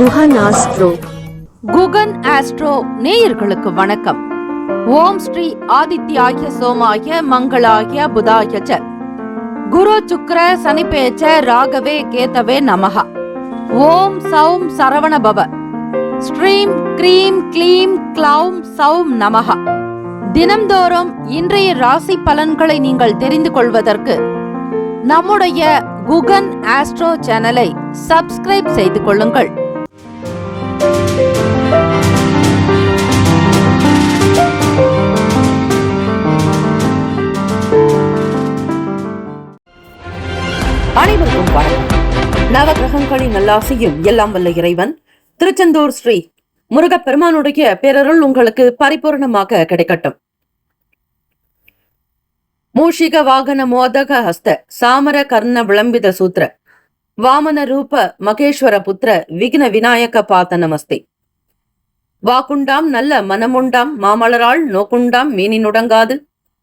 Guhan astro. Guhan astro நேயர்களுக்கு வணக்கம். ஓம் ஸ்ரீ ஆதித்யாய சோமாய மங்களாய புதாய ச குரு சுக்ர சனிபேச்ச ராகவே கேதவே நமஹ. ஓம் சௌம் சரவண பவ. ஸ்ரீம் க்ரீம் க்ளீம் க்ளௌம் சௌம் நமஹ. தினம்தோறும் இன்றைய ராசி பலன்களை நீங்கள் தெரிந்து கொள்வதற்கு நம்முடைய குகன் ஆஸ்ட்ரோ சேனலை சப்ஸ்கிரைப் செய்து கொள்ளுங்கள். அனைவருக்கும் வணக்கம். நவகிரகங்களின் நல்லாசையும் எல்லாம் வல்ல இறைவன் திருச்செந்தூர் ஸ்ரீ முருகப்பெருமானுடைய பேரருள் உங்களுக்கு பரிபூர்ணமாக கிடைக்கட்டும். மூஷிக வாகன மோதக ஹஸ்த சாமர கர்ண விளம்பித சூத்திர வாமன ரூப மகேஸ்வர புத்திர விக்ன விநாயக பாத நமஸ்தே. வாக்குண்டாம் நல்ல மனமுண்டாம் மாமலரால் நோக்குண்டாம் மீனி நுடங்காது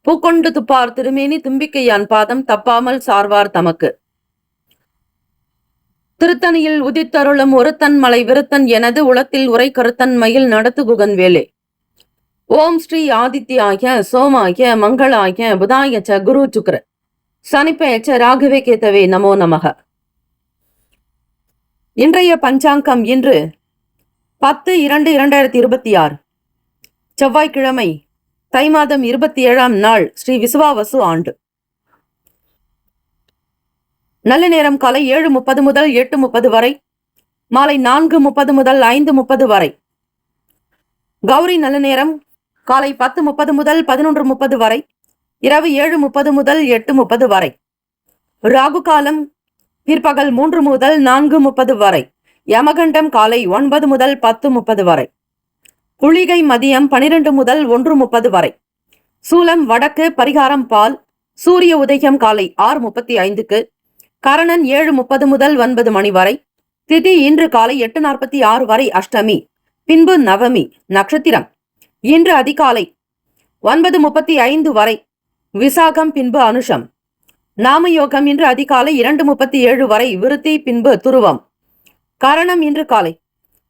பூக்கொண்டு துப்பார் திருமேனி தும்பிக்கையான் பாதம் தப்பாமல் சார்வார் தமக்கு. திருத்தணியில் உதித்தருளும் ஒருத்தன் மலை விருத்தன் எனது உளத்தில் உரை கருத்தன் மயில் நடத்து குகன் வேலே. ஓம் ஸ்ரீ ஆதித்யாய சோமாய மங்களாய புதாய ச குரு சுக்ர சனிப்பேச்ச ராகவே கேதவே நமோ நமக. இன்றைய பஞ்சாங்கம் இன்று 10/2/2026 செவ்வாய்க்கிழமை, தை மாதம் 27ஆம் நாள், ஸ்ரீ விசுவாவசு ஆண்டு. நல்ல நேரம் காலை 7:30 முதல் 8:30 வரை, மாலை 4:30 முதல் 5:30 வரை. கௌரி நல்ல நேரம் காலை 10:30 முதல் 11:30 வரை, இரவு 7:30 முதல் 8:30 வரை. ராகு காலம் பிற்பகல் 3 முதல் 4:30 வரை. யமகண்டம் காலை 9 முதல் 10:30 வரை. குளிகை மதியம் 12 முதல் 1:30 வரை. சூலம் வடக்கு, பரிகாரம் பால். சூரிய உதயம் காலை 6:35க்கு. கரணன் 7:30 முதல் 9 மணி வரை. திதி இன்று காலை 8:46 வரை அஷ்டமி, பின்பு நவமி. நட்சத்திரம் இன்று அதிகாலை 9:35 வரை விசாகம், பின்பு அனுஷம். நாமயோகம் இன்று அதிகாலை 2:37 வரை விருத்தி, பின்பு துருவம். கரணம் இன்று காலை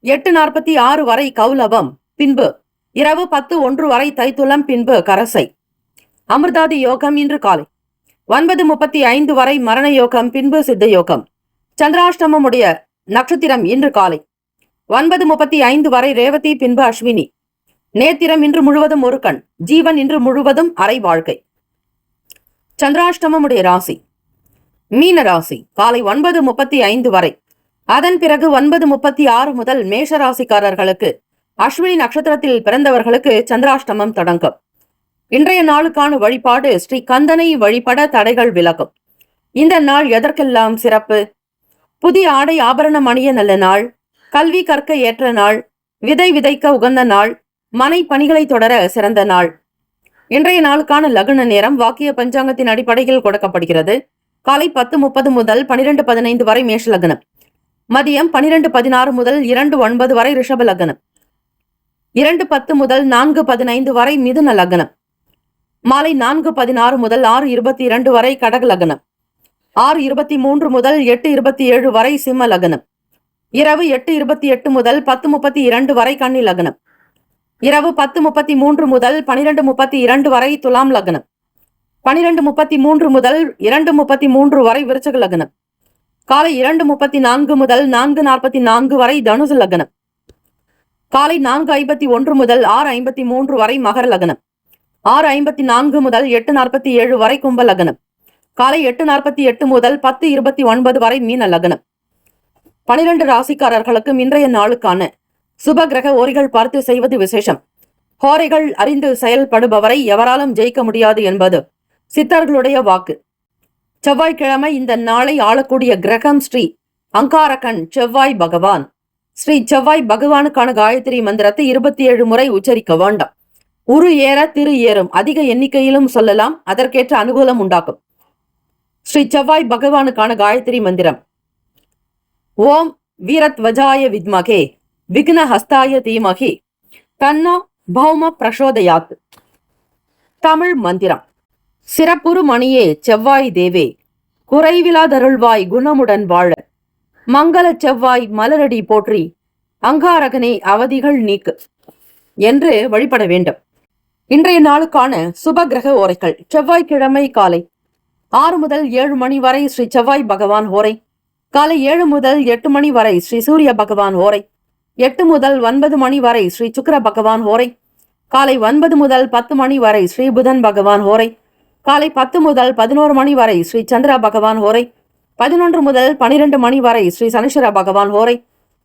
8:46 வரை கௌலவம், பின்பு இரவு 10:01 வரை தைத்துளம், பின்பு கரசை. அமிர்தாதி யோகம் இன்று காலை 9:35 வரை மரண யோகம், பின்பு சித்த யோகம். சந்திராஷ்டமமுடைய நட்சத்திரம் இன்று காலை 9:35 வரை ரேவதி, பின்பு அஸ்வினி. நேத்திரம் இன்று முழுவதும் ஒரு கண். ஜீவன் இன்று முழுவதும் அரை வாழ்க்கை. சந்திராஷ்டமமுடைய ராசி மீன ராசி காலை 9:35 வரை. அதன் பிறகு 9:36 முதல் மேஷ ராசிக்காரர்களுக்கு, அஸ்வினி நட்சத்திரத்தில் பிறந்தவர்களுக்கு சந்திராஷ்டமம் தொடங்கும். இன்றைய நாளுக்கான வழிபாடு ஸ்ரீ கந்தனை வழிபட தடைகள் விலகும். இந்த நாள் எதற்கெல்லாம் சிறப்பு? புதிய ஆடை ஆபரணம் அணிய நல்ல நாள். கல்வி கற்க ஏற்ற நாள். விதை விதைக்க உகந்த நாள். மனை பணிகளை தொடர சிறந்த நாள். இன்றைய நாளுக்கான லக்ன நேரம் வாக்கிய பஞ்சாங்கத்தின் அடிப்படையில் கொடுக்கப்படுகிறது. காலை 10:30 முதல் 12:15 வரை மேஷ லக்னம். மதியம் 12:16 முதல் 2:09 வரை ரிஷப லக்னம். 2:10 முதல் 4:15 வரை மிதுன லக்னம். மாலை 4:16 முதல் 6:22 வரை கடக லக்னம். 6:23 முதல் 8:27 வரை சிம்ம லக்னம். இரவு 8:28 முதல் 10:32 வரை கன்னி லக்னம். இரவு 10:33 முதல் 12:32 வரை துலாம் லக்னம். 12:33 முதல் 2:33 வரை விருச்சக லக்னம். காலை 2:34 முதல் 4:44 வரை தனுசு லக்னம். காலை 4:51 முதல் 6:53 வரை மகர லக்னம். 6:54 முதல் 8:47 வரை கும்ப லக்னம். காலை 8:48 முதல் 10:29 வரை மீன லக்னம். 12 ராசிக்காரர்களுக்கு இன்றைய நாளுக்கான சுப கிரக ஓரைகள் பார்த்து செய்வது விசேஷம். ஹோரைகள் அறிந்து செயல்படுபவரை எவராலும் ஜெயிக்க முடியாது என்பது சித்தர்களுடைய வாக்கு. செவ்வாய்க்கிழமை இந்த நாளை ஆளக்கூடிய கிரகம் ஸ்ரீ அங்காரகன் செவ்வாய் பகவான். ஸ்ரீ செவ்வாய் பகவானுக்கான காயத்ரி மந்திரத்தை 27 முறை உச்சரிக்க வேண்டாம். உரு ஏற திரு ஏறும். அதிக எண்ணிக்கையிலும் சொல்லலாம். அதற்கேற்ற அனுகூலம் உண்டாக்கும். ஸ்ரீ செவ்வாய் பகவானுக்கான காயத்ரி மந்திரம்: ஓம் வீரத்வஜாய வித்மகே விக்ன ஹஸ்தாய தீமகி தன்னோ பௌம பிரசோதயாத். தமிழ் மந்திரம்: சிறப்புறு மணியே செவ்வாய் தேவே, குறைவிலாதருள்வாய் குணமுடன் வாழ, மங்கள செவ்வாய் மலரடி போற்றி, அங்காரகனே அவதிகள் நீக்கு என்று வழிபட வேண்டும். இன்றைய நாளுக்கான சுப கிரக ஓரைகள். செவ்வாய்க்கிழமை காலை 6 முதல் 7 மணி வரை ஸ்ரீ செவ்வாய் பகவான் ஓரை. காலை 7 முதல் 8 மணி வரை ஸ்ரீ சூரிய பகவான் ஓரை. 8 முதல் 9 மணி வரை ஸ்ரீ சுக்கிர பகவான் ஓரை. காலை 9 முதல் 10 மணி வரை ஸ்ரீ புதன் பகவான் ஓரை. காலை 10 முதல் 11 மணி வரை ஸ்ரீ சந்திர பகவான் ஓரை. 11 முதல் 12 மணி வரை ஸ்ரீ சனீஸ்வர பகவான் ஓரை.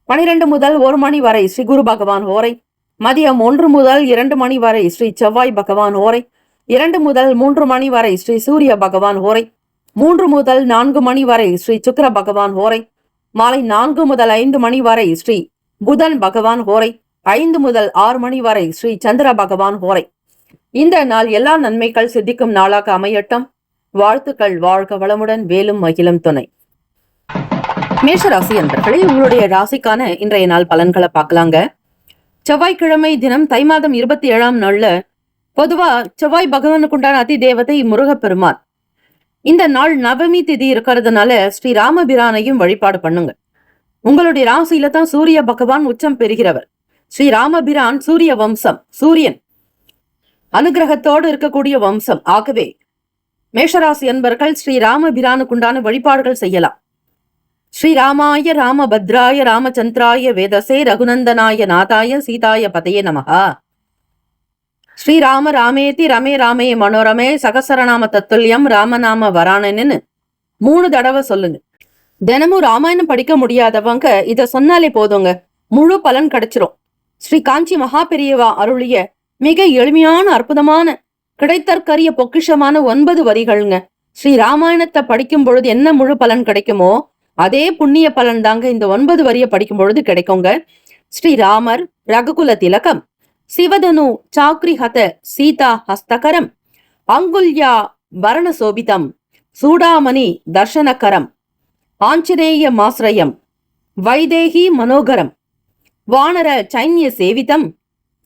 12 முதல் 1 மணி வரை ஸ்ரீ குரு பகவான் ஓரை. மதியம் 1 முதல் 2 மணி வரை ஸ்ரீ செவ்வாய் பகவான் ஓரை. 2 முதல் 3 மணி வரை ஸ்ரீ சூரிய பகவான் ஓரை. 3 முதல் 4 மணி வரை ஸ்ரீ சுக்கிர பகவான் ஓரை. மாலை 4 முதல் 5 மணி வரை ஸ்ரீ புதன் பகவான் ஓரை. 5 முதல் 6 மணி வரை ஸ்ரீ சந்திர பகவான் ஓரை. இந்த நாள் எல்லா நன்மைகள் சித்திக்கும் நாளாக அமையட்டும். வாழ்த்துக்கள். வாழ்க வளமுடன். வேலும் மகிழும் துணை. மேஷராசி அன்பர்களே, உங்களுடைய ராசிக்கான இன்றைய நாள் பலன்களை பார்க்கலாங்க. செவ்வாய்க்கிழமை தினம் தை மாதம் 27ஆம் நாள்ல பொதுவா செவ்வாய் பகவானுக்கு உண்டான அதி தேவதை முருகப்பெருமான். இந்த நாள் நவமி திதி இருக்கிறதுனால ஸ்ரீ ராமபிரானையும் வழிபாடு பண்ணுங்க. உங்களுடைய ராசியில தான் சூரிய பகவான் உச்சம் பெறுகிறவர். ஸ்ரீ ராமபிரான் சூரிய வம்சம், சூரியன் அனுகிரகத்தோடு இருக்கக்கூடிய வம்சம். ஆகவே மேஷராசி அன்பர்கள் ஸ்ரீ ராமபிரானுக்கு உண்டான வழிபாடுகள் செய்யலாம். ஸ்ரீராமாய ராமபத்ராய ராமச்சந்திராய வேதசே ரகுநந்தனாய நாதாய சீதாய பதையே நமஹா. ஸ்ரீராம ராமேதி ரமே ராமே மனோரமே சகசரநாம தத்துல்யம் ராமநாம வரானன்னு 3 தடவை சொல்லுங்க. தினமும் ராமாயணம் படிக்க முடியாதவங்க இத சொன்னாலே போதுங்க, முழு பலன் கிடைச்சிரும். ஸ்ரீ காஞ்சி மகா பெரியவா அருளிய மிக எளிமையான அற்புதமான கிடைத்தற்கரிய பொக்கிஷமான 9 வரிகள்ங்க. ஸ்ரீ ராமாயணத்தை படிக்கும் பொழுது என்ன முழு பலன் கிடைக்குமோ அதே புண்ணிய பலன் தாங்க இந்த 9 வரிய படிக்கும் பொழுது கிடைக்குங்க. ஸ்ரீராமர் ரகுகுல திலகம், சிவதனு சாக்ரிஹத சீதா ஹஸ்தகரம், அங்குல்யா வரண சோபிதம், சூடாமணி தர்ஷனகரம், ஆஞ்சநேய மாஸ்ரயம், வைதேகி மனோகரம், வானர சைன்ய சேவிதம்,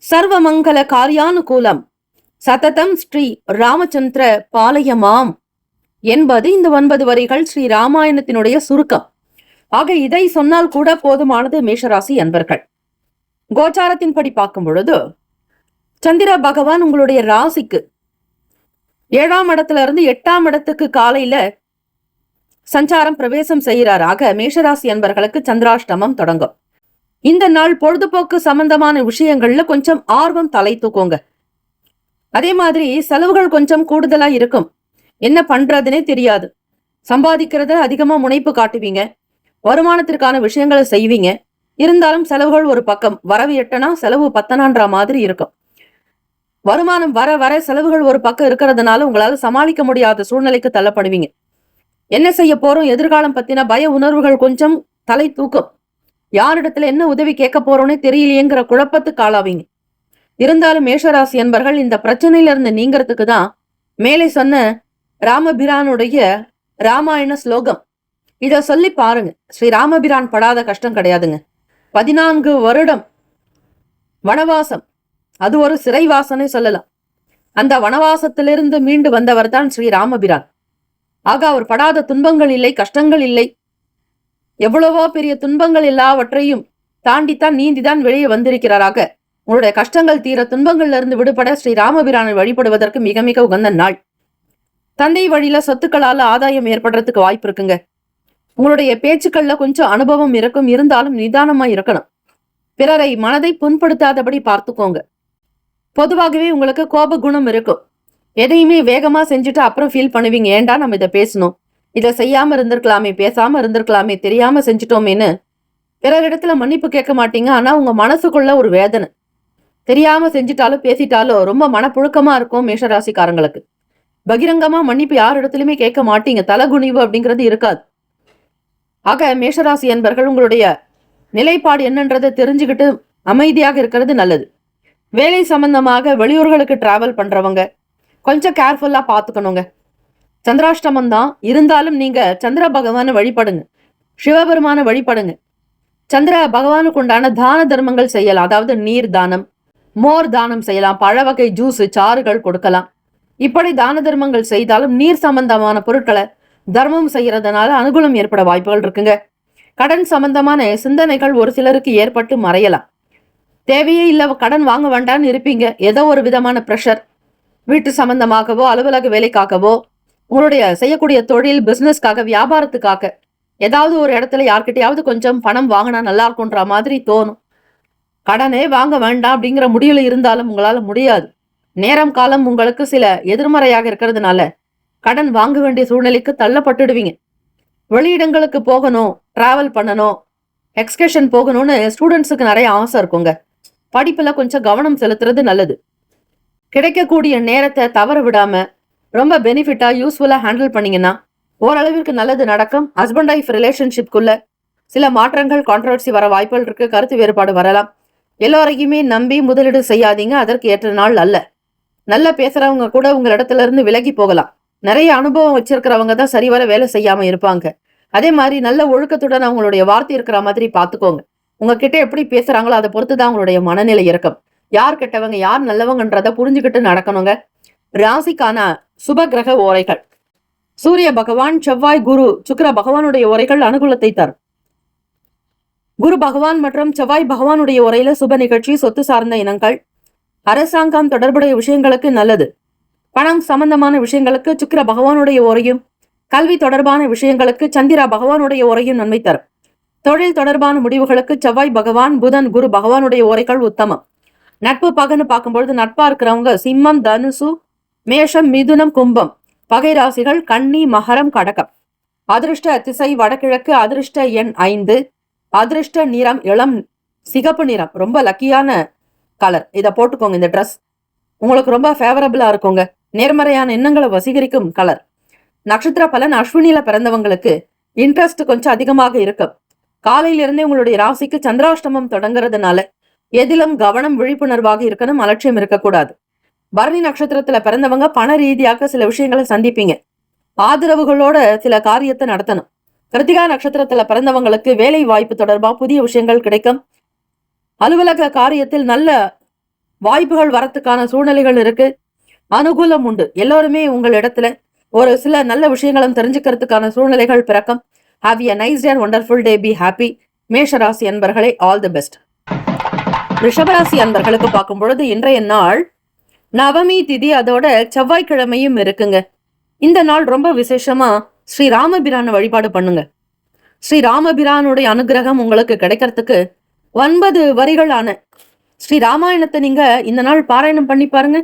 சர்வமங்கல காரியானுகூலம், சததம் ஸ்ரீ ராமச்சந்திர பாலயமாம் என்பது இந்த 9 வரிகள் ஸ்ரீ ராமாயணத்தினுடைய சுருக்கம். ஆக இதை சொன்னால் கூட போதுமானது மேஷராசி அன்பர்கள். கோச்சாரத்தின்படி பார்க்கும் பொழுது சந்திர பகவான் உங்களுடைய ராசிக்கு 7ஆம் இடத்துல இருந்து 8ஆம் இடத்துக்கு காலையில சஞ்சாரம் பிரவேசம் செய்கிறார். ஆக மேஷராசி அன்பர்களுக்கு சந்திராஷ்டமம் தொடங்கும். இந்த நாள் பொழுதுபோக்கு சம்பந்தமான விஷயங்கள்ல கொஞ்சம் ஆர்வம் தலை தூக்குங்க. அதே மாதிரி செலவுகள் கொஞ்சம் கூடுதலா இருக்கும். என்ன பண்றதுனே தெரியாது. சம்பாதிக்கிறத அதிகமா முனைப்பு காட்டுவீங்க. வருமானத்திற்கான விஷயங்களை செய்வீங்க. இருந்தாலும் செலவுகள் ஒரு பக்கம். வரவு எட்டனா செலவு பத்தனான்ற மாதிரி இருக்கும். வருமானம் வர வர செலவுகள் ஒரு பக்கம் இருக்கிறதுனால உங்களால சமாளிக்க முடியாத சூழ்நிலைக்கு தள்ளப்படுவீங்க. என்ன செய்ய போறோம், எதிர்காலம் பத்தின பய உணர்வுகள் கொஞ்சம் தலை தூக்கும். யாரிடத்துல என்ன உதவி கேட்க போறோன்னே தெரியலையேங்கிற குழப்பத்துக்கு ஆளாவீங்க. இருந்தாலும் மேஷராசி என்பர்கள் இந்த பிரச்சனையில இருந்து நீங்கிறதுக்கு தான் மேலே சொன்ன ராமபிரானுடைய ராமாயண ஸ்லோகம். இத சொல்லி பாருங்க. ஸ்ரீ ராமபிரான் படாத கஷ்டம் கிடையாதுங்க. 14 வருடம் வனவாசம், அது ஒரு சிறைவாசனை சொல்லலாம். அந்த வனவாசத்திலிருந்து மீண்டு வந்தவர் தான் ஸ்ரீ ராமபிரான். ஆக அவர் படாத துன்பங்கள் இல்லை, கஷ்டங்கள் இல்லை. எவ்வளவோ பெரிய துன்பங்கள் எல்லாவற்றையும் தாண்டித்தான் நீந்திதான் வெளியே வந்திருக்கிறாராக. உங்களுடைய கஷ்டங்கள் தீர, துன்பங்கள்ல இருந்து விடுபட ஸ்ரீ ராமபிரானை வழிபடுவதற்கு மிக மிக உகந்த நாள். தந்தை வழியில சொத்துக்களால ஆதாயம் ஏற்படுறதுக்கு வாய்ப்பு இருக்குங்க. உங்களுடைய பேச்சுக்கள்ல கொஞ்சம் அனுபவம் இருக்கும். இருந்தாலும் நிதானமா இருக்கணும். பிறரை மனதை புண்படுத்தாதபடி பார்த்துக்கோங்க. பொதுவாகவே உங்களுக்கு கோப குணம் இருக்கும். எதையுமே வேகமா செஞ்சுட்டு அப்புறம் ஃபீல் பண்ணுவீங்க, ஏண்டா நம்ம இதை பேசணும், இதை செய்யாம இருந்திருக்கலாமே, பேசாம இருந்திருக்கலாமே, தெரியாம செஞ்சுட்டோமேன்னு பிறரிடத்துல மன்னிப்பு கேட்க மாட்டீங்க. ஆனா உங்க மனசுக்குள்ள ஒரு வேதனை. தெரியாம செஞ்சுட்டாலோ பேசிட்டாலோ ரொம்ப மனப்புழுக்கமா இருக்கும் மேஷராசிக்காரங்களுக்கு. பகிரங்கமா மன்னிப்பு யார் இடத்துலயுமே கேட்க மாட்டீங்க. தலகுனிவு அப்படிங்கிறது இருக்காது. ஆக மேஷராசி என்பர்கள் உங்களுடைய நிலைப்பாடு என்னன்றதை தெரிஞ்சுக்கிட்டு அமைதியாக இருக்கிறது நல்லது. வேலை சம்பந்தமாக வெளியூர்களுக்கு டிராவல் பண்றவங்க கொஞ்சம் கேர்ஃபுல்லா பாத்துக்கணுங்க. சந்திராஷ்டமம் தான் இருந்தாலும் நீங்க சந்திர பகவானை வழிபடுங்க, சிவபெருமான வழிபடுங்க. சந்திர பகவானுக்கு உண்டான தான தர்மங்கள் செய்யலாம். அதாவது நீர் தானம், மோர் தானம் செய்யலாம், பழ வகை ஜூஸ் சாறுகள் கொடுக்கலாம். இப்படி தான தர்மங்கள் செய்தாலும் நீர் சம்பந்தமான பொருட்களை தர்மம் செய்யறதுனால அனுகூலம் ஏற்பட வாய்ப்புகள் இருக்குங்க. கடன் சம்பந்தமான சிந்தனைகள் ஒரு சிலருக்கு ஏற்பட்டு மறையலாம். தேவையே இல்ல கடன் வாங்க வேண்டாம்னு இருப்பீங்க. ஏதோ ஒரு விதமான பிரஷர், வீட்டு சம்பந்தமாகவோ அலுவலக வேலைக்காகவோ உங்களுடைய செய்யக்கூடிய தொழில் பிசினஸ்க்காக வியாபாரத்துக்காக ஏதாவது ஒரு இடத்துல யார்கிட்டயாவது கொஞ்சம் பணம் வாங்கினா நல்லா இருக்கும்ன்ற மாதிரி தோணும். கடனே வாங்க வேண்டாம் அப்படிங்கிற முடிவுல இருந்தாலும் உங்களால முடியாது. நேரம் காலம் உங்களுக்கு சில எதிர்மறையாக இருக்கிறதுனால கடன் வாங்க வேண்டிய சூழ்நிலைக்கு தள்ளப்பட்டுடுவீங்க. வெளியிடங்களுக்கு போகணும், டிராவல் பண்ணணும், எக்ஸ்கர்ஷன் போகணும்னு ஸ்டூடெண்ட்ஸுக்கு நிறைய ஆசை இருக்குங்க. படிப்புல கொஞ்சம் கவனம் செலுத்துறது நல்லது. கிடைக்கக்கூடிய நேரத்தை தவற விடாம ரொம்ப பெனிஃபிட்டா யூஸ்ஃபுல்லா ஹேண்டில் பண்ணீங்கன்னா ஓரளவிற்கு நல்லது நடக்கும். ஹஸ்பண்ட் ஒய்ஃப் ரிலேஷன்ஷிப்குள்ள சில மாற்றங்கள், கான்ட்ரவர்சி வர வாய்ப்புகள் இருக்கு. கருத்து வேறுபாடு வரலாம். எல்லோரையுமே நம்பி முதலீடு செய்யாதீங்க. அதற்கு ஏற்ற நாள் அல்ல. நல்லா பேசுறவங்க கூட உங்க இடத்துல இருந்து விலகி போகலாம். நிறைய அனுபவம் வச்சிருக்கிறவங்க தான் சரிவர வேலை செய்யாம இருப்பாங்க. அதே மாதிரி நல்ல ஒழுக்கத்துடன் அவங்களுடைய வார்த்தை இருக்கிற மாதிரி பாத்துக்கோங்க. உங்ககிட்ட எப்படி பேசுறாங்களோ அதை பொறுத்துதான் அவங்களுடைய மனநிலை இருக்கும். யார் கெட்டவங்க யார் நல்லவங்கன்றத புரிஞ்சுக்கிட்டு நடக்கணுங்க. ராசிக்கான சுப கிரக ஓரைகள்: சூரிய பகவான், செவ்வாய், குரு, சுக்கிர பகவானுடைய உரைகள் அனுகூலத்தை தரும். குரு பகவான் மற்றும் செவ்வாய் பகவானுடைய உரையில சுப நிகழ்ச்சி, சொத்து சார்ந்த இனங்கள், அரசாங்கம் தொடர்புடைய விஷயங்களுக்கு நல்லது. பணம் சம்பந்தமான விஷயங்களுக்கு சுக்கிர பகவானுடைய உரையும், கல்வி தொடர்பான விஷயங்களுக்கு சந்திரா பகவானுடைய உரையும் நன்மை தரும். தொழில் தொடர்பான முடிவுகளுக்கு செவ்வாய் பகவான், புதன், குரு பகவானுடைய உரைகள் உத்தமம். நட்பு பகன்னு பார்க்கும்பொழுது நட்பா இருக்கிறவங்க சிம்மம், தனுசு, மேஷம், மிதுனம், கும்பம். பகை ராசிகள் கன்னி, மகரம், கடகம். அதிர்ஷ்ட திசை வடகிழக்கு. அதிர்ஷ்ட எண் 5. அதிர்ஷ்ட நிறம் இளம் சிகப்பு நிறம். ரொம்ப லக்கியான கலர். இதை போட்டுக்கோங்க. இந்த ட்ரெஸ் உங்களுக்கு ரொம்ப ஃபேவரபிளா இருக்குங்க. நேர்மறையான எண்ணங்களை வசீகரிக்கும் கலர். நட்சத்திர பலன்: அஸ்வினியில பிறந்தவங்களுக்கு இன்ட்ரெஸ்ட் கொஞ்சம் அதிகமாக இருக்கும். காலையிலிருந்தே உங்களுடைய ராசிக்கு சந்திராஷ்டமம் தொடங்குறதுனால எதிலும் கவனம், விழிப்புணர்வாக இருக்கணும். அலட்சியம் இருக்கக்கூடாது. பரணி நட்சத்திரத்துல பிறந்தவங்க பண ரீதியாக சில விஷயங்களை சந்திப்பீங்க. ஆதரவுகளோட சில காரியத்தை நடத்தணும். கிருத்திகா நட்சத்திரத்துல பிறந்தவங்களுக்கு வேலை வாய்ப்பு தொடர்பா புதிய விஷயங்கள் கிடைக்கும். அலுவலக காரியத்தில் நல்ல வாய்ப்புகள் வரத்துக்கான சூழ்நிலைகள் இருக்கு. அனுகூலம் உண்டு. எல்லோருமே உங்கள் இடத்துல ஒரு சில நல்ல விஷயங்களும் தெரிஞ்சுக்கிறதுக்கான சூழ்நிலைகள் பிறக்கும். Have a nice day and wonderful day. Be happy. மேஷராசி அன்பர்களே, ஆல் தி பெஸ்ட். ரிஷபராசி அன்பர்களுக்கு பார்க்கும் பொழுது இன்றைய நாள் நவமி திதி, அதோட செவ்வாய்க்கிழமையும் இருக்குங்க. இந்த நாள் ரொம்ப விசேஷமா ஸ்ரீ ராமபிரான வழிபாடு பண்ணுங்க. ஸ்ரீ ராமபிரானுடைய அனுகிரகம் உங்களுக்கு கிடைக்கிறதுக்கு 9 வரிகளான ஸ்ரீ ராமாயணத்தை நீங்க இந்த நாள் பாராயணம் பண்ணி பாருங்க.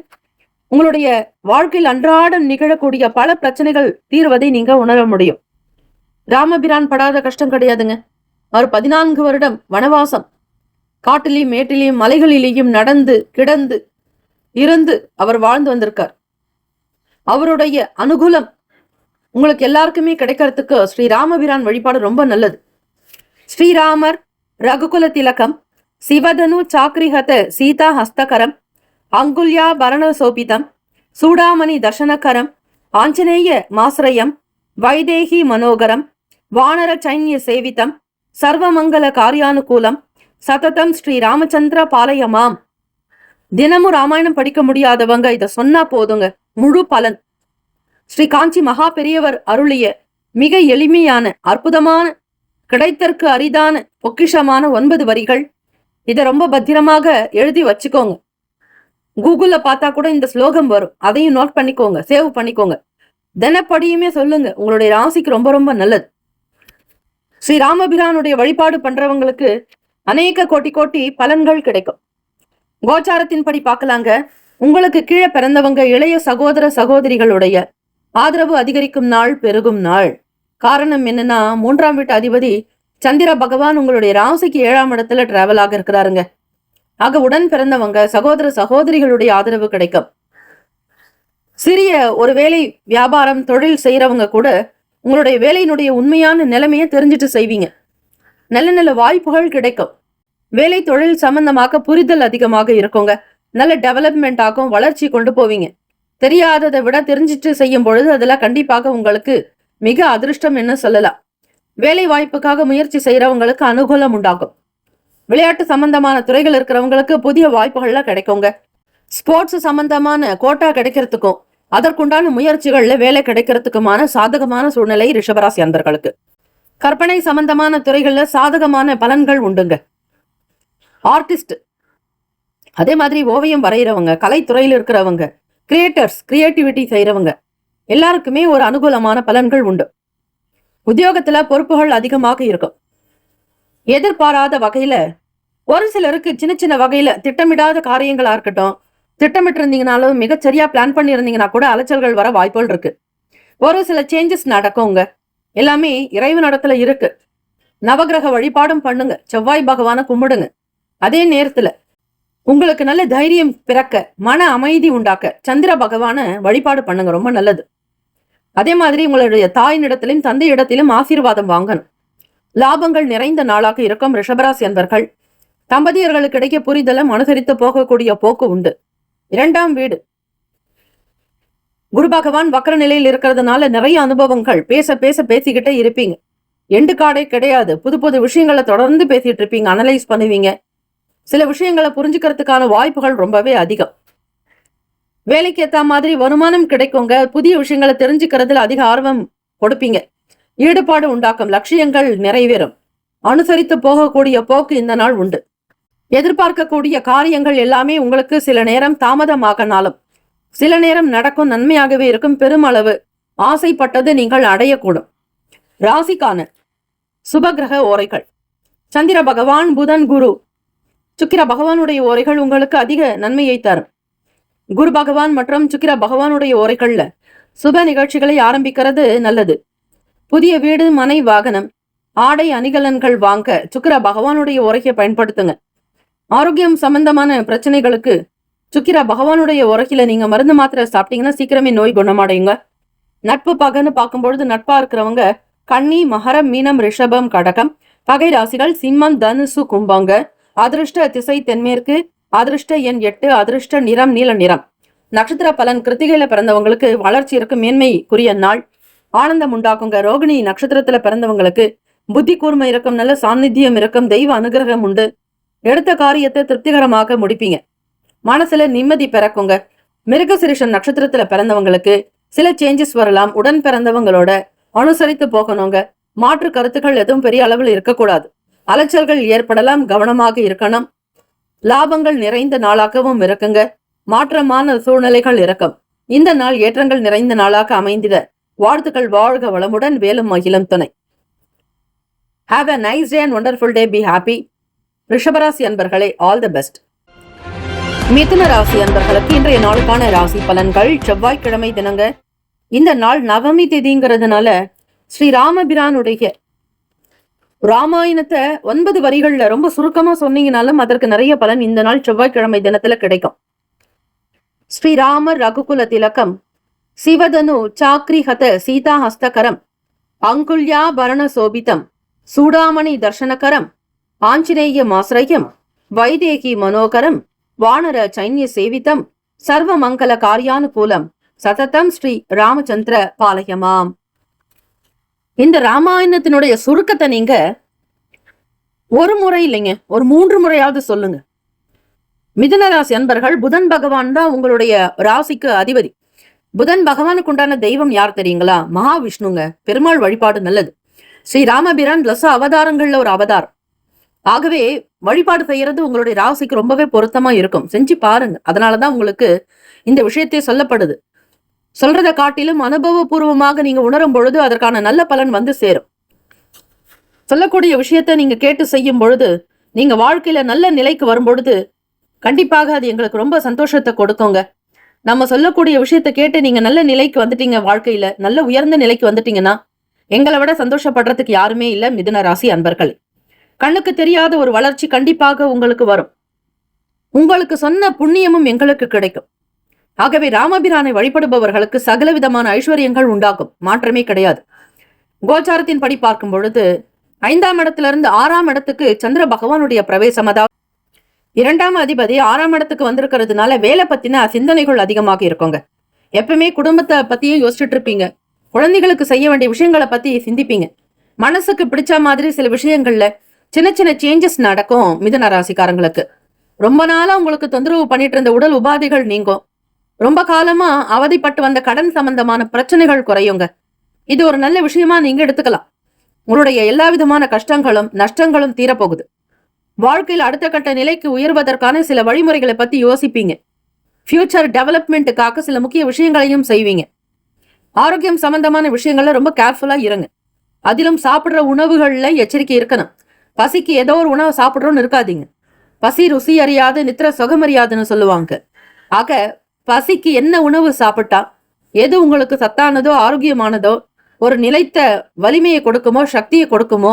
உங்களுடைய வாழ்க்கையில் அன்றாடம் நிகழக்கூடிய பல பிரச்சனைகள் தீர்வதை நீங்க உணர முடியும். ராமபிரான் படாத கஷ்டம் கிடையாதுங்க. அவர் 14 வருடம் வனவாசம், காட்டிலையும் மேட்டிலையும் மலைகளிலேயும் நடந்து கிடந்து இருந்து அவர் வாழ்ந்து வந்திருக்கார். அவருடைய அனுகூலம் உங்களுக்கு எல்லாருக்குமே கிடைக்கிறதுக்கு ஸ்ரீ ராமபிரான் வழிபாடு ரொம்ப நல்லது. ஸ்ரீராமர் ரகுகுல திலகம், சிவதனு சாக்ரிஹத சீதா ஹஸ்தகரம், அங்குல்யா பரண சோபிதம், சூடாமணி தர்ஷனகரம், ஆஞ்சநேய மாசிரயம், வைதேகி மனோகரம், வானர சைன்ய சேவிதம், சர்வமங்கல காரியானுகூலம், சததம் ஸ்ரீ ராமச்சந்திர பாலயமாம். தினமும் ராமாயணம் படிக்க முடியாதவங்க இதை சொன்னா போதுங்க, முழு பலன். ஸ்ரீ காஞ்சி மகா பெரியவர் அருளிய மிக எளிமையான அற்புதமான கிடைத்தற்கு அரிதான பொக்கிஷமான 9 வரிகள். இதை ரொம்ப பத்திரமாக எழுதி வச்சுக்கோங்க. கூகுள்ல பார்த்தா கூட இந்த ஸ்லோகம் வரும். அதையும் நோட் பண்ணிக்கோங்க, சேவ் பண்ணிக்கோங்க. தினப்படியுமே சொல்லுங்க. உங்களுடைய ராசிக்கு ரொம்ப ரொம்ப நல்லது. ஸ்ரீ ராமபிரானுடைய வழிபாடு பண்றவங்களுக்கு அநேக கோட்டி கோட்டி பலன்கள் கிடைக்கும். கோச்சாரத்தின்படி பார்க்கலாங்க. உங்களுக்கு கீழே பிறந்தவங்க இளைய சகோதர சகோதரிகளுடைய ஆதரவு அதிகரிக்கும் நாள், பெருகும் நாள். காரணம் என்னன்னா, 3ஆம் வீட்டு அதிபதி சந்திர பகவான் உங்களுடைய ராசிக்கு 7ஆம் இடத்துல டிராவல் ஆக இருக்கிறாருங்க. ஆக உடன் பிறந்தவங்க சகோதர சகோதரிகளுடைய ஆதரவு கிடைக்கும். சிறிய ஒரு வேலை, வியாபாரம், தொழில் செய்யறவங்க கூட உங்களுடைய வேலையினுடைய உண்மையான நிலைமையை தெரிஞ்சுட்டு செய்வீங்க. நல்ல நல்ல வாய்ப்புகள் கிடைக்கும். வேலை தொழில் சம்பந்தமாக புரிதல் அதிகமாக இருக்குங்க. நல்ல டெவலப்மெண்ட் ஆகும், வளர்ச்சி கொண்டு போவீங்க. தெரியாததை விட தெரிஞ்சிட்டு செய்யும் பொழுது அதுல கண்டிப்பாக உங்களுக்கு மிக அதிர்ஷ்டம் என்ன சொல்லலாம். வேலை வாய்ப்புக்காக முயற்சி செய்யறவங்களுக்கு அனுகூலம் உண்டாகும். விளையாட்டு சம்பந்தமான துறைகள் இருக்கிறவங்களுக்கு புதிய வாய்ப்புகள்லாம் கிடைக்குங்க. ஸ்போர்ட்ஸ் சம்பந்தமான கோட்டா கிடைக்கிறதுக்கும் அதற்குண்டான முயற்சிகள்ல வேலை கிடைக்கிறதுக்குமான சாதகமான சூழ்நிலை ரிஷபராசி அன்பர்களுக்கு. கற்பனை சம்பந்தமான துறைகள்ல சாதகமான பலன்கள் உண்டுங்க. ஆர்டிஸ்ட், அதே மாதிரி ஓவியம் வரைகிறவங்க, கலைத்துறையில் இருக்கிறவங்க, கிரியேட்டர்ஸ், கிரியேட்டிவிட்டி செய்யறவங்க எல்லாருக்குமே ஒரு அனுகூலமான பலன்கள் உண்டு. உத்தியோகத்துல பொறுப்புகள் அதிகமாக இருக்கும். எதிர்பாராத வகையில ஒரு சிலருக்கு சின்ன சின்ன வகையில திட்டமிடாத காரியங்களா இருக்கட்டும், திட்டமிட்டு இருந்தீங்கனாலும் மிகச்சரியா பிளான் பண்ணி இருந்தீங்கன்னா கூட அலைச்சல்கள் வர வாய்ப்புகள் இருக்கு. ஒரு சில சேஞ்சஸ் நடக்குங்க. எல்லாமே இறைவன் இடத்துல இருக்கு. நவகிரக வழிபாடும் பண்ணுங்க, செவ்வாய் பகவான கும்பிடுங்க. அதே நேரத்துல உங்களுக்கு நல்ல தைரியம் பிறக்க, மன அமைதி உண்டாக்க சந்திர பகவான வழிபாடு பண்ணுங்க, ரொம்ப நல்லது. அதே மாதிரி உங்களுடைய தாயினிடத்திலும் தந்தை இடத்திலும் ஆசீர்வாதம் வாங்கணும். லாபங்கள் நிறைந்த நாளாக இருக்கும் ரிஷபராசி அன்பர்கள். தம்பதியர்களுக்கு இடையே புரிதலும் அனுசரித்து போகக்கூடிய போக்கு உண்டு. 2ஆம் வீடு குரு பகவான் வக்கர நிலையில் இருக்கிறதுனால நிறைய அனுபவங்கள், பேச பேச பேசிக்கிட்டே இருப்பீங்க. எண்டு காடே கிடையாது. புது புது விஷயங்களை தொடர்ந்து பேசிட்டு இருப்பீங்க, அனலைஸ் பண்ணுவீங்க. சில விஷயங்களை புரிஞ்சுக்கிறதுக்கான வாய்ப்புகள் ரொம்பவே அதிகம். வேலைக்கு ஏற்ற மாதிரி வருமானம் கிடைக்குங்க. புதிய விஷயங்களை தெரிஞ்சுக்கிறதுல அதிக ஆர்வம் கொடுப்பீங்க. ஈடுபாடு உண்டாக்கும். லட்சியங்கள் நிறைவேறும். அனுசரித்து போகக்கூடிய போக்கு இந்த நாள் உண்டு. எதிர்பார்க்கக்கூடிய காரியங்கள் எல்லாமே உங்களுக்கு சில நேரம் தாமதமாகனாலும் சில நேரம் நடக்கும், நன்மையாகவே இருக்கும். பெருமளவு ஆசைப்பட்டது நீங்கள் அடையக்கூடும். ராசிக்கான சுபகிரக ஓரைகள்: சந்திர பகவான், புதன், குரு, சுக்கிர பகவானுடைய ஓரைகள் உங்களுக்கு அதிக நன்மையை தரும். குரு பகவான் மற்றும் சுக்கிர பகவானுடைய ஓரைகள்ல சுப நிகழ்ச்சிகளை ஆரம்பிக்கிறது நல்லது. புதிய வீடு, மனை, வாகனம், ஆடை அணிகலன்கள் வாங்க சுக்கிர பகவானுடைய உரையை பயன்படுத்துங்க. ஆரோக்கியம் சம்பந்தமான பிரச்சனைகளுக்கு சுக்கிர பகவானுடைய உரையில நீங்க மருந்து மாத்திரை சாப்பிட்டீங்கன்னா சீக்கிரமே நோய் குணமடையுங்க. நட்பு பகன்னு பார்க்கும்பொழுது நட்பா இருக்கிறவங்க கன்னி, மகரம், மீனம், ரிஷபம், கடகம். பகை ராசிகள் சிம்மம், தனுசு, கும்பங்க. அதிர்ஷ்ட திசை தென்மேற்கு. அதிர்ஷ்ட எண் 8. அதிர்ஷ்ட நிறம் நீல நிறம். நட்சத்திர பலன்: கிருத்திகையில பிறந்தவங்களுக்கு வளர்ச்சி இருக்கு, மேன்மைக்குரிய நாள், ஆனந்தம் உண்டாக்குங்க. ரோகிணி நட்சத்திரத்துல பிறந்தவங்களுக்கு புத்தி கூர்மை இருக்கும், நல்ல சாநித்தியம் இருக்கும், தெய்வ அனுகிரகம் உண்டு. எடுத்த காரியத்தை திருப்திகரமாக முடிப்பீங்க. மனசுல நிம்மதி பிறக்குங்க. மிருகசிரிஷன் நட்சத்திரத்துல பிறந்தவங்களுக்கு சில சேஞ்சஸ் வரலாம். உடன் பிறந்தவங்களோட அனுசரித்து போகணுங்க. மாற்று கருத்துக்கள் எதுவும் பெரிய அளவில் இருக்கக்கூடாது. அலைச்சல்கள் ஏற்படலாம், கவனமாக இருக்கணும். லாபங்கள் நிறைந்த நாளாகவும் இருக்குங்க. மாற்றமான சூழ்நிலைகள் இருக்கும். இந்த நாள் ஏற்றங்கள் நிறைந்த நாளாக அமைந்திட வாழ்த்துக்கள். வாழ்க வளமுடன். வேலும் மகிழும் துணை. Have a nice day and wonderful day. Be happy. ரிஷபராசி அன்பர்களே, ஆல் தி பெஸ்ட். மிதுன ராசி அன்பர்களுக்கு இன்றைய நாளுக்கான ராசி பலன்கள். செவ்வாய்க்கிழமை தினங்க. இந்த நாள் நவமி தேதிங்கிறதுனால ஸ்ரீ ராமபிரானுடைய ராமாயணத்தை 9 வரிகள்ல ரொம்ப சுருக்கமா சொன்னீங்கனாலும் அதற்கு நிறைய பலன் இந்த நாள் செவ்வாய்க்கிழமை தினத்துல கிடைக்கும். ஸ்ரீராமர் ரகுகுல திலகம், சிவதனு சாக்ரிஹத சீதா ஹஸ்தகரம், அங்குல்யா பரண சோபிதம், சூடாமணி தர்ஷனகரம், ஆஞ்சநேய மாஸ்ரயம், வைதேகி மனோகரம், வானர சைன்ய சேவிதம், சர்வ மங்கள காரியானுகூலம், சததம் ஸ்ரீ ராமச்சந்திர பாலயமாம். இந்த ராமாயணத்தினுடைய சுருக்கத்தை நீங்க ஒரு முறை இல்லைங்க, ஒரு 3 முறையாவது சொல்லுங்க. மிதுன ராசி அன்பர்கள், புதன் பகவான் தான் உங்களுடைய ராசிக்கு அதிபதி. புதன் பகவானுக்கு உண்டான தெய்வம் யார் தெரியுங்களா? மகாவிஷ்ணுங்க. பெருமாள் வழிபாடு நல்லது. ஸ்ரீ ராமபிரான் தச அவதாரங்கள்ல ஒரு அவதாரம். ஆகவே வழிபாடு செய்யறது உங்களுடைய ராசிக்கு ரொம்பவே பொருத்தமா இருக்கும். செஞ்சு பாருங்க. அதனாலதான் உங்களுக்கு இந்த விஷயத்தை சொல்லப்படுது. சொல்றதை காட்டிலும் அனுபவபூர்வமாக நீங்க உணரும் பொழுது அதற்கான நல்ல பலன் வந்து சேரும். சொல்லக்கூடிய விஷயத்த நீங்க கேட்டு செய்யும் பொழுது, நீங்க வாழ்க்கையில நல்ல நிலைக்கு வரும் பொழுது கண்டிப்பாக அது எங்களுக்கு ரொம்ப சந்தோஷத்தை கொடுக்குங்க. நம்ம சொல்லக்கூடிய விஷயத்த கேட்டு நீங்க நல்ல நிலைக்கு வந்துட்டீங்க, வாழ்க்கையில நல்ல உயர்ந்த நிலைக்கு வந்துட்டீங்கன்னா எங்களை விட சந்தோஷப்படுறதுக்கு யாருமே இல்ல. மிதுன ராசி அன்பர்கள், கண்ணுக்கு தெரியாத ஒரு வளர்ச்சி கண்டிப்பாக உங்களுக்கு வரும். உங்களுக்கு சொன்ன புண்ணியமும் எங்களுக்கு கிடைக்கும். ஆகவே ராமபிரானை வழிபடுபவர்களுக்கு சகல விதமான ஐஸ்வர்யங்கள் உண்டாகும், மாற்றமே கிடையாது. கோச்சாரத்தின் படி பார்க்கும் பொழுது 5ஆம் இடத்துல இருந்து 6ஆம் இடத்துக்கு சந்திர பகவானுடைய பிரவேசம், அதாவது 2ஆம் அதிபதி 6ஆம் இடத்துக்கு வந்திருக்கிறதுனால வேலை பத்தின சிந்தனைகள் அதிகமாக இருக்குங்க. எப்பவுமே குடும்பத்தை பத்தியும் யோசிச்சுட்டு இருப்பீங்க. குழந்தைகளுக்கு செய்ய வேண்டிய விஷயங்களை பத்தி சிந்திப்பீங்க. மனசுக்கு பிடிச்ச மாதிரி சில விஷயங்கள்ல சின்ன சின்ன சேஞ்சஸ் நடக்கும். மிதுன ராசிக்காரங்களுக்கு ரொம்ப நாளா உங்களுக்கு தொந்தரவு பண்ணிட்டு இருந்த உடல் உபாதைகள் நீங்கும். ரொம்ப காலமா அவதிப்பட்டு வந்த கடன் சம்பந்தமான பிரச்சனைகள் குறையுங்க. இது ஒரு நல்ல விஷயமா நீங்க எடுத்துக்கலாம். உங்களுடைய எல்லா விதமான கஷ்டங்களும் நஷ்டங்களும் தீரப்போகுது. வாழ்க்கையில் அடுத்த கட்ட நிலைக்கு உயர்வதற்கான சில வழிமுறைகளை பத்தி யோசிப்பீங்க. ஃபியூச்சர் டெவலப்மெண்ட்டுக்காக சில முக்கிய விஷயங்களையும் செய்வீங்க. ஆரோக்கியம் சம்பந்தமான விஷயங்கள்ல ரொம்ப கேர்ஃபுல்லா இருங்க. அதிலும் சாப்பிடுற உணவுகள்ல எச்சரிக்கை இருக்கணும். பசிக்கு ஏதோ ஒரு உணவு சாப்பிடுறோம்னு இருக்காதீங்க. பசி ருசி அறியாது நித்திர சுகமறியாதுன்னு சொல்லுவாங்க. ஆக பசிக்கு என்ன உணவு சாப்பிட்டா எது உங்களுக்கு சத்தானதோ ஆரோக்கியமானதோ ஒரு நிலைத்த வலிமையை கொடுக்குமோ சக்தியை கொடுக்குமோ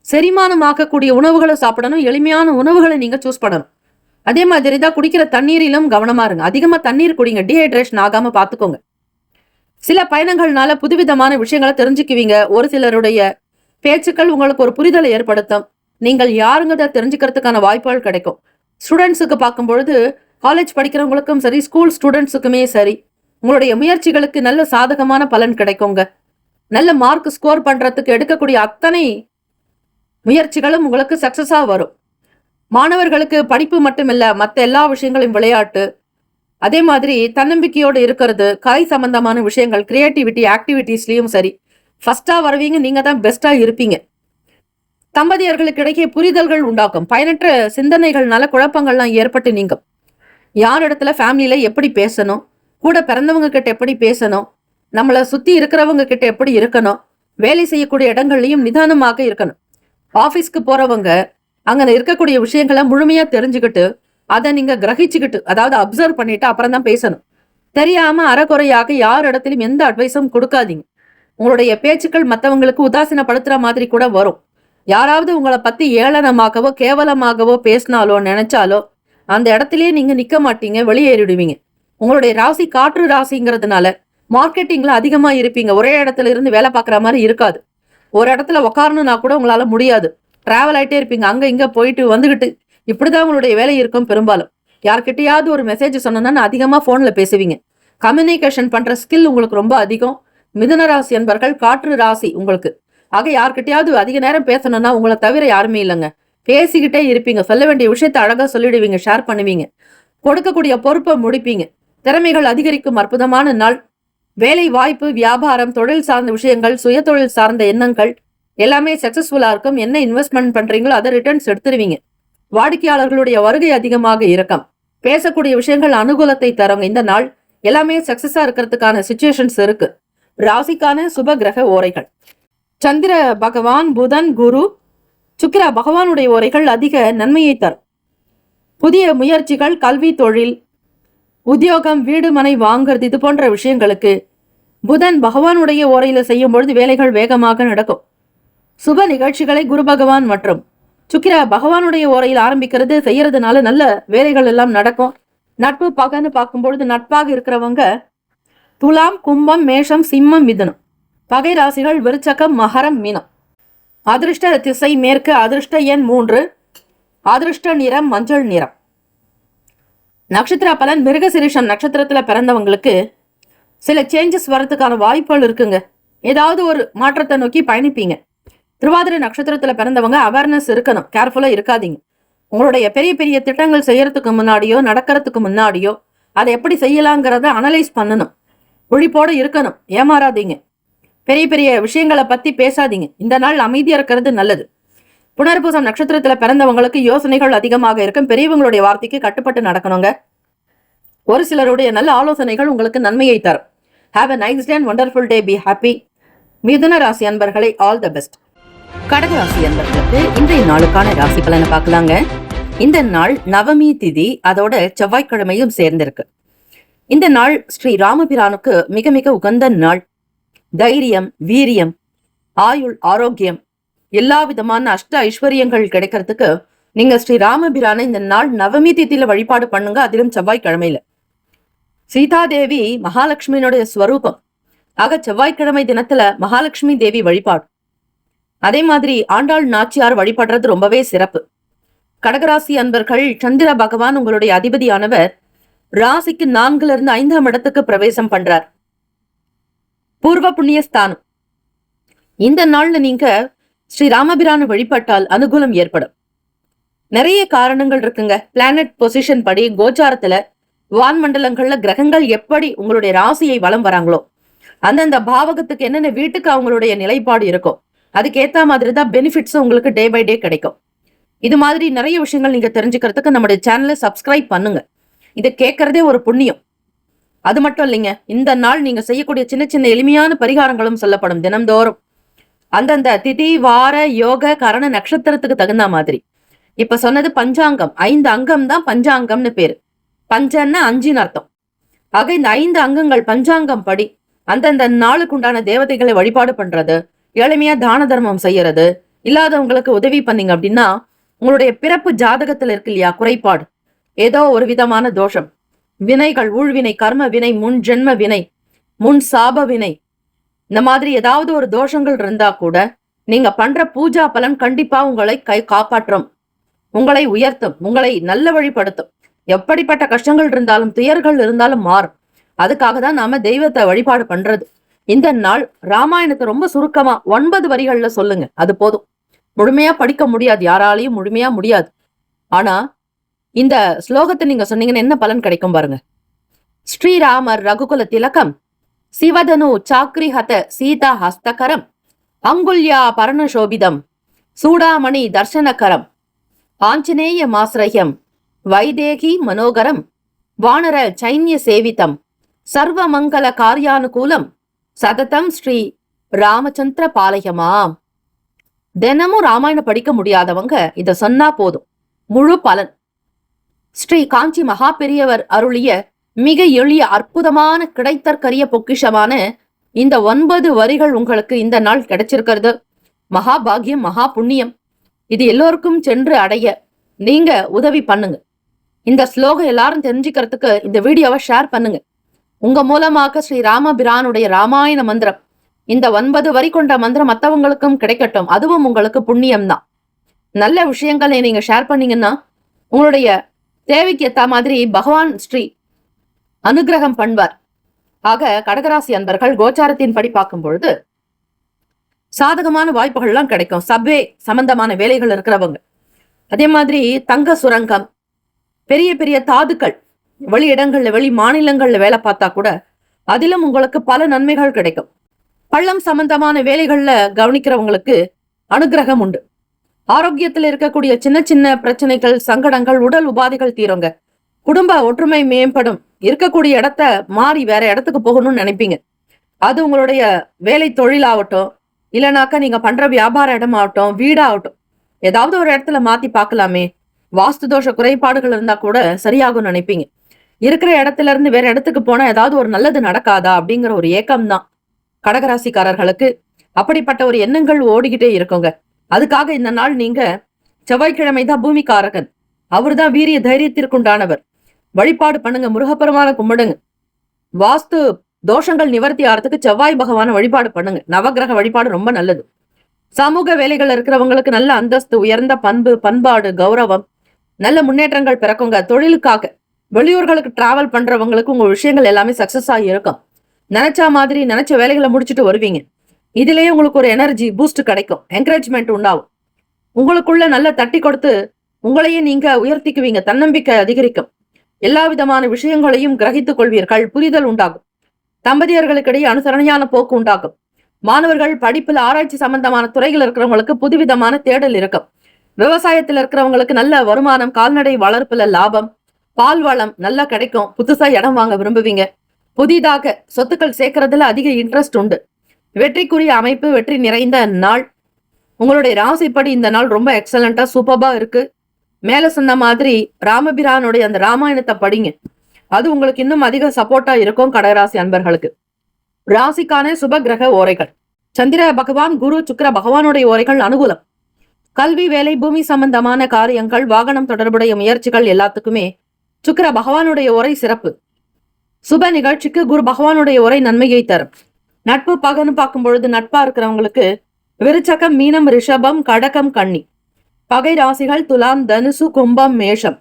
செரிமானமாக்கக்கூடிய உணவுகளை சாப்பிடணும். எளிமையான உணவுகளை நீங்க சூஸ் பண்ணணும். அதே மாதிரி தான் குடிக்கிற தண்ணீரிலும் கவனமா இருங்க. அதிகமா தண்ணீர் குடிங்க. டீஹைட்ரேஷன் ஆகாம பாத்துக்கோங்க. சில பயணங்கள்னால புதுவிதமான விஷயங்களை தெரிஞ்சுக்குவீங்க. ஒரு சிலருடைய பேச்சுக்கள் உங்களுக்கு ஒரு புரிதலை ஏற்படுத்தும். நீங்கள் யாருங்கிறத தெரிஞ்சுக்கிறதுக்கான வாய்ப்புகள் கிடைக்கும். ஸ்டூடெண்ட்ஸுக்கு பார்க்கும் பொழுது காலேஜ் படிக்கிறவங்களுக்கும் சரி, ஸ்கூல் ஸ்டூடெண்ட்ஸுக்குமே சரி, உங்களுடைய முயற்சிகளுக்கு நல்ல சாதகமான பலன் கிடைக்குங்க. நல்ல மார்க் ஸ்கோர் பண்றதுக்கு எடுக்கக்கூடிய அத்தனை முயற்சிகளும் உங்களுக்கு சக்சஸா வரும். மாணவர்களுக்கு படிப்பு மட்டுமில்ல, மற்ற எல்லா விஷயங்களையும் விளையாட்டு, அதே மாதிரி தன்னம்பிக்கையோடு இருக்கிறது, கலை சம்பந்தமான விஷயங்கள், கிரியேட்டிவிட்டி ஆக்டிவிட்டிஸ்லயும் சரி ஃபர்ஸ்டா வருவீங்க. நீங்க தான் பெஸ்டா இருப்பீங்க. தம்பதியர்களுக்கு இடையே புரிதல்கள் உண்டாக்கும். பயனற்ற சிந்தனைகள்னால குழப்பங்கள்லாம் ஏற்பட்டு நீங்கும். யார் இடத்துல ஃபேமிலியில எப்படி பேசணும், கூட பிறந்தவங்க கிட்ட எப்படி பேசணும், நம்மளை சுத்தி இருக்கிறவங்க கிட்ட எப்படி இருக்கணும், வேலை செய்யக்கூடிய இடங்கள்லயும் நிதானமாக இருக்கணும். ஆபீஸ்க்கு போறவங்க அங்க இருக்கக்கூடிய விஷயங்களை முழுமையா தெரிஞ்சுக்கிட்டு அதை நீங்க கிரகிச்சுக்கிட்டு, அதாவது அப்சர்வ் பண்ணிட்டு அப்புறம் தான் பேசணும். தெரியாம அறகுறையாக யார் இடத்திலும் எந்த அட்வைஸும் கொடுக்காதீங்க. உங்களுடைய பேச்சுக்கள் மற்றவங்களுக்கு உதாசீனப்படுத்துற மாதிரி கூட வரும். யாராவது உங்களை பத்தி ஏளனமாகவோ கேவலமாகவோ பேசினாலோ நினைச்சாலோ அந்த இடத்திலேயே நீங்க நிக்க மாட்டீங்க, வெளியேறிடுவீங்க. உங்களுடைய ராசி காற்று ராசிங்கிறதுனால மார்க்கெட்டிங்ல அதிகமா இருப்பீங்க. ஒரே இடத்துல இருந்து வேலை பார்க்குற மாதிரி இருக்காது. ஒரு இடத்துல உட்காரணும்னா கூட உங்களால முடியாது. டிராவல் ஆயிட்டே இருப்பீங்க, அங்க இங்க போயிட்டு வந்துகிட்டு. இப்படிதான் உங்களுடைய வேலை இருக்கும். பெரும்பாலும் யார்கிட்டயாவது ஒரு மெசேஜ் சொன்னா அதிகமா போன்ல பேசுவீங்க. கம்யூனிகேஷன் பண்ற ஸ்கில் உங்களுக்கு ரொம்ப அதிகம். மிதுன ராசி என்பர்கள் காற்று ராசி உங்களுக்கு. ஆக யார்கிட்டயாவது அதிக நேரம் பேசணும்னா உங்களை தவிர யாருமே இல்லைங்க. பேசிக்கிட்டே இருப்பீங்க. சொல்ல வேண்டிய விஷயத்த அழகா சொல்லிடுவீங்க, ஷேர் பண்ணுவீங்க. கொடுக்கக்கூடிய பொறுப்பை முடிப்பீங்க. திறமைகள் அதிகரிக்கும் அற்புதமான நாள். வேலை வாய்ப்பு, வியாபாரம், தொழில் சார்ந்த விஷயங்கள், சுய தொழில் சார்ந்த எண்ணங்கள் எல்லாமே சக்சஸ்ஃபுல்லா இருக்கும். என்ன இன்வெஸ்ட்மெண்ட் பண்றீங்களோ அதை ரிட்டர்ன்ஸ் எடுத்துருவீங்க. வாடிக்கையாளர்களுடைய வருகை அதிகமாக இருக்கும். பேசக்கூடிய விஷயங்கள் அனுகூலத்தை தருங்க. இந்த நாள் எல்லாமே சக்சஸா இருக்கிறதுக்கான சிச்சுவேஷன்ஸ் இருக்கு. ராசிக்கான சுப கிரக ஓரைகள்: சந்திர பகவான், புதன், குரு, சுக்கிர பகவானுடைய ஓரைகள் அதிக நன்மையை தரும். புதிய முயற்சிகள், கல்வி, தொழில், உத்தியோகம், வீடு மனை வாங்குறது இது போன்ற விஷயங்களுக்கு புதன் பகவானுடைய ஓரையில செய்யும் பொழுது வேலைகள் வேகமாக நடக்கும். சுப நிகழ்ச்சிகளை குரு பகவான் மற்றும் சுக்கிர பகவானுடைய ஓரையில் ஆரம்பிக்கிறது செய்யறதுனால நல்ல வேலைகள் எல்லாம் நடக்கும். நட்பு பகன்னு பார்க்கும்பொழுது நட்பாக இருக்கிறவங்க துலாம், கும்பம், மேஷம், சிம்மம், மிதுனம். பகை ராசிகள் விருச்சகம், மகரம், மீனம். அதிர்ஷ்ட திசை மேற்கு. அதிர்ஷ்ட எண் 3. அதிர்ஷ்ட நிறம் மஞ்சள் நிறம். நட்சத்திர பலன்: மிருகசிரிஷம் நட்சத்திரத்துல பிறந்தவங்களுக்கு சில சேஞ்சஸ் வரதுக்கான வாய்ப்புகள் இருக்குங்க. ஏதாவது ஒரு மாற்றத்தை நோக்கி பயணிப்பீங்க. திருவாதிரை நட்சத்திரத்துல பிறந்தவங்க அவேர்னஸ் இருக்கணும், கேர்ஃபுல்லா இருக்காதீங்க. உங்களுடைய பெரிய பெரிய திட்டங்கள் செய்யறதுக்கு முன்னாடியோ நடக்கிறதுக்கு முன்னாடியோ அதை எப்படி செய்யலாங்கிறத அனலைஸ் பண்ணணும். விழிப்போடு இருக்கணும், ஏமாறாதீங்க. பெரிய பெரிய விஷயங்களை பத்தி பேசாதீங்க. இந்த நாள் அமைதியா இருக்கிறது நல்லது. புனர்பூசம் நட்சத்திரத்துல பிறந்தவங்களுக்கு யோசனைகள் அதிகமாக இருக்கும். பெரியவங்களுடைய வார்த்தைக்கு கட்டுப்பட்டு நடக்கணுங்க. ஒரு சிலருடைய நல்ல ஆலோசனைகள் உங்களுக்கு நன்மையை தரும். Have a nice day and wonderful day. Be happy. மிதுன ராசி அன்பர்களை ஆல் த பெஸ்ட். கடக ராசி அன்பர்களுக்கு இன்றைய நாளுக்கான ராசி பலனை பார்க்கலாங்க. இந்த நாள் நவமி திதி, அதோட செவ்வாய்க்கிழமையும் சேர்ந்திருக்கு. இந்த நாள் ஸ்ரீ ராமபிரானுக்கு மிக மிக உகந்த நாள். தைரியம், வீரியம், ஆயுள், ஆரோக்கியம், எல்லா விதமான அஷ்ட ஐஸ்வர்யங்கள் கிடைக்கிறதுக்கு நீங்க ஸ்ரீ ராமபிரான இந்த நாள் நவமி திதியில வழிபாடு பண்ணுங்க. அதிலும் செவ்வாய்க்கிழமையில. சீதாதேவி மகாலட்சுமியினுடைய ஸ்வரூபம். ஆக செவ்வாய்க்கிழமை தினத்துல மகாலட்சுமி தேவி வழிபாடு, அதே மாதிரி ஆண்டாள் நாச்சியார் வழிபடுறது ரொம்பவே சிறப்பு. கடகராசி அன்பர்கள், சந்திர பகவான் உங்களுடைய அதிபதியானவர் ராசிக்கு 4ல இருந்து 5ஆம் இடத்துக்கு பிரவேசம் பண்றார். பூர்வ புண்ணிய ஸ்தானம். இந்த நாள்ல நீங்க ஸ்ரீ ராமபிரான வழிபட்டால் அனுகூலம் ஏற்படும். நிறைய காரணங்கள் இருக்குங்க. பிளானட் பொசிஷன் படி கோச்சாரத்துல வான்மண்டலங்கள்ல கிரகங்கள் எப்படி உங்களுடைய ராசியை வலம் வராங்களோ அந்தந்த பாவகத்துக்கு என்னென்ன வீட்டுக்கு அவங்களுடைய நிலைப்பாடு இருக்கும் அதுக்கு ஏத்த மாதிரி தான் பெனிஃபிட்ஸ் உங்களுக்கு டே பை டே கிடைக்கும். இது மாதிரி நிறைய விஷயங்கள் நீங்க தெரிஞ்சுக்கிறதுக்கு நம்முடைய சேனலை சப்ஸ்கிரைப் பண்ணுங்க. இதை கேட்கறதே ஒரு புண்ணியம். அது மட்டும் இல்லைங்க, இந்த நாள் நீங்க செய்யக்கூடிய சின்ன சின்ன எளிமையான பரிகாரங்களும் சொல்லப்படும் தினம்தோறும். அந்தந்த திதி, வார, யோக, கரண, நட்சத்திரத்துக்கு தகுந்த மாதிரி. இப்ப சொன்னது பஞ்சாங்கம். 5 அங்கம் தான் பஞ்சாங்கம்னு பேரு. பஞ்சன்னா 5ன்னு அர்த்தம். ஆக இந்த 5 அங்கங்கள் பஞ்சாங்கம் படி அந்தந்த நாளுக்கு உண்டான தேவதைகளை வழிபாடு பண்றது, எளிமையா தான தர்மம் செய்யறது, இல்லாதவங்களுக்கு உதவி பண்ணீங்க அப்படின்னா உங்களுடைய பிறப்பு ஜாதகத்துல இருக்கு இல்லையா குறைபாடு, ஏதோ ஒரு விதமான தோஷம், வினைகள், ஊழ்வினை, கர்ம வினை, முன் ஜென்ம வினை, முன் சாப வினை, இந்த மாதிரி ஏதாவது ஒரு தோஷங்கள் இருந்தா கூட நீங்க பண்ற பூஜா பலன் கண்டிப்பா உங்களை காப்பாற்றும், உங்களை உயர்த்தும், உங்களை நல்ல வழிபடுத்தும். எப்படிப்பட்ட கஷ்டங்கள் இருந்தாலும் துயர்கள் இருந்தாலும் மாறும். அதுக்காக தான் நாம தெய்வத்தை வழிபாடு பண்றது. இந்த நாள் ராமாயணத்தை ரொம்ப சுருக்கமா 9 வரிகள்ல சொல்லுங்க, அது போதும். முழுமையா படிக்க முடியாது, யாராலையும் முழுமையா முடியாது. ஆனா இந்த ஸ்லோகத்தை நீங்க சொன்னீங்கன்னா என்ன பலன் கிடைக்கும் பாருங்க. ஸ்ரீராமர் ரகுகுல திலகம், சிவதனு சாக்ரிஹத சீதா ஹஸ்தகரம், அங்குல்யா பரணசோபிதம், சூடாமணி தர்சனகரம், ஆஞ்சநேய மாஸ்ரஹ்யம், வைதேகி மனோகரம், வானர சைன்ய சேவிதம், சர்வமங்கல காரியானுகூலம், சததம் ஸ்ரீ ராமச்சந்திர பாலயமாம். தினமும் ராமாயணம் படிக்க முடியாதவங்க இத சொன்னா போதும், முழு பலன். ஸ்ரீ காஞ்சி மகா பெரியவர் அருளிய மிக எளிய அற்புதமான கிடைத்தற்கரிய பொக்கிஷமான இந்த 9 வரிகள் உங்களுக்கு இந்த நாள் கிடைச்சிருக்கிறது. மகா பாகியம், மகா புண்ணியம். இது எல்லோருக்கும் சென்று அடைய நீங்க உதவி பண்ணுங்க. இந்த ஸ்லோகம் எல்லாரும் தெரிஞ்சுக்கிறதுக்கு இந்த வீடியோவை ஷேர் பண்ணுங்க. உங்க மூலமாக ஸ்ரீ ராமபிரானுடைய ராமாயண மந்திரம், இந்த 9 வரி கொண்ட மந்திரம் மற்றவங்களுக்கும் கிடைக்கட்டும். அதுவும் உங்களுக்கு புண்ணியம் தான். நல்ல விஷயங்களை நீங்க ஷேர் பண்ணீங்கன்னா உங்களுடைய தேவைக்கு ஏத்த மாதிரி பகவான் ஸ்ரீ அனுகிரகம் பண்ணுவார். ஆக கடகராசி அன்பர்கள் கோச்சாரத்தின் படி பார்க்கும் பொழுது சாதகமான வாய்ப்புகள்லாம் கிடைக்கும். சப்வே சம்பந்தமான வேலைகள் இருக்கிறவங்க, அதே மாதிரி தங்க சுரங்கம், பெரிய பெரிய தாதுக்கள், வெளி இடங்கள்ல வெளி மாநிலங்கள்ல வேலை பார்த்தா கூட அதிலும் உங்களுக்கு பல நன்மைகள் கிடைக்கும். பள்ளம் சம்பந்தமான வேலைகள்ல கவனிக்கிறவங்களுக்கு அனுகிரகம் உண்டு. ஆரோக்கியத்தில் இருக்கக்கூடிய சின்ன சின்ன பிரச்சனைகள், சங்கடங்கள், உடல் உபாதைகள் தீருங்க. குடும்ப ஒற்றுமை மேம்படும். இருக்கக்கூடிய இடத்த மாறி வேற இடத்துக்கு போகணும்னு நினைப்பீங்க. அது உங்களுடைய வேலை தொழிலாகட்டும், இல்லைனாக்கா நீங்க பண்ற வியாபார இடமாகட்டும், வீடாகட்டும், ஏதாவது ஒரு இடத்துல மாத்தி பார்க்கலாமே, வாஸ்து தோஷ குறைபாடுகள் இருந்தா கூட சரியாகும் நினைப்பீங்க. இருக்கிற இடத்துல இருந்து வேற இடத்துக்கு போனா ஏதாவது ஒரு நல்லது நடக்காதா அப்படிங்கிற ஒரு ஏக்கம் தான் கடகராசிக்காரர்களுக்கு. அப்படிப்பட்ட ஒரு எண்ணங்கள் ஓடிக்கிட்டே இருக்குங்க. அதுக்காக இந்த நாள் நீங்க செவ்வாய்க்கிழமை தான் பூமிக்காரகன், அவர்தான் வீரிய தைரியத்திற்குண்டானவர். வழிபாடு பண்ணுங்க, முருகப்பெருமான கும்பிடுங்க. வாஸ்து தோஷங்கள் நிவர்த்தி ஆகிறதுக்கு செவ்வாய் பகவான வழிபாடு பண்ணுங்க. நவகிரக வழிபாடு ரொம்ப நல்லது. சமூக வேலைகள் இருக்கிறவங்களுக்கு நல்ல அந்தஸ்து, உயர்ந்த பண்பு, பண்பாடு, கௌரவம், நல்ல முன்னேற்றங்கள் பிறக்குங்க. தொழிலுக்காக வெளியூர்களுக்கு டிராவல் பண்றவங்களுக்கு உங்க விஷயங்கள் எல்லாமே சக்சஸ் ஆகி இருக்கும். நினைச்ச மாதிரி நினைச்ச வேலைகளை முடிச்சுட்டு வருவீங்க. இதுலயே உங்களுக்கு ஒரு எனர்ஜி பூஸ்ட் கிடைக்கும், என்கரேஜ்மெண்ட் உண்டாகும். உங்களுக்குள்ள நல்ல தட்டி கொடுத்து உங்களையே நீங்க உயர்த்திக்குவீங்க, தன்னம்பிக்கை அதிகரிக்கும். எல்லா விதமான விஷயங்களையும் கிரகித்துக் கொள்வீர்கள், புரிதல் உண்டாகும். தம்பதியர்களுக்கிடையே அனுசரணையான போக்கு உண்டாகும். மாணவர்கள் படிப்புல ஆராய்ச்சி சம்பந்தமான துறைகள் இருக்கிறவங்களுக்கு புதுவிதமான தேடல் இருக்கும். விவசாயத்துல இருக்கிறவங்களுக்கு நல்ல வருமானம், கால்நடை வளர்ப்புல லாபம், பால் வளம் நல்லா கிடைக்கும். புதுசா இடம் வாங்க விரும்புவீங்க. புதிதாக சொத்துக்கள் சேர்க்கறதுல அதிக இன்ட்ரெஸ்ட் உண்டு. வெற்றிக்குரிய அமைப்பு, வெற்றி நிறைந்த நாள். உங்களுடைய ராசிப்படி இந்த நாள் ரொம்ப எக்ஸலண்டா சூப்பர்பா இருக்கு. மேல சொன்ன மாதிரி ராமபிரானுடைய அந்த ராமாயணத்தை படிங்க, அது உங்களுக்கு இன்னும் அதிக சப்போர்ட்டா இருக்கும். கடகராசி அன்பர்களுக்கு ராசிக்கான சுப கிரக ஓரைகள்: சந்திர பகவான், குரு, சுக்கிர பகவானுடைய ஓரைகள் அனுகூலம். கல்வி, வேலை, பூமி சம்பந்தமான காரியங்கள், வாகனம் தொடர்புடைய முயற்சிகள் எல்லாத்துக்குமே சுக்கிர பகவானுடைய ஓரை சிறப்பு. சுப நிகழ்ச்சிக்கு குரு பகவானுடைய ஓரை நன்மையை தரும். நட்பு பகன்னு பார்க்கும் பொழுது நட்பா இருக்கிறவங்களுக்கு விருச்சகம், மீனம், ரிஷபம், கடகம், கன்னி. பகை ராசிகள் துலாம், தனுசு, கும்பம், மேஷம்.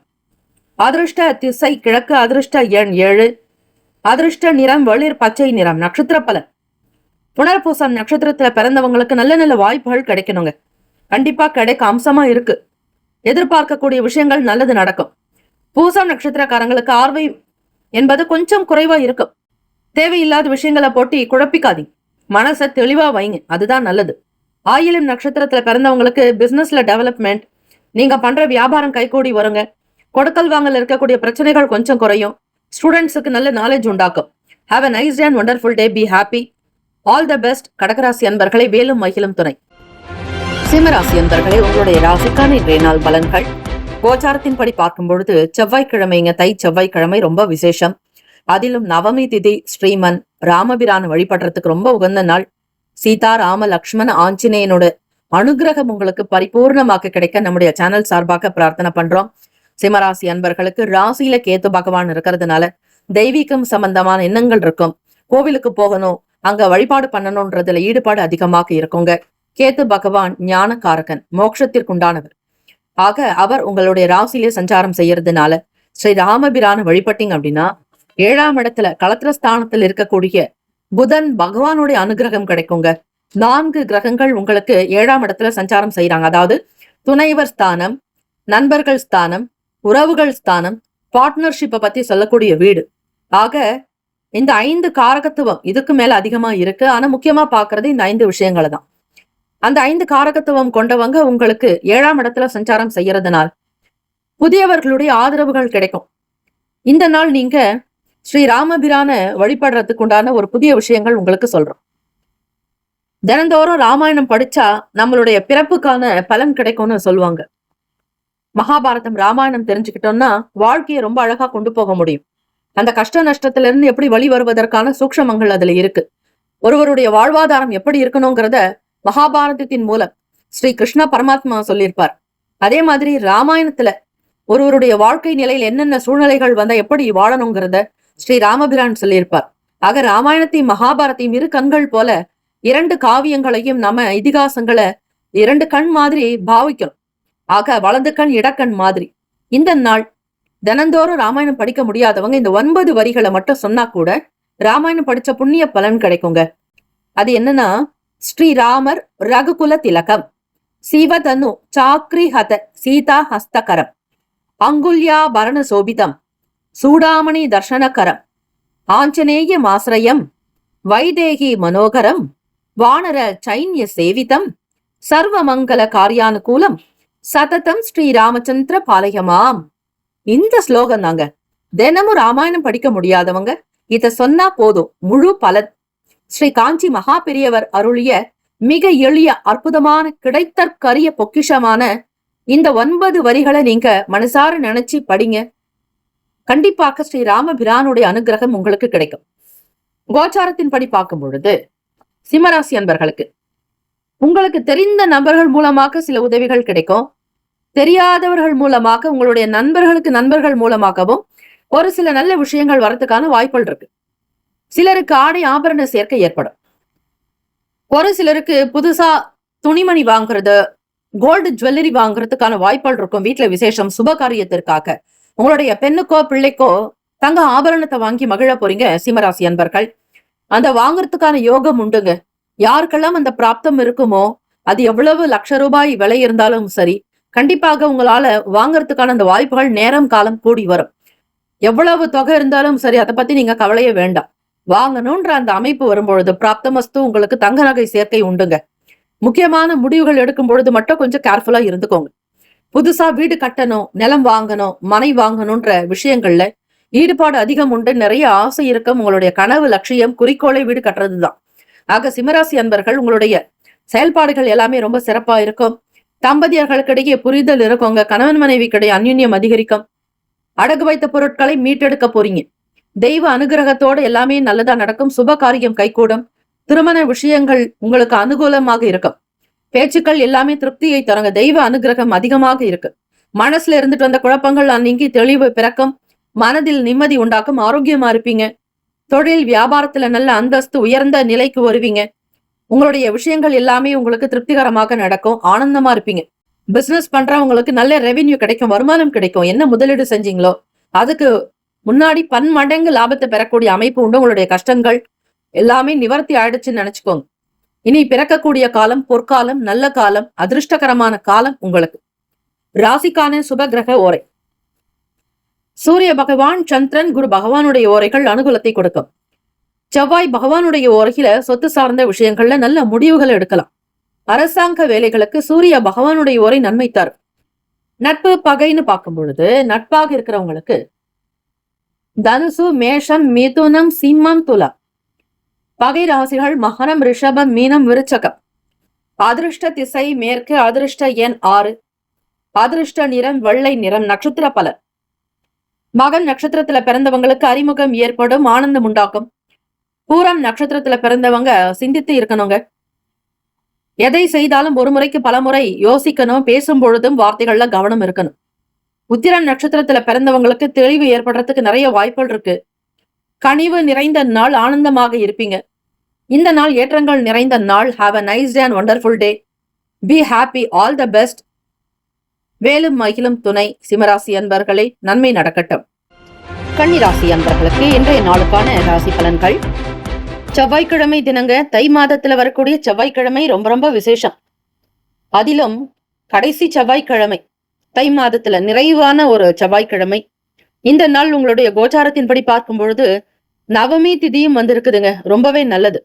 அதிருஷ்ட திசை கிழக்கு, அதிருஷ்ட எண் 7, அதிருஷ்ட நிறம் வெளிர் பச்சை நிறம். நட்சத்திர பலன்: புனர்பூசம் நட்சத்திரத்துல பிறந்தவங்களுக்கு நல்ல நல்ல வாய்ப்புகள் கிடைக்கணுங்க. கண்டிப்பா கிடைக்க அம்சமா இருக்கு. எதிர்பார்க்கக்கூடிய விஷயங்கள் நல்லது நடக்கும். பூசம் நட்சத்திரக்காரங்களுக்கு ஆர்வை என்பது கொஞ்சம் குறைவா இருக்கும். தேவையில்லாத விஷயங்களை போட்டி குழப்பிக்காதீங்க. மனசை தெளிவா வைங்க, அதுதான் நல்லது. ஆயிலம் நட்சத்திரத்துல பிறந்தவங்களுக்கு பிசினஸ்ல டெவலப்மெண்ட், நீங்க பண்ற வியாபாரம் கைகூடி வருங்க. கொடுக்கல் வாங்கல இருக்கக்கூடிய பிரச்சனைகள் கொஞ்சம் குறையும். ஸ்டூடெண்ட்ஸுக்கு நல்ல நாலேஜ் உண்டாக்கும். Have a nice day and wonderful day. Be happy. All the best. கடகராசி அன்பர்களை வேலும் மகிழும் துணை. சிம்மராசி அன்பர்களே, உங்களுடைய ராசிக்கான இன்றைய நாள் பலன்கள் கோச்சாரத்தின்படி பார்க்கும் பொழுது செவ்வாய்க்கிழமைங்க, தை செவ்வாய்க்கிழமை ரொம்ப விசேஷம். அதிலும் நவமி திதி ஸ்ரீமன் ராமபிரான வழிபடுறதுக்கு ரொம்ப உகந்த நாள். சீதா ராம லக்ஷ்மண ஆஞ்சநேயனோட அனுகிரகம் உங்களுக்கு பரிபூர்ணமாக கிடைக்க நம்முடைய சேனல் சார்பாக பிரார்த்தனை பண்றோம். சிம்மராசி அன்பர்களுக்கு ராசியில கேத்து பகவான் இருக்கிறதுனால தெய்வீகம் சம்பந்தமான எண்ணங்கள் இருக்கும். கோவிலுக்கு போகணும், அங்க வழிபாடு பண்ணணும்ன்றதுல ஈடுபாடு அதிகமாக இருக்குங்க. கேத்து பகவான் ஞானகாரகன், மோட்சத்திற்குண்டானவர். ஆக அவர் உங்களுடைய ராசியிலே சஞ்சாரம் செய்யறதுனால ஸ்ரீ ராமபிரான வழிபட்டீங்க அப்படின்னா 7ஆம் இடத்துல களத்திரஸ்தானத்தில் இருக்கக்கூடிய புதன் பகவானுடைய அனுகிரகம் கிடைக்குங்க. 4 கிரகங்கள் உங்களுக்கு 7ஆம் இடத்துல சஞ்சாரம் செய்யறாங்க. அதாவது துணைவர் ஸ்தானம், நண்பர்கள் ஸ்தானம், உறவுகள் ஸ்தானம், பார்ட்னர்ஷிப்பை பத்தி சொல்லக்கூடிய வீடு. ஆக இந்த 5 காரகத்துவம் இதுக்கு மேல அதிகமா இருக்கு. ஆனா முக்கியமா பாக்குறது இந்த 5 விஷயங்களை தான். அந்த 5 காரகத்துவம் கொண்டவங்க உங்களுக்கு 7ஆம் இடத்துல சஞ்சாரம் செய்யறதுனால் புதியவர்களுடைய ஆதரவுகள் கிடைக்கும். இந்த நாள் நீங்க ஸ்ரீ ராமபிரான வழிபடுறதுக்கு உண்டான ஒரு புதிய விஷயங்கள் உங்களுக்கு சொல்றோம். தினந்தோறும் ராமாயணம் படிச்சா நம்மளுடைய பிறப்புக்கான பலன் கிடைக்கும்னு சொல்லுவாங்க. மகாபாரதம் ராமாயணம் தெரிஞ்சுக்கிட்டோம்னா வாழ்க்கையை ரொம்ப அழகா கொண்டு போக முடியும். அந்த கஷ்ட நஷ்டத்துல இருந்து எப்படி வழி வருவதற்கான சூக்ஷமங்கள் அதுல இருக்கு. ஒருவருடைய வாழ்வாதாரம் எப்படி இருக்கணுங்கிறத மகாபாரதத்தின் மூலம் ஸ்ரீ கிருஷ்ண பரமாத்மா சொல்லியிருப்பார். அதே மாதிரி ராமாயணத்துல ஒருவருடைய வாழ்க்கை நிலையில் என்னென்ன சூழ்நிலைகள் வந்தா எப்படி வாழணுங்கிறத ஸ்ரீ ராமபிரான் சொல்லியிருப்பார். ஆக ராமாயணத்தையும் மகாபாரத்தையும் இரு கண்கள் போல 2 காவியங்களையும் நம்ம இதிகாசங்களை 2 கண் மாதிரி பாவிக்கணும். ஆக வலது கண் இடக்கண் மாதிரி. இந்த நாள் தினந்தோறும் ராமாயணம் படிக்க முடியாதவங்க இந்த 9 வரிகளை மட்டும் சொன்னா கூட ராமாயணம் படிச்ச புண்ணிய பலன் கிடைக்குங்க. அது என்னன்னா, ஸ்ரீராமர் ரகுகுல திலகம், சிவதனு சாக்ரி ஹத சீதா ஹஸ்தகரம், அங்குல்யா பரண சோபிதம், சூடாமணி தர்ஷனகரம், ஆஞ்சநேய மாசிரயம், வைதேகி மனோகரம், வானர சைன்ய சேவிதம், சர்வமங்கல காரியானுகூலம், சததம் ஸ்ரீ ராமச்சந்திர பாலயமாம். இந்த ஸ்லோகம் தாங்க. தினமும் ராமாயணம் படிக்க முடியாதவங்க இத சொன்னா போதும், முழு பலன். ஸ்ரீ காஞ்சி மகா பெரியவர் அருளிய மிக எளிய அற்புதமான கிடைத்தற்கரிய பொக்கிஷமான இந்த 9 வரிகளை நீங்க மனசார நினைச்சு படிங்க. கண்டிப்பாக ஸ்ரீ ராமபிரானுடைய அனுகிரகம் உங்களுக்கு கிடைக்கும். கோச்சாரத்தின் படி பார்க்கும் பொழுது சிம்மராசி அன்பர்களுக்கு உங்களுக்கு தெரிந்த நபர்கள் மூலமாக சில உதவிகள் கிடைக்கும். தெரியாதவர்கள் மூலமாக, உங்களுடைய நண்பர்கள் மூலமாகவும் ஒரு சில நல்ல விஷயங்கள் வரதுக்கான வாய்ப்புகள் இருக்கு. சிலருக்கு ஆடை ஆபரண சேர்க்கை ஏற்படும். ஒரு சிலருக்கு புதுசா துணிமணி வாங்குறது, கோல்டு ஜுவல்லரி வாங்குறதுக்கான வாய்ப்புகள் இருக்கும். வீட்டுல விசேஷம், சுப காரியத்திற்காக உங்களுடைய பெண்ணுக்கோ பிள்ளைக்கோ தங்க ஆபரணத்தை வாங்கி மகிழ போறீங்க சிம்மராசி அன்பர்கள். அந்த வாங்குறதுக்கான யோகம் உண்டுங்க. யாருக்கெல்லாம் அந்த பிராப்தம் இருக்குமோ, அது எவ்வளவு லட்ச ரூபாய் விலை இருந்தாலும் சரி, கண்டிப்பாக உங்களால வாங்கறதுக்கான அந்த வாய்ப்புகள் நேரம் காலம் கூடி வரும். எவ்வளவு தொகை இருந்தாலும் சரி, அதை பத்தி நீங்க கவலையே வேண்டாம். வாங்கணும்ன்ற அந்த அமைப்பு வரும்பொழுது பிராப்தமஸ்து உங்களுக்கு தங்க நகை சேர்க்கை உண்டுங்க. முக்கியமான முடிவுகள் எடுக்கும் பொழுது மட்டும் கொஞ்சம் கேர்ஃபுல்லா இருந்துக்கோங்க. புதுசா வீடு கட்டணும், நிலம் வாங்கணும், மனை வாங்கணும்ன்ற விஷயங்கள்ல ஈடுபாடு அதிகம் உண்டு. நிறைய ஆசை இருக்கும். உங்களுடைய கனவு லட்சியம் குறிக்கோளை வீடு கட்டுறதுதான். ஆக சிம்மராசி அன்பர்கள் உங்களுடைய செயல்பாடுகள் எல்லாமே ரொம்ப சிறப்பா இருக்கும். தம்பதியர்களுக்கிடையே புரிதல் இருக்குங்க. கணவன் மனைவிக்கிடையே அந்யுன்யம் அதிகரிக்கும். அடகு வைத்த பொருட்களை மீட்டெடுக்க போறீங்க. தெய்வ அனுகிரகத்தோடு எல்லாமே நல்லதா நடக்கும். சுப காரியம் கைகூடும். திருமண விஷயங்கள் உங்களுக்கு அனுகூலமாக இருக்கும். பேச்சுக்கள் எல்லாமே திருப்தியை தருங்க. தெய்வ அனுகிரகம் அதிகமாக இருக்கு. மனசுல இருந்துட்டு வந்த குழப்பங்கள் நீங்கி தெளிவு பிறக்கும். மனதில் நிம்மதி உண்டாக்கும். ஆரோக்கியமா இருப்பீங்க. தொழில் வியாபாரத்துல நல்ல அந்தஸ்து, உயர்ந்த நிலைக்கு வருவீங்க. உங்களுடைய விஷயங்கள் எல்லாமே உங்களுக்கு திருப்திகரமாக நடக்கும். ஆனந்தமா இருப்பீங்க. பிசினஸ் பண்றவங்களுக்கு நல்ல ரெவென்யூ கிடைக்கும், வருமானம் கிடைக்கும். என்ன முதலீடு செஞ்சீங்களோ அதுக்கு முன்னாடி பன்மடங்கு லாபத்தை பெறக்கூடிய அமைப்பு உண்டு. உங்களுடைய கஷ்டங்கள் எல்லாமே நிவர்த்தி ஆயிடுச்சுன்னு நினைச்சுக்கோங்க. இனி பிறக்கக்கூடிய காலம் பொற்காலம், நல்ல காலம், அதிர்ஷ்டகரமான காலம் உங்களுக்கு. ராசிக்கான சுப கிரக ஓரை. சூரிய பகவான், சந்திரன், குரு பகவானுடைய ஓரைகள் அனுகூலத்தை கொடுக்கும். செவ்வாய் பகவானுடைய ஓரையில சொத்து சார்ந்த விஷயங்கள்ல நல்ல முடிவுகளை எடுக்கலாம். அரசாங்க வேலைகளுக்கு சூரிய பகவானுடைய உரை நன்மை தரும். நட்பு பகைன்னு பார்க்கும் பொழுது நட்பாக இருக்கிறவங்களுக்கு தனுசு, மேஷம், மிதுனம், சிம்மம், துலாம். பகை ராசிகள் மகரம், ரிஷபம், மீனம், விருச்சகம். அதிர்ஷ்ட திசை மேற்கு, அதிர்ஷ்ட எண் 6, அதிர்ஷ்ட நிறம் வெள்ளை நிறம். நட்சத்திர பலன். மகன் நட்சத்திரத்துல பிறந்தவங்களுக்கு அறிமுகம் ஏற்படும், ஆனந்தம் உண்டாக்கும். பூரம் நட்சத்திரத்துல பிறந்தவங்க சிந்தித்து இருக்கணுங்க. எதை செய்தாலும் ஒரு முறைக்கு பல முறை யோசிக்கணும். பேசும் பொழுதும் வார்த்தைகள்ல கவனம் இருக்கணும். உத்திரம் நட்சத்திரத்துல பிறந்தவங்களுக்கு தெளிவு ஏற்படுறதுக்கு நிறைய வாய்ப்புகள் இருக்கு. கனிவு நிறைந்த நாள், ஆனந்தமாக இருப்பீங்க. இந்த நாள் ஏற்றங்கள் நிறைந்த நாள். Have a nice day and wonderful day. Be happy. All the best. வேலும் மகிழும் துணை. சிம்மராசி அன்பர்களே, நன்மை நடக்கட்டும். கன்னிராசி அன்பர்களுக்கு இன்றைய நாளுக்கான ராசி பலன்கள். செவ்வாய்க்கிழமை தினங்க, தை மாதத்துல வரக்கூடிய செவ்வாய்க்கிழமை ரொம்ப ரொம்ப விசேஷம். அதிலும் கடைசி செவ்வாய்க்கிழமை, தை மாதத்துல நிறைவான ஒரு செவ்வாய்க்கிழமை. இந்த நாள் உங்களுடைய கோச்சாரத்தின்படி பார்க்கும் பொழுது நவமி திதியும் வந்திருக்குதுங்க. ரொம்பவே நல்லது.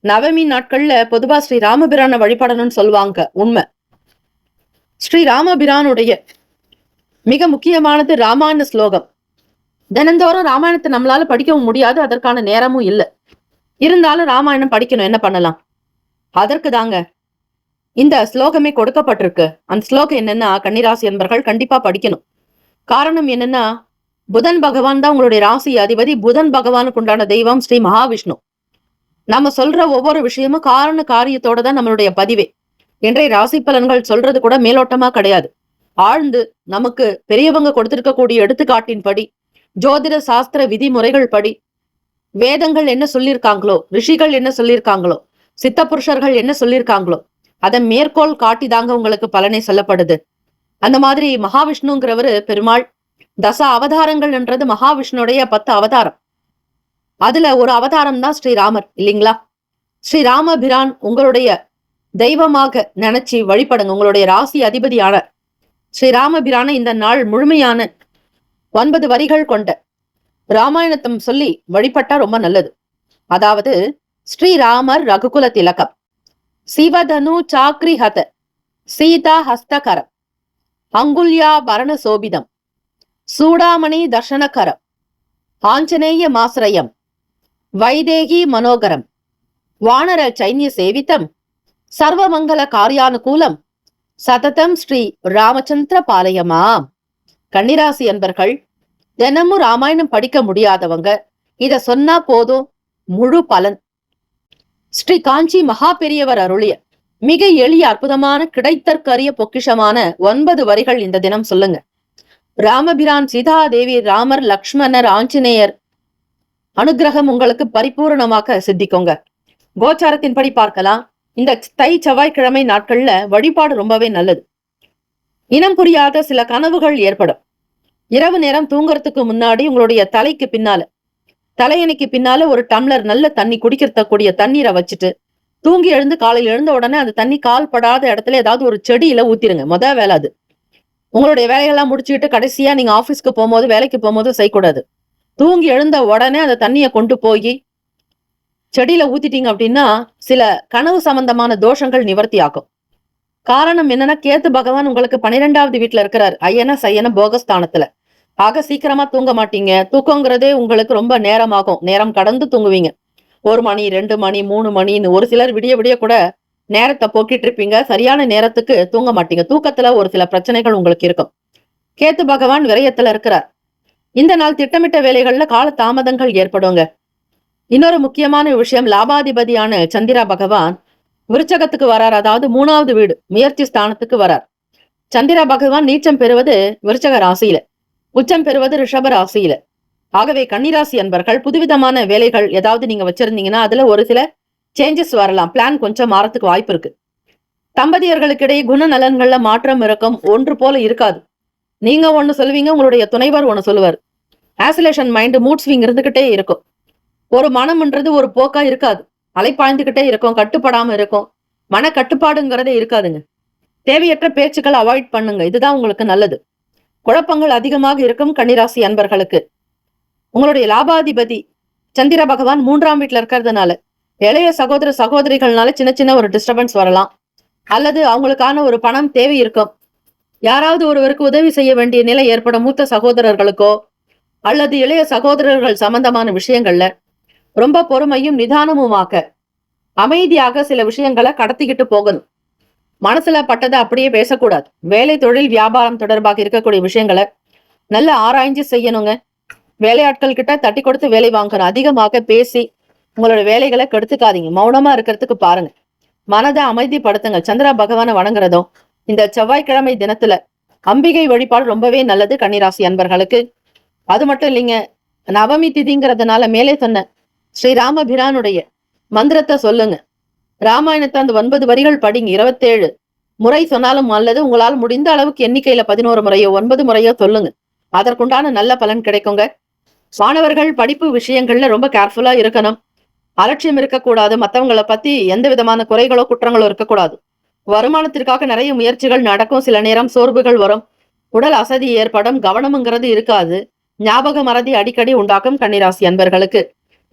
நவமி நாட்கள்ல பொதுவா ஸ்ரீ ராமபிரான வழிபடணும்னு சொல்லுவாங்க. உண்மை. ஸ்ரீ ராமபிரானுடைய மிக முக்கியமானது ராமாயண ஸ்லோகம். தினந்தோறும் ராமாயணத்தை நம்மளால படிக்கவும் முடியாது, அதற்கான நேரமும் இல்லை. இருந்தாலும் ராமாயணம் படிக்கணும், என்ன பண்ணலாம்? அதற்கு தாங்க இந்த ஸ்லோகமே கொடுக்கப்பட்டிருக்கு. அந்த ஸ்லோகம் என்னன்னா, கன்னிராசி என்பர்கள் கண்டிப்பா படிக்கணும். காரணம் என்னன்னா, புதன் பகவான் தான் உங்களுடைய ராசி அதிபதி. புதன் பகவானுக்கு உண்டான தெய்வம் ஸ்ரீ மகாவிஷ்ணு. நம்ம சொல்ற ஒவ்வொரு விஷயமும் காரண காரியத்தோட தான் நம்மளுடைய பதிவே. இன்றைய ராசி பலன்கள் சொல்றது கூட மேலோட்டமா கிடையாது. ஆழ்ந்து நமக்கு பெரியவங்க கொடுத்திருக்கக்கூடிய எடுத்துக்காட்டின்படி, ஜோதிட சாஸ்திர விதிமுறைகள் படி, வேதங்கள் என்ன சொல்லியிருக்காங்களோ, ரிஷிகள் என்ன சொல்லியிருக்காங்களோ, சித்த புருஷர்கள் என்ன சொல்லியிருக்காங்களோ, அதை மேற்கோள் காட்டி தாங்க உங்களுக்கு பலனை சொல்லப்படுது. அந்த மாதிரி மகாவிஷ்ணுங்கிறவரு பெருமாள். தச அவதாரங்கள் என்றது மகாவிஷ்ணுடைய 10 அவதாரம். அதுல ஒரு அவதாரம் தான் ஸ்ரீராமர், இல்லைங்களா? ஸ்ரீராமபிரான் உங்களுடைய தெய்வமாக நினைச்சு வழிபடுங்க. உங்களுடைய ராசி அதிபதியான ஸ்ரீராமபிரான இந்த நாள் முழுமையான 9 வரிகள் கொண்ட ராமாயணத்தம் சொல்லி வழிபட்டா ரொம்ப நல்லது. அதாவது, ஸ்ரீராமர் ரகுகுல திலகம், சிவதனு சாக்ரி ஹத, சீதா ஹஸ்தகரம், அங்குல்யா பரண சோபிதம், சூடாமணி தர்ஷனகரம், ஆஞ்சநேய மாசிரயம், வைதேகி மனோகரம், வானர சைன்ய சேவிதம், சர்வமங்கல காரியானுகூலம், சததம் ஸ்ரீ ராமச்சந்திர பாலயமாம். கன்னிராசி அன்பர்கள், தினமும் ராமாயணம் படிக்க முடியாதவங்க இத சொன்னா போதும், முழு பலன். ஸ்ரீ காஞ்சி மகா பெரியவர் அருளிய மிக எளிய அற்புதமான கிடைத்தற்கரிய பொக்கிஷமான 9 வரிகள் இந்த தினம் சொல்லுங்க. ராமபிரான், சீதாதேவி, ராமர், லக்ஷ்மணர், ஆஞ்சநேயர் அனுகிரகம் உங்களுக்கு பரிபூர்ணமாக சித்திக்கோங்க. கோச்சாரத்தின்படி பார்க்கலாம். இந்த தை செவ்வாய்க்கிழமை நாட்கள்ல வழிபாடு ரொம்பவே நல்லது. இனம் புரியாத சில கனவுகள் ஏற்படும். இரவு நேரம் தூங்குறதுக்கு முன்னாடி உங்களுடைய தலைக்கு பின்னால, தலையணைக்கு பின்னால ஒரு டம்ளர் நல்ல தண்ணி, குடிக்கிறக்கூடிய தண்ணீரை வச்சுட்டு தூங்கி எழுந்து காலையில் எழுந்த உடனே அந்த தண்ணி கால் படாத இடத்துல ஏதாவது ஒரு செடியில ஊத்திருங்க. வேலை அது. உங்களுடைய வேலையெல்லாம் முடிச்சுட்டு கடைசியா நீங்க ஆபீஸ்க்கு போகும்போது, வேலைக்கு போகும்போது செய்யக்கூடாது. தூங்கி எழுந்த உடனே அந்த தண்ணியை கொண்டு போய் செடியில ஊத்திட்டீங்க அப்படின்னா சில கனவு சம்பந்தமான தோஷங்கள் நிவர்த்தி ஆகும். காரணம் என்னன்னா, கேத்து பகவான் உங்களுக்கு 12வது வீட்டுல இருக்கிறார். ஐயன சையன போகஸ்தானத்துல. ஆக சீக்கிரமா தூங்க மாட்டீங்க. தூக்கங்கிறதே உங்களுக்கு ரொம்ப நேரமாகும். நேரம் கடந்து தூங்குவீங்க. 1 மணி, 2 மணி, 3 மணின்னு. ஒரு சிலர் விடிய விடிய கூட நேரத்தை போக்கிட்டு இருப்பீங்க. சரியான நேரத்துக்கு தூங்க மாட்டீங்க. தூக்கத்துல ஒரு சில பிரச்சனைகள் உங்களுக்கு இருக்கும். கேத்து பகவான் விரயத்துல இருக்கிறார். இந்த நாள் திட்டமிட்ட வேலைகள்ல கால தாமதங்கள் ஏற்படுங்க. இன்னொரு முக்கியமான விஷயம், லாபாதிபதியான சந்திரா பகவான் விருச்சகத்துக்கு வரார். அதாவது 3வது வீடு, முயற்சி ஸ்தானத்துக்கு வரார். சந்திரா பகவான் நீச்சம் பெறுவது விருச்சக ராசியில, உச்சம் பெறுவது ரிஷப ராசியில. ஆகவே கன்னிராசி அன்பர்கள், புதுவிதமான வேலைகள் ஏதாவது நீங்க வச்சிருந்தீங்கன்னா அதுல ஒரு சில சேஞ்சஸ் வரலாம். பிளான் கொஞ்சம் மாறத்துக்கு வாய்ப்பு இருக்கு. தம்பதியர்களுக்கிடையே குணநலன்கள்ல மாற்றம் இருக்கும். ஒன்று போல இருக்காது. நீங்க ஒண்ணு சொல்லுவீங்க, உங்களுடைய துணைவர் ஒண்ணு சொல்லுவார். ஆசிலேஷன் மைண்ட், மூட் ஸ்விங் இருந்துகிட்டே இருக்கும். ஒரு மனம்ன்றது ஒரு போக்கா இருக்காது. அலைப்பாய்ந்துகிட்டே இருக்கும், கட்டுப்படாம இருக்கும். மன கட்டுப்பாடுங்கிறதே இருக்காதுங்க. தேவையற்ற பேச்சுக்களை அவாய்ட் பண்ணுங்க. இதுதான் உங்களுக்கு நல்லது. குழப்பங்கள் அதிகமாக இருக்கும் கன்னிராசி அன்பர்களுக்கு. உங்களுடைய லாபாதிபதி சந்திர பகவான் 3ஆம் வீட்டுல இருக்கிறதுனால இளைய சகோதர சகோதரிகள்னால சின்ன சின்ன ஒரு டிஸ்டர்பன்ஸ் வரலாம். அல்லது அவங்களுக்கான ஒரு பணம் தேவை இருக்கும். யாராவது ஒருவருக்கு உதவி செய்ய வேண்டிய நிலை ஏற்படும். மூத்த சகோதரர்களுக்கோ அல்லது இளைய சகோதரர்கள் சம்பந்தமான விஷயங்கள்ல ரொம்ப பொறுமையும் நிதானமுமாக்க அமைதியாக சில விஷயங்களை கடத்திக்கிட்டு போகணும். மனசுல பட்டதை அப்படியே பேசக்கூடாது. வேலை, தொழில், வியாபாரம் தொடர்பாக இருக்கக்கூடிய விஷயங்களை நல்லா ஆராய்ஞ்சு செய்யணுங்க. வேலையாட்கள் கிட்ட தட்டி கொடுத்து வேலை வாங்கணும். அதிகமாக பேசி உங்களோட வேலைகளை கெடுத்துக்காதீங்க. மௌனமா இருக்கிறதுக்கு பாருங்க. மனதை அமைதிப்படுத்துங்க. சந்திர பகவானை வணங்குறதும் இந்த செவ்வாய்க்கிழமை தினத்துல அம்பிகை வழிபாடு ரொம்பவே நல்லது கன்னிராசி அன்பர்களுக்கு. அது மட்டும் இல்லைங்க, நவமி திதிங்கிறதுனால மேலே சொன்ன ஸ்ரீராமபிரானுடைய மந்திரத்தை சொல்லுங்க. ராமாயணத்தை அந்த 9 வரிகள் படிங்க. 27 முறை சொன்னாலும் அல்லது உங்களால் முடிந்த அளவுக்கு எண்ணிக்கையில 11 முறையோ 9 முறையோ சொல்லுங்க. அதற்குண்டான நல்ல பலன் கிடைக்குங்க. மாணவர்கள் படிப்பு விஷயங்கள்ல ரொம்ப கேர்ஃபுல்லா இருக்கணும். அலட்சியம் இருக்கக்கூடாது. மற்றவங்களை பத்தி எந்த விதமான குறைகளோ குற்றங்களோ இருக்கக்கூடாது. வருமானத்திற்காக நிறைய முயற்சிகள் நடக்கும். சில நேரம் சோர்வுகள் வரும். உடல் அசதி ஏற்படும். கவனம்ங்கிறது இருக்காது. ஞாபக மறதி அடிக்கடி உண்டாக்கும் கன்னிராசி அன்பர்களுக்கு.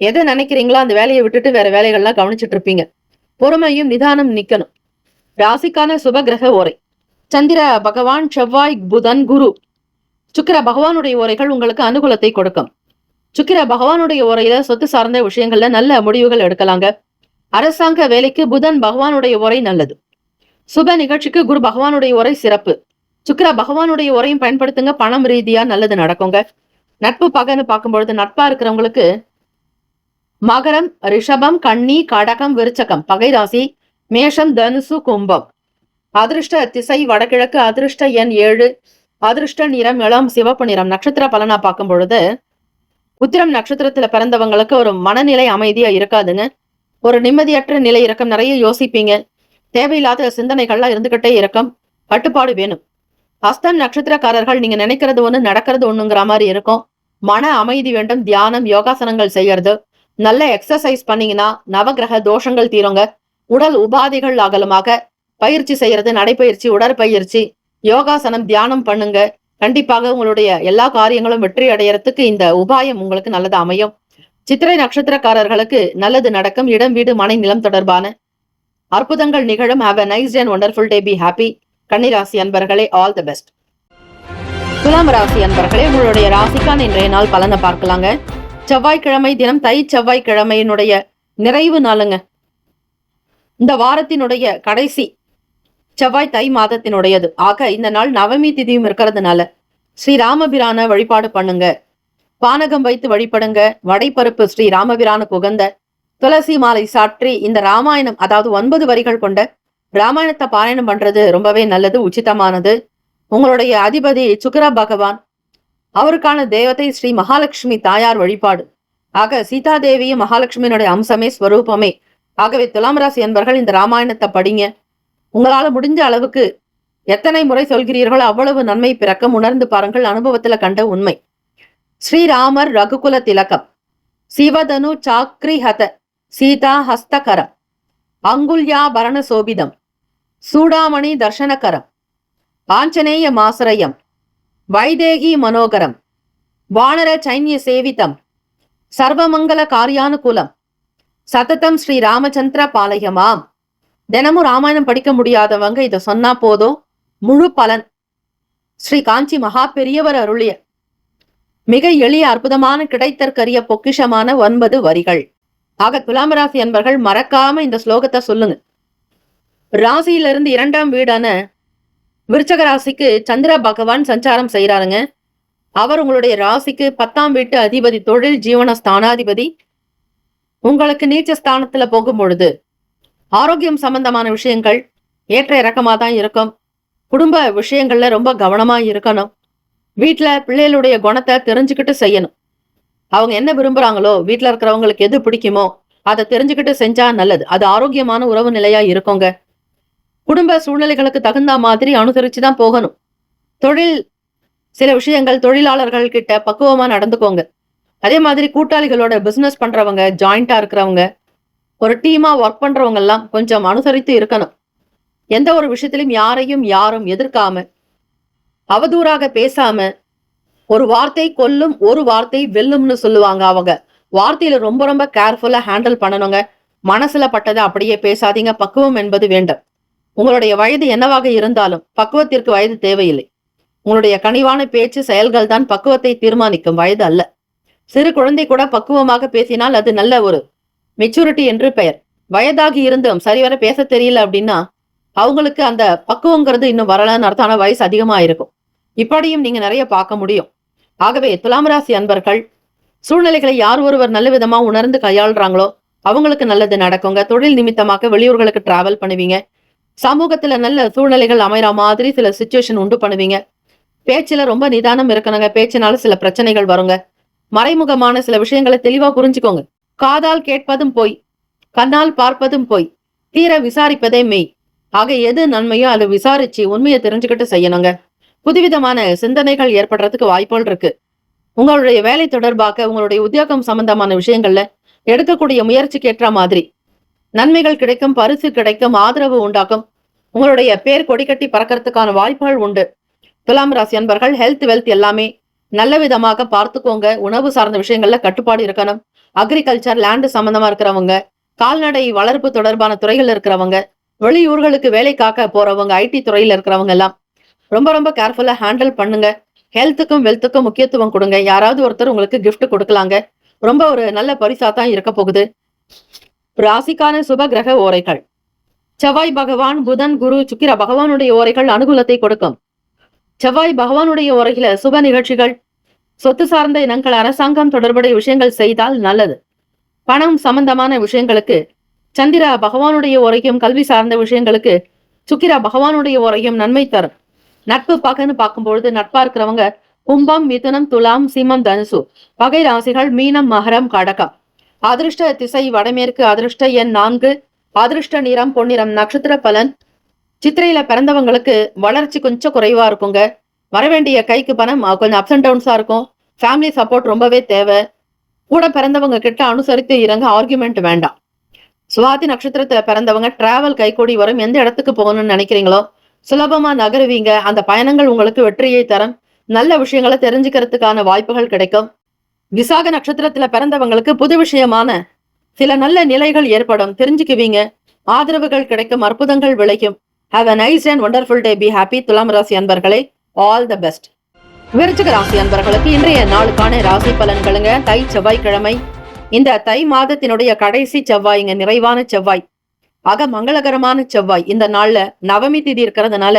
எதை நினைக்கிறீங்களோ அந்த வேலையை விட்டுட்டு வேற வேலைகள்லாம் கவனிச்சுட்டு இருப்பீங்க. பொறுமையும் நிதானம் நிக்கணும். ராசிக்கான சுப கிரக ஓரை. சந்திர பகவான், செவ்வாய், புதன், குரு, சுக்கிர பகவானுடைய ஓரைகள் உங்களுக்கு அனுகூலத்தை கொடுக்கும். சுக்கிர பகவானுடைய ஓரையில சொத்து சார்ந்த விஷயங்கள்ல நல்ல முடிவுகள் எடுக்கலாங்க. அரசாங்க வேலைக்கு புதன் பகவானுடைய ஓரை நல்லது. சுப நிகழ்ச்சிக்கு குரு பகவானுடைய ஓரை சிறப்பு. சுக்கிர பகவானுடைய ஓரையும் பயன்படுத்துங்க. பணம் ரீதியா நல்லது நடக்குங்க. நட்பு பகன்னு பார்க்கும்பொழுது நட்பா இருக்கிறவங்களுக்கு மகரம், ரிஷபம், கன்னி, கடகம், விருச்சகம் பகை ராசி, மேஷம், தனுசு, கும்பம். அதிர்ஷ்ட திசை வடகிழக்கு. அதிர்ஷ்ட எண் 7. அதிர்ஷ்ட நிறம் இளம் சிவப்பு நிறம். நட்சத்திர பலனா பார்க்கும் பொழுது உத்திரம் நட்சத்திரத்துல பிறந்தவங்களுக்கு ஒரு மனநிலை அமைதியா இருக்காதுங்க. ஒரு நிம்மதியற்ற நிலை இருக்கும். நிறைய யோசிப்பீங்க. தேவையில்லாத சிந்தனைகள்லாம் இருந்துகிட்டே இருக்கும். கட்டுப்பாடு வேணும். ஹஸ்தம் நட்சத்திரக்காரர்கள் நீங்க நினைக்கிறது ஒண்ணு நடக்கிறது ஒண்ணுங்கிற மாதிரி இருக்கும். மன அமைதி வேண்டும். தியானம், யோகாசனங்கள் செய்யறது, நல்ல எக்ஸசைஸ் பண்ணீங்கன்னா நவகிரக தோஷங்கள் தீருங்க. உடல் உபாதைகள் அகலமாக பயிற்சி செய்யறது, நடைப்பயிற்சி, உடற்பயிற்சி, யோகாசனம், தியானம் பண்ணுங்க. கண்டிப்பாக உங்களுடைய எல்லா காரியங்களும் வெற்றி அடையறதுக்கு இந்த உபாயம் உங்களுக்கு நல்லது அமையும். சித்திரை நட்சத்திரக்காரர்களுக்கு நல்லது நடக்கும். இடம், வீடு, மனை, நிலம் தொடர்பான அற்புதங்கள் நிகழும். Have a nice day and wonderful day. Be happy. கன்னிராசி அன்பர்களே, ஆல் தி பெஸ்ட். துலாம் ராசி அன்பர்களே, உங்களுடைய ராசிக்கான இன்றைய நாள் பலனை பார்க்கலாங்க. செவ்வாய்க்கிழமை தினம், தை செவ்வாய்க்கிழமையினுடைய நிறைவு நாளுங்க. இந்த வாரத்தினுடைய கடைசி செவ்வாய் தை மாதத்தினுடையது. ஆக இந்த நாள் நவமி திதியும் இருக்கிறதுனால ஸ்ரீராமபிரான வழிபாடு பண்ணுங்க. பானகம் வைத்து வழிபடுங்க. வடைப்பருப்பு ஸ்ரீ ராமபிரானுக்கு உகந்த துளசி மாலை சாற்றி இந்த ராமாயணம், அதாவது 9 வரிகள் கொண்ட ராமாயணத்தை பாராயணம் பண்றது ரொம்பவே நல்லது, உச்சிதமானது. உங்களுடைய அதிபதி சுக்கிர பகவான், அவருக்கான தேவதை ஸ்ரீ மகாலட்சுமி தாயார் வழிபாடு. ஆக சீதாதேவியும் மகாலட்சுமியினுடைய அம்சமே, ஸ்வரூபமே. ஆகவே துலாம் ராசி என்பர்கள் இந்த ராமாயணத்தை படிங்க. உங்களால முடிஞ்ச அளவுக்கு எத்தனை முறை சொல்கிறீர்களோ அவ்வளவு நன்மை பிறக்கம். உணர்ந்து பாருங்கள். அனுபவத்துல கண்ட உண்மை. ஸ்ரீராமர் ரகுகுல திலகம், சிவதனு சாக்ரிஹத சீதா ஹஸ்தகரம், அங்குல்யாபரண சோபிதம், சூடாமணி தர்ஷனகரம், ஆஞ்சநேய மாசரயம், வைதேகி மனோகரம், வானர சைன்ய சேவிதம், சர்வமங்கல காரியானுகூலம், சததம் ஸ்ரீ ராமச்சந்திர பாலயமாம். தினமும் ராமாயணம் படிக்க முடியாதவங்க இதை சொன்னா போதும், முழு பலன். ஸ்ரீ காஞ்சி மகா பெரியவர் அருளிய மிக எளிய அற்புதமான கிடைத்தற்கரிய பொக்கிஷமான 9 வரிகள். ஆக துலாம் ராசி என்பர்கள் மறக்காம இந்த ஸ்லோகத்தை சொல்லுங்க. ராசியிலிருந்து 2ஆம் வீடான விருச்சக ராசிக்கு சந்திர பகவான் சஞ்சாரம் செய்யறாருங்க. அவர் உங்களுடைய ராசிக்கு 10ஆம் வீட்டு அதிபதி, தொழில் ஜீவன ஸ்தானாதிபதி. உங்களுக்கு நீச்ச ஸ்தானத்துல போகும் பொழுது ஆரோக்கியம் சம்பந்தமான விஷயங்கள் ஏற்ற இறக்கமா தான் இருக்கும். குடும்ப விஷயங்கள்ல ரொம்ப கவனமா இருக்கணும். வீட்டுல பிள்ளைகளுடைய குணத்தை தெரிஞ்சுக்கிட்டு செய்யணும். அவங்க என்ன விரும்புறாங்களோ, வீட்டுல இருக்கிறவங்களுக்கு எது பிடிக்குமோ அதை தெரிஞ்சுக்கிட்டு செஞ்சா நல்லது. அது ஆரோக்கியமான உறவு நிலையா இருக்குங்க. குடும்ப சூழ்நிலைகளுக்கு தகுந்த மாதிரி அனுசரிச்சுதான் போகணும். தொழில் சில விஷயங்கள் தொழிலாளர்கள் கிட்ட பக்குவமா நடந்துக்கோங்க. அதே மாதிரி கூட்டாளிகளோட பிசினஸ் பண்றவங்க, ஜாயிண்டா இருக்கிறவங்க, ஒரு டீமா ஒர்க் பண்றவங்க எல்லாம் கொஞ்சம் அனுசரித்து இருக்கணும். எந்த ஒரு விஷயத்திலும் யாரும் எதிர்க்காம, அவதூறாக பேசாம, ஒரு வார்த்தை கொல்லும் ஒரு வார்த்தை வெல்லும்னு சொல்லுவாங்க. அவங்க வார்த்தையில ரொம்ப ரொம்ப கேர்ஃபுல்லா ஹேண்டில் பண்ணணுங்க. மனசுல பட்டதை அப்படியே பேசாதீங்க. பக்குவம் என்பது வேண்டும். உங்களுடைய வயது என்னவாக இருந்தாலும் பக்குவத்திற்கு வயது தேவையில்லை. உங்களுடைய கனிவான பேச்சு செயல்கள் தான் பக்குவத்தை தீர்மானிக்கும், வயது அல்ல. சிறு குழந்தை கூட பக்குவமாக பேசினால் அது நல்ல ஒரு மெச்சூரிட்டி என்று பெயர். வயதாகி இருந்தும் சரிவர பேச தெரியல அப்படின்னா அவங்களுக்கு அந்த பக்குவங்கிறது இன்னும் வரலன்னு அர்த்தம். ஆனா வயசு அதிகமா இருக்கும். இப்படியும் நீங்க நிறைய பார்க்க முடியும். ஆகவே துலாம் ராசி அன்பர்கள் சூழ்நிலைகளை யார் ஒருவர் நல்ல விதமா உணர்ந்து கையாளுறாங்களோ அவங்களுக்கு நல்லது நடக்குங்க. தொழில் நிமித்தமாக வெளியூர்களுக்கு டிராவல் பண்ணுவீங்க. சமூகத்துல நல்ல சூழ்நிலைகள் அமைகிற மாதிரி சில சுச்சுவேஷன் உண்டு பண்ணுவீங்க. பேச்சுல ரொம்ப நிதானம் இருக்கணுங்க. பேச்சினால சில பிரச்சனைகள் வருங்க. மறைமுகமான சில விஷயங்களை தெளிவா புரிஞ்சுக்கோங்க. காதால் கேட்பதும் போய், கண்ணால் பார்ப்பதும் போய், தீர விசாரிப்பதே மெய். ஆக எது நன்மையோ அதை விசாரிச்சு உண்மையை தெரிஞ்சுக்கிட்டு செய்யணுங்க. புதுவிதமான சிந்தனைகள் ஏற்படுறதுக்கு வாய்ப்புகள் இருக்கு. உங்களுடைய வேலை தொடர்பாக உங்களுடைய உத்தியோகம் சம்பந்தமான விஷயங்கள்ல எடுக்கக்கூடிய முயற்சிக்கு ஏற்ற மாதிரி நன்மைகள் கிடைக்கும், பரிசு கிடைக்கும், ஆதரவு உண்டாக்கும். உங்களுடைய பேர் கொடிக்கட்டி பறக்கிறதுக்கான வாய்ப்புகள் உண்டு. துலாம் ராசி அன்பர்கள் ஹெல்த் வெல்த் எல்லாமே நல்ல விதமாக பார்த்துக்கோங்க. உணவு சார்ந்த விஷயங்கள்ல கட்டுப்பாடு இருக்கணும். அக்ரிகல்ச்சர் லேண்ட் சம்பந்தமா இருக்கிறவங்க, கால்நடை வளர்ப்பு தொடர்பான துறைகள் இருக்கிறவங்க, வெளியூர்களுக்கு வேலை காக்க போறவங்க, ஐடி துறையில இருக்கிறவங்க எல்லாம் ரொம்ப ரொம்ப கேர்ஃபுல்லா ஹேண்டில் பண்ணுங்க. ஹெல்த்துக்கும் வெல்த்துக்கும் முக்கியத்துவம் கொடுங்க. யாராவது ஒருத்தர் உங்களுக்கு கிஃப்ட் கொடுக்கலாங்க. ரொம்ப ஒரு நல்ல பரிசா தான் இருக்க போகுது. ராசிக்கான சுப கிரக ஓரைகள். செவ்வாய் பகவான், புதன், குரு, சுக்கிர பகவானுடைய ஓரைகள் அனுகூலத்தை கொடுக்கும். செவ்வாய் பகவானுடைய ஓரையில சுப நிகழ்ச்சிகள், சொத்து சார்ந்த இனங்கள், அரசாங்கம் தொடர்புடைய விஷயங்கள் செய்தால் நல்லது. பணம் சம்பந்தமான விஷயங்களுக்கு சந்திர பகவானுடைய உரையும், கல்வி சார்ந்த விஷயங்களுக்கு சுக்கிர பகவானுடைய உரையும் நன்மை தரும். நட்பு பகன்னு பார்க்கும்பொழுது நட்பா இருக்கிறவங்க கும்பம், மிதுனம், துலாம், சிம்மம், தனுசு. பகை ராசிகள் மீனம், மகரம், கடகம். அதிர்ஷ்ட திசை வடமேற்கு. அதிர்ஷ்ட எண் 4. அதிர்ஷ்ட நிறம் பொன்னிறம். நட்சத்திர பலன். சித்திரையில பிறந்தவங்களுக்கு வளர்ச்சி கொஞ்சம் குறைவா இருக்குங்க. வரவேண்டிய கைக்கு பணம் கொஞ்சம் அப்ஸ் அண்ட் டவுன்ஸா இருக்கும். ஃபேமிலி சப்போர்ட் ரொம்பவே தேவை. கூட பிறந்தவங்க கிட்ட அனுசரித்து இறங்க, ஆர்குமெண்ட் வேண்டாம். சுவாதி நட்சத்திரத்துல பிறந்தவங்க டிராவல் கைகூடி வரும். எந்த இடத்துக்கு போகணும்னு நினைக்கிறீங்களோ சுலபமா நகருவீங்க. அந்த பயணங்கள் உங்களுக்கு வெற்றியை தரும். நல்ல விஷயங்களை தெரிஞ்சுக்கிறதுக்கான வாய்ப்புகள் கிடைக்கும். விசாக நட்சத்திரத்துல பிறந்தவங்களுக்கு புது விஷயமான சில நல்ல நிலைகள் ஏற்படும், தெரிஞ்சுக்குவீங்க. ஆதரவுகள் கிடைக்கும், அற்புதங்கள் விளையும். Have a nice and wonderful day. Be happy. துலாம் ராசி அன்பர்களே, ஆல் த பெஸ்ட். விருச்சிக ராசி அன்பர்களுக்கு இன்றைய நாளுக்கான ராசி பலன்களுங்க. தை செவ்வாய்க்கிழமை. இந்த தை மாதத்தினுடைய கடைசி செவ்வாய்ங்க, நிறைவான செவ்வாய். ஆக மங்களகரமான செவ்வாய். இந்த நாள்ல நவமி திதி இருக்கிறதுனால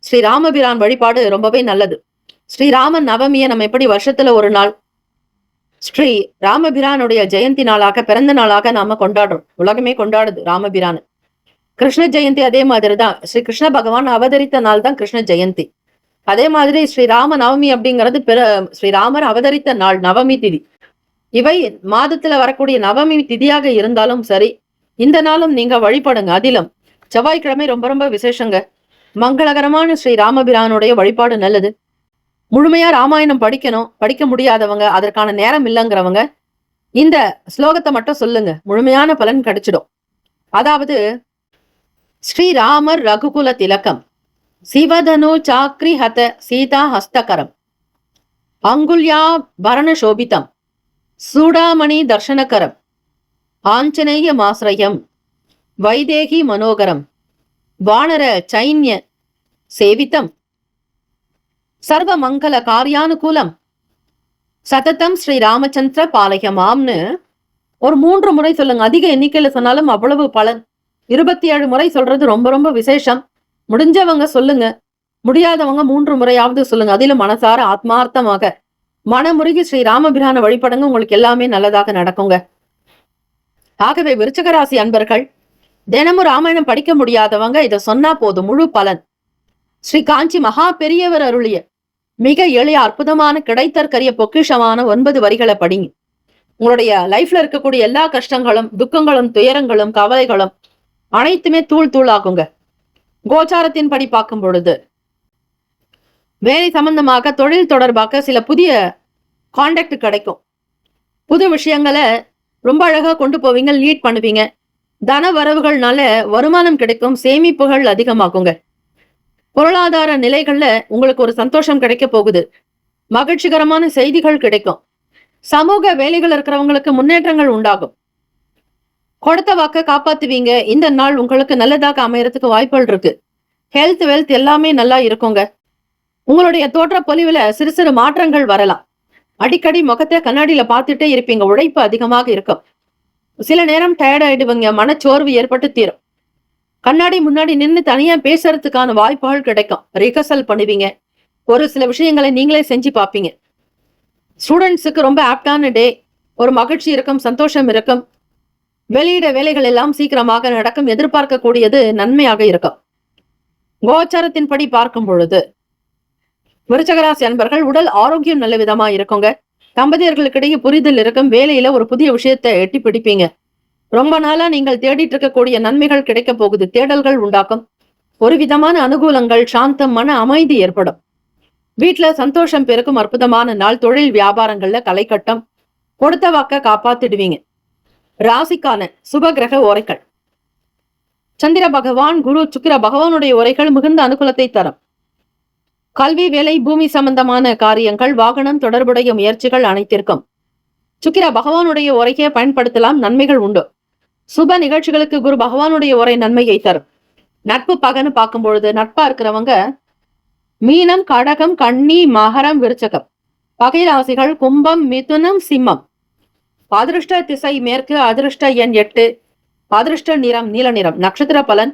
ஸ்ரீராமபிரான் வழிபாடு ரொம்பவே நல்லது. ஸ்ரீராமன் நவமியை நம்ம எப்படி வருஷத்துல ஒரு நாள் ஸ்ரீ ராமபிரானுடைய ஜெயந்தி நாளாக, பிறந்த நாளாக நாம கொண்டாடுறோம். உலகமே கொண்டாடுது ராமபிரான். கிருஷ்ண ஜெயந்தி அதே மாதிரிதான். ஸ்ரீ கிருஷ்ண பகவான் அவதரித்த நாள் தான் கிருஷ்ண ஜெயந்தி. அதே மாதிரி ஸ்ரீராம நவமி அப்படிங்கிறது ஸ்ரீராமர் அவதரித்த நாள், நவமி திதி. இவை மாதத்துல வரக்கூடிய நவமி திதியாக இருந்தாலும் சரி, இந்த நாளும் நீங்க வழிபடுங்க. அதிலும் செவ்வாய்க்கிழமை ரொம்ப ரொம்ப விசேஷங்க. மங்களகரமான ஸ்ரீ ராமபிரானுடைய வழிபாடு நல்லது. முழுமையா ராமாயணம் படிக்கணும், படிக்க முடியாதவங்க, அதற்கான நேரம் இல்லைங்கிறவங்க இந்த ஸ்லோகத்தை மட்டும் சொல்லுங்க, முழுமையான பலன் கிடைச்சிடும். அதாவது ஸ்ரீராமர் ரகுகுல திலகம், சிவதனு சாக்ரி ஹத சீதா ஹஸ்தகரம், அங்குல்யா பரண சோபிதம், சூடாமணி தர்ஷனகரம், ஆஞ்சநேய மாஸ்ரயம், வைதேகி மனோகரம், வானர சைன்ய சேவிதம், சர்வ மங்கள காரியானுகூலம், சததம் ஸ்ரீ ராமச்சந்திர பாலயமாம்னு ஒரு 3 முறை சொல்லுங்க. அதிக எண்ணிக்கையில சொன்னாலும் அவ்வளவு பலன். 27 முறை சொல்றது ரொம்ப ரொம்ப விசேஷம். முடிஞ்சவங்க சொல்லுங்க, முடியாதவங்க 3 முறையாவது சொல்லுங்க. அதிலும் மனசார ஆத்மார்த்தமாக மனமுருகி ஸ்ரீ ராமபிரான வழிபடுங்க. உங்களுக்கு எல்லாமே நல்லதாக நடக்குங்க. ஆகவே விருச்சிக ராசி அன்பர்கள், தினமும் ராமாயணம் படிக்க முடியாதவங்க இதை சொன்னா போதும், முழு பலன். ஸ்ரீ காஞ்சி மகா பெரியவர் அருளிய மிக எளிய அற்புதமான கிடைத்தற்கரிய பொக்கிஷமான 9 வரிகளை படிங்க. உங்களுடைய லைஃப்ல இருக்கக்கூடிய எல்லா கஷ்டங்களும், துக்கங்களும், துயரங்களும், கவலைகளும் அனைத்துமே தூள் தூளாகுங்க. கோச்சாரத்தின் படி பார்க்கும் பொழுது வேலை சம்பந்தமாக, தொழில் தொடர்பாக சில புதிய கான்டாக்ட் கிடைக்கும். புது விஷயங்களை ரொம்ப அழகா கொண்டு போவீங்க, லீட் பண்ணுவீங்க. தன வரவுகள்னால வருமானம் கிடைக்கும், சேமிப்புகள் அதிகமாகுங்க. பொருளாதார நிலைகள்ல உங்களுக்கு ஒரு சந்தோஷம் கிடைக்க போகுது. மகிழ்ச்சிகரமான செய்திகள் கிடைக்கும். சமூக வேலைகள் இருக்கிறவங்களுக்கு முன்னேற்றங்கள் உண்டாகும். கொடுத்த வாக்க காப்பாத்துவீங்க. இந்த நாள் உங்களுக்கு நல்லதாக அமையறதுக்கு வாய்ப்புகள் இருக்கு. ஹெல்த் வெல்த் எல்லாமே நல்லா இருக்குங்க. உங்களுடைய தோற்ற பொலிவுல சிறு சிறு மாற்றங்கள் வரலாம். அடிக்கடி முகத்தை கண்ணாடியில பார்த்துட்டே இருப்பீங்க. உழைப்பு அதிகமாக இருக்கும். சில நேரம் டயர்ட் ஆயிடுவீங்க. மனச்சோர்வு ஏற்பட்டு தீரும். கண்ணாடி முன்னாடி நின்று தனியா பேசுறதுக்கான வாய்ப்புகள் கிடைக்கும். ரிகர்சல் பண்ணுவீங்க. ஒரு சில விஷயங்களை நீங்களே செஞ்சு பார்ப்பீங்க. ஸ்டூடெண்ட்ஸுக்கு ரொம்ப ஆப்டான டே. ஒரு மகிழ்ச்சி இருக்கும், சந்தோஷம் இருக்கும். வெளியிட வேலைகள் எல்லாம் சீக்கிரமாக நடக்கும். எதிர்பார்க்கக்கூடியது நன்மையாக இருக்கும். கோச்சாரத்தின்படி பார்க்கும் பொழுது விருச்சகராசி அன்பர்கள் உடல் ஆரோக்கியம் நல்ல விதமா இருக்குங்க. தம்பதியர்களுக்கிடையே புரிதல் இருக்கும். வேலையில ஒரு புதிய விஷயத்தை எட்டி பிடிப்பீங்க. ரொம்ப நாளா நீங்கள் தேடிட்டு இருக்கக்கூடிய நன்மைகள் கிடைக்க போகுது. தேடல்கள் உண்டாக்கும். ஒரு விதமான அனுகூலங்கள், சாந்தம், மன அமைதி ஏற்படும். வீட்டுல சந்தோஷம் பெருக்கும் அற்புதமான நாள். தொழில் வியாபாரங்கள்ல கலைக்கட்டம். கொடுத்த வாக்க காப்பாத்திடுவீங்க. ராசிக்கான சுப கிரக உரைகள். சந்திர பகவான், குரு, சுக்கிர பகவானுடைய உரைகள் மிகுந்த அனுகூலத்தை தரும். கல்வி, வேலை, பூமி சம்பந்தமான காரியங்கள், வாகனம் தொடர்புடைய முயற்சிகள் அனைத்திற்கும் சுக்கிர பகவானுடைய உரையை பயன்படுத்தலாம். நன்மைகள் உண்டு. சுப நிகழ்ச்சிகளுக்கு குரு பகவானுடைய உரை நன்மையை தரும். நட்பு பகன்னு பார்க்கும் பொழுது நட்பா இருக்கிறவங்க மீனம், கடகம், கன்னி, மகரம், விருச்சகம். பகை ராசிகள் கும்பம், மிதுனம், சிம்மம். அதிருஷ்ட திசை மேற்கு. அதிருஷ்ட எண் 8. அதிருஷ்ட நிறம் நீல நிறம். நட்சத்திர பலன்.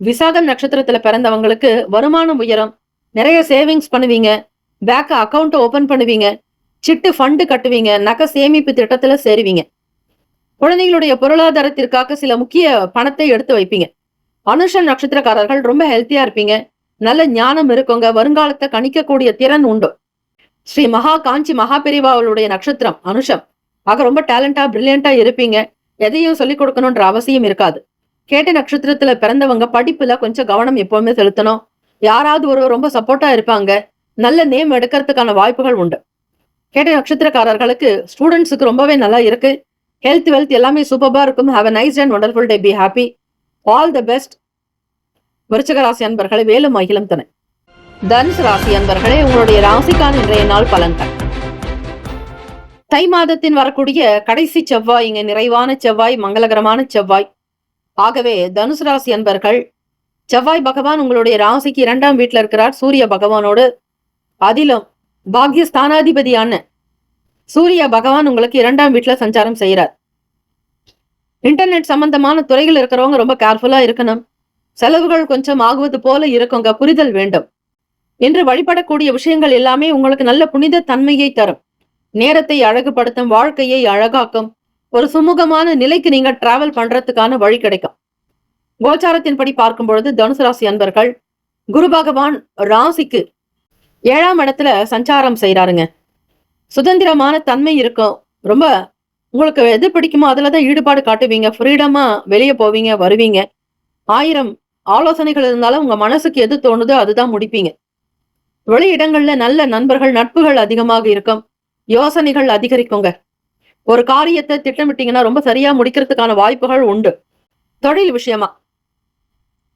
விசாகம் நட்சத்திரத்துல பிறந்தவங்களுக்கு வருமானம் உயரும். நிறைய சேவிங்ஸ் பண்ணுவீங்க. பேங்க் அக்கௌண்ட் ஓபன் பண்ணுவீங்க. சிட்டு ஃபண்டு கட்டுவீங்க. நகை சேமிப்பு திட்டத்துல சேருவீங்க. குழந்தைகளுடைய பொருளாதாரத்திற்காக சில முக்கிய பணத்தை எடுத்து வைப்பீங்க. அனுஷம் நட்சத்திரக்காரர்கள் ரொம்ப ஹெல்த்தியா இருப்பீங்க. நல்ல ஞானம் இருக்குங்க. வருங்காலத்தை கணிக்கக்கூடிய திறன் உண்டு. ஸ்ரீ மகா காஞ்சி மகாபெரிவாவுடைய நட்சத்திரம் அனுஷம். ஆக ரொம்ப டேலண்டா பிரில்லியண்டா இருப்பீங்க. எதையும் சொல்லிக் கொடுக்கணும்ன்ற அவசியம் இருக்காது. கேட்ட நட்சத்திரத்துல பிறந்தவங்க படிப்புல கொஞ்சம் கவனம் எப்பவுமே செலுத்தணும். யாராவது ஒருவர் ரொம்ப சப்போர்ட்டா இருப்பாங்க. நல்ல நேம் எடுக்கிறதுக்கான வாய்ப்புகள் உண்டு. கேட்ட நட்சத்திரக்காரர்களுக்கு ஸ்டூடெண்ட்ஸுக்கு ரொம்பவே நல்லா இருக்கு. ஹெல்த் வெல்த் எல்லாமே சூப்பரா இருக்கும். Have a nice and wonderful day. Be happy. All the best. விருச்சிக ராசி அன்பர்களே, வேலும் மகிழும் துணை. தனுசு ராசி அன்பர்களே, உங்களுடைய ராசிக்கான இன்றைய நாள் பலன்கள். தை மாதத்தின் வரக்கூடிய கடைசி செவ்வாய், இங்க நிறைவான செவ்வாய், மங்களகரமான செவ்வாய். ஆகவே தனுசு ராசி அன்பர்கள், செவ்வாய் பகவான் உங்களுடைய ராசிக்கு 2ஆம் வீட்டுல இருக்கிறார் சூரிய பகவானோடு. அதிலும் பாக்யஸ்தானாதிபதியான சூரிய பகவான் உங்களுக்கு 2ஆம் வீட்டுல சஞ்சாரம் செய்யறார். இன்டர்நெட் சம்பந்தமான துறைகள் இருக்கிறவங்க ரொம்ப கேர்ஃபுல்லா இருக்கணும். செலவுகள் கொஞ்சம் ஆகுவது போல இருக்குங்க. புரிதல் வேண்டும். இன்று வழிபடக்கூடிய விஷயங்கள் எல்லாமே உங்களுக்கு நல்ல புனித தன்மையை தரும். நேரத்தை அழகுபடுத்தும். வாழ்க்கையை அழகாக்கும். ஒரு சுமூகமான நிலைக்கு நீங்க டிராவல் பண்றதுக்கான வழி கிடைக்கும். கோச்சாரத்தின்படி பார்க்கும் பொழுது தனுசு ராசி அன்பர்கள், குரு பகவான் ராசிக்கு 7ஆம் இடத்துல சஞ்சாரம் செய்யறாருங்க. சுதந்திரமான தன்மை இருக்கும். ரொம்ப உங்களுக்கு எது பிடிக்குமோ அதுலதான் ஈடுபாடு காட்டுவீங்க. ஃப்ரீடமா வெளியே போவீங்க, வருவீங்க. 1000 ஆலோசனைகள் இருந்தாலும் உங்க மனசுக்கு எது தோணுதோ அதுதான் முடிப்பீங்க. வெளியிடங்கள்ல நல்ல நண்பர்கள், நட்புகள் அதிகமாக இருக்கும். யோசனைகள் அதிகரிக்குங்க. ஒரு காரியத்தை திட்டமிட்டீங்கன்னா ரொம்ப சரியா முடிக்கிறதுக்கான வாய்ப்புகள் உண்டு. தொழில் விஷயமா